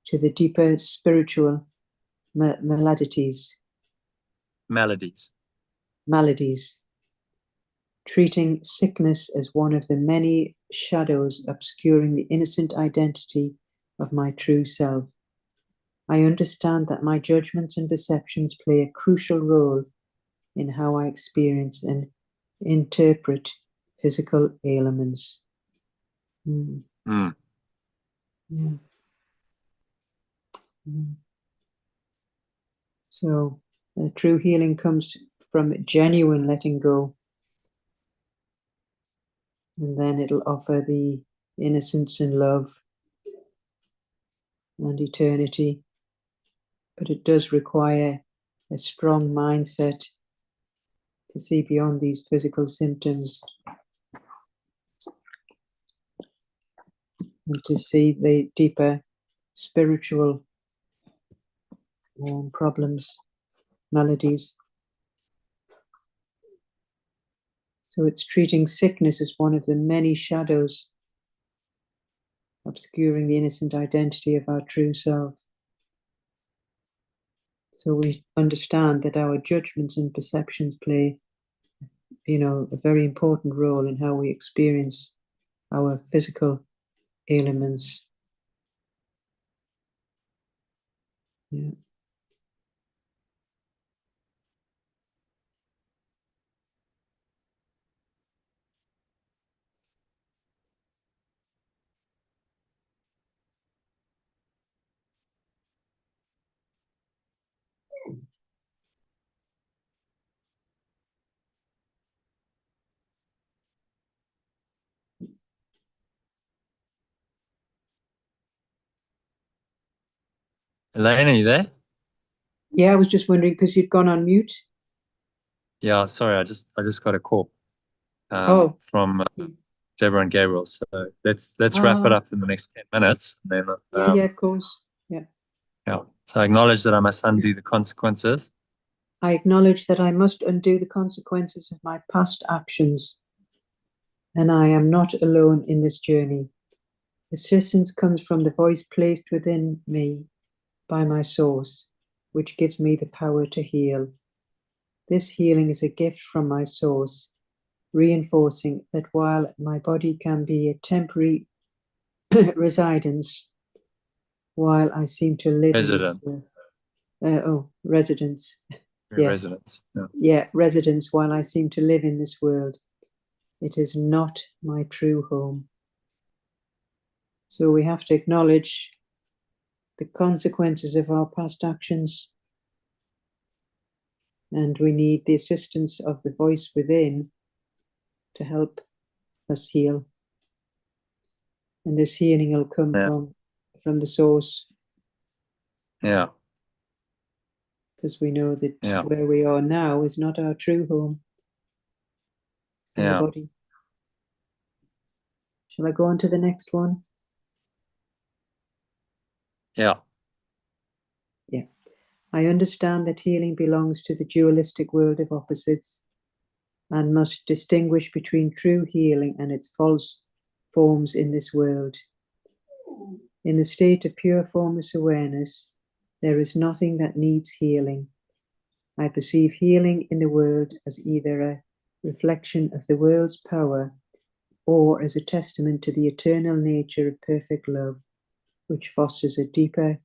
S2: to the deeper spiritual maladies, treating sickness as one of the many shadows obscuring the innocent identity of my true self. I understand that my judgments and perceptions play a crucial role in how I experience and interpret physical ailments. Mm.
S1: Mm.
S2: Yeah. Mm. So, true healing comes from genuine letting go. And then it'll offer the innocence and love and eternity. But it does require a strong mindset to see beyond these physical symptoms and to see the deeper spiritual problems, maladies. So it's treating sickness as one of the many shadows obscuring the innocent identity of our true self. So we understand that our judgments and perceptions play, a very important role in how we experience our physical ailments. Yeah.
S1: Elaine, are you there?
S2: Yeah, I was just wondering because you'd gone on mute.
S1: Yeah, sorry, I just got a call from Deborah and Gabriel. So let's wrap it up in the next 10 minutes. And then
S2: yeah, of course. Yeah.
S1: yeah. So I acknowledge that I must undo the consequences.
S2: I acknowledge that I must undo the consequences of my past actions, and I am not alone in this journey. Assistance comes from the voice placed within me by my source, which gives me the power to heal. This healing is a gift from my source, reinforcing that while my body can be a temporary residence, while I seem to live in this world, residence. Yeah.
S1: Residence.
S2: Yeah, residence, while I seem to live in this world. It is not my true home. So we have to acknowledge the consequences of our past actions. And we need the assistance of the voice within to help us heal. And this healing will come from the source.
S1: Yeah.
S2: Because we know that where we are now is not our true home. In the body. Shall I go on to the next one?
S1: Yeah.
S2: Yeah. I understand that healing belongs to the dualistic world of opposites and must distinguish between true healing and its false forms in this world. In the state of pure formless awareness, there is nothing that needs healing. I perceive healing in the world as either a reflection of the world's power or as a testament to the eternal nature of perfect love, which fosters a deeper,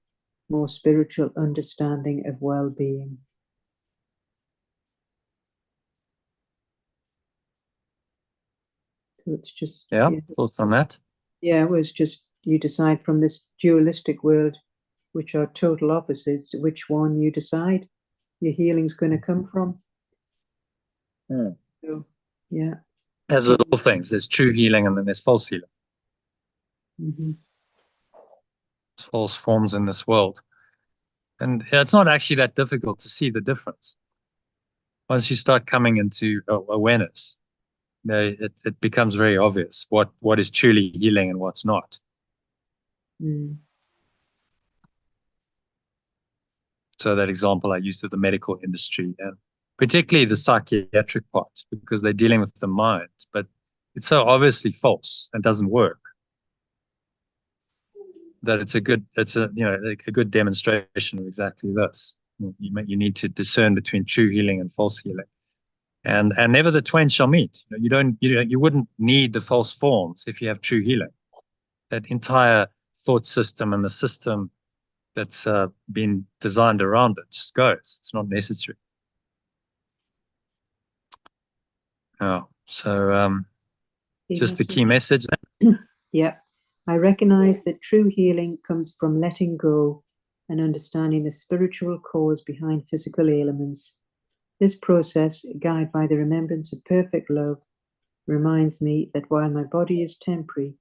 S2: more spiritual understanding of well-being. So it's just
S1: thoughts on that?
S2: Yeah, it was just you decide from this dualistic world, which are total opposites, which one you decide your healing's going to come from. So, yeah.
S1: There's little things. There's true healing and then there's false healing. False forms in this world. And it's not actually that difficult to see the difference. Once you start coming into awareness, it becomes very obvious what is truly healing and what's not. So that example I used of the medical industry, and particularly the psychiatric part, because they're dealing with the mind. But it's so obviously false and doesn't work that it's a good demonstration of exactly this. You need to discern between true healing and false healing, and never the twain shall meet. You wouldn't need the false forms if you have true healing. That entire thought system and the system that's been designed around it just goes. It's not necessary. Oh, so just the key message.
S2: Yeah. I recognize that true healing comes from letting go and understanding the spiritual cause behind physical ailments. This process, guided by the remembrance of perfect love, reminds me that while my body is temporary,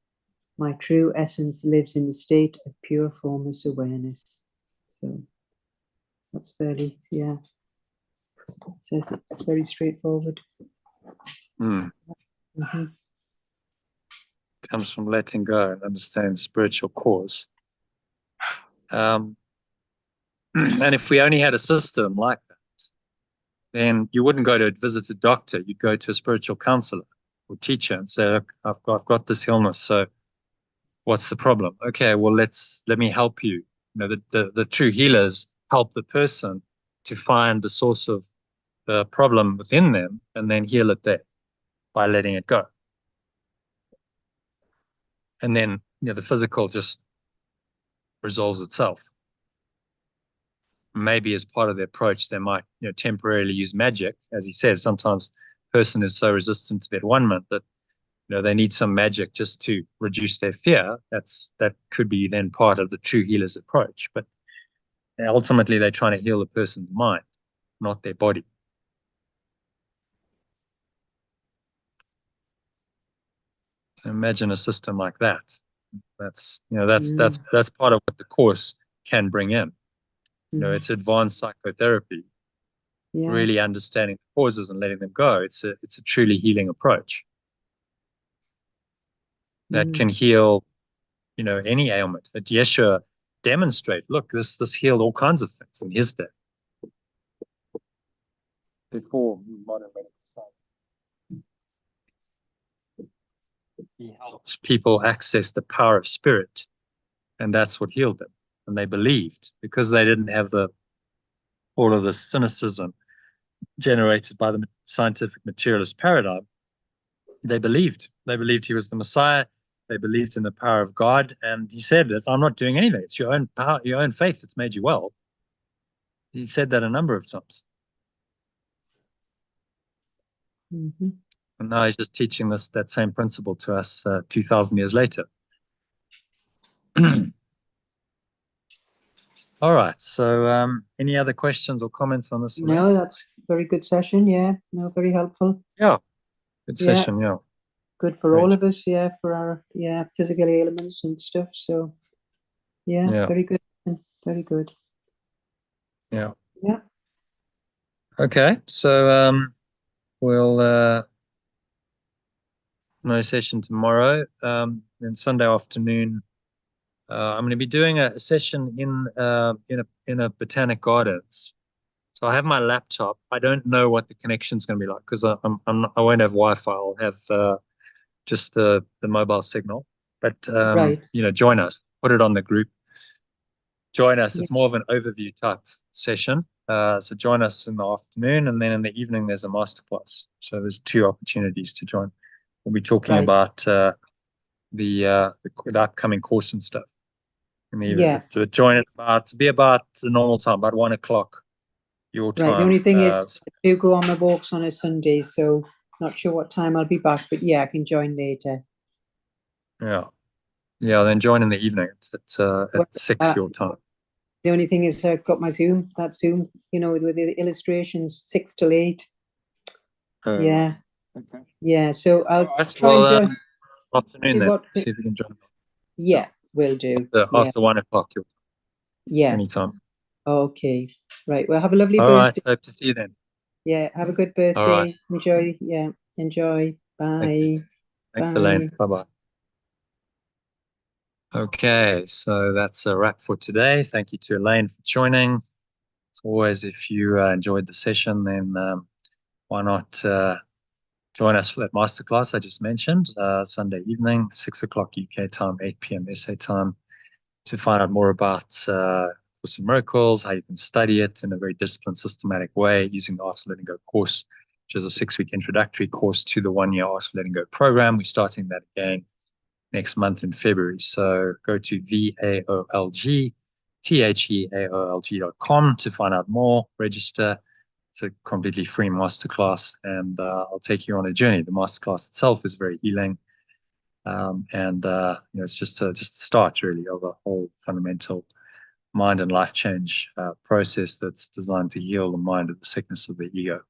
S2: my true essence lives in the state of pure formless awareness. So that's fairly, yeah. So it's very straightforward.
S1: Comes from letting go and understanding spiritual cause. And if we only had a system like that, then you wouldn't go to visit a doctor. You'd go to a spiritual counselor or teacher and say, "Look, I've got this illness. So what's the problem? Okay, well, let me help you." The true healers help the person to find the source of the problem within them and then heal it there by letting it go. And then the physical just resolves itself. Maybe as part of the approach, they might temporarily use magic. As he says, sometimes the person is so resistant to Vedwanment that they need some magic just to reduce their fear. That could be then part of the true healer's approach. But ultimately, they're trying to heal the person's mind, not their body. So imagine a system like that. That's part of what the course can bring in. It's advanced psychotherapy. Yeah. Really understanding the causes and letting them go. It's a truly healing approach that can heal, any ailment. That Yeshua demonstrate. Look, this healed all kinds of things in his day. Before modern medical science, he helped people access the power of spirit, and that's what healed them. And they believed because they didn't have all of the cynicism generated by the scientific materialist paradigm. They believed he was the Messiah. They believed in the power of God. And he said, "I'm not doing anything. It's your own power, your own faith that's made you well." He said that a number of times. And now he's just teaching that same principle to us 2,000 years later. All right. So any other questions or comments on this?
S2: No, that's a very good session. Yeah. No, very helpful.
S1: Yeah. Good session. Yeah.
S2: Good for all of us. Yeah. For our physical ailments and stuff. So yeah. Very good. Very good.
S1: Yeah.
S2: Yeah.
S1: Okay. So we'll no session tomorrow. Then Sunday afternoon, I'm going to be doing a session in a botanic gardens. So I have my laptop. I don't know what the connection's going to be like because I won't have Wi-Fi. I'll have just the mobile signal. But join us. Put it on the group. Join us. It's more of an overview type session. So join us in the afternoon, and then in the evening there's a masterclass. So there's 2 opportunities to join. We'll be talking about the upcoming course and stuff. To join it be about the normal time, about 1 o'clock your time.
S2: Right. The only thing is, I do go on my walks on a Sunday, so not sure what time I'll be back, but I can join later.
S1: Yeah. Then join in the evening. It's at 6 your time.
S2: The only thing is, I've got my Zoom. That Zoom, with the illustrations, 6 till 8. Yeah. Okay. Yeah. So I'll try and join.
S1: Afternoon then. See if you can join.
S2: Yeah, will do.
S1: After 1 o'clock your time.
S2: Yeah.
S1: Anytime.
S2: Okay. Right. Well, have a lovely birthday.
S1: All right. Hope to see you then.
S2: Yeah. Have a good birthday. Right. Enjoy. Yeah. Enjoy. Bye.
S1: Thanks, Elaine. Bye-bye. Okay. So that's a wrap for today. Thank you to Elaine for joining. As always, if you enjoyed the session, then why not join us for that masterclass I just mentioned, Sunday evening, 6 o'clock UK time, 8 p.m. SA time, to find out more about Course in Miracles, how you can study it in a very disciplined, systematic way using the Art of Letting Go course, which is a 6-week introductory course to the 1-year Art of Letting Go program. We're starting that again next month in February. So go to VAOLGTHEAOLG.com to find out more, register. It's a completely free masterclass, and I'll take you on a journey. The masterclass itself is very healing. It's just a start really of a whole fundamental mind and life change process that's designed to heal the mind of the sickness of the ego.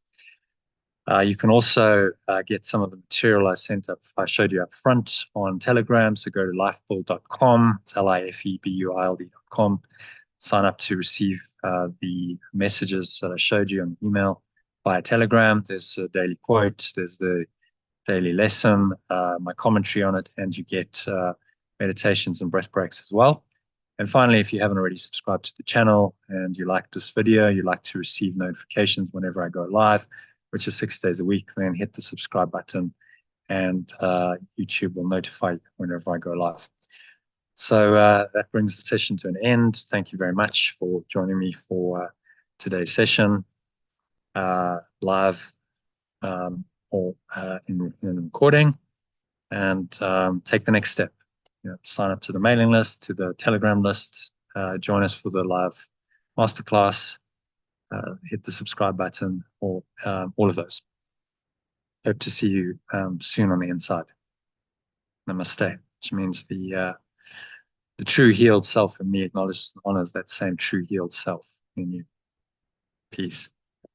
S1: You can also get some of the material I showed you up front on Telegram. So go to lifebuild.com, it's lifebuild.com. Sign up to receive the messages that I showed you on email via Telegram. There's a daily quote, there's the daily lesson, my commentary on it, and you get meditations and breath breaks as well. And finally, if you haven't already subscribed to the channel and you like this video, you like to receive notifications whenever I go live, which is 6 days a week, then hit the subscribe button and YouTube will notify you whenever I go live. So that brings the session to an end. Thank you very much for joining me for today's session, live or in recording, and take the next step. Sign up to the mailing list, to the Telegram list, join us for the live masterclass, hit the subscribe button, or all of those. Hope to see you soon on the inside. Namaste, which means the true healed self in me acknowledges and honors that same true healed self in you. Peace.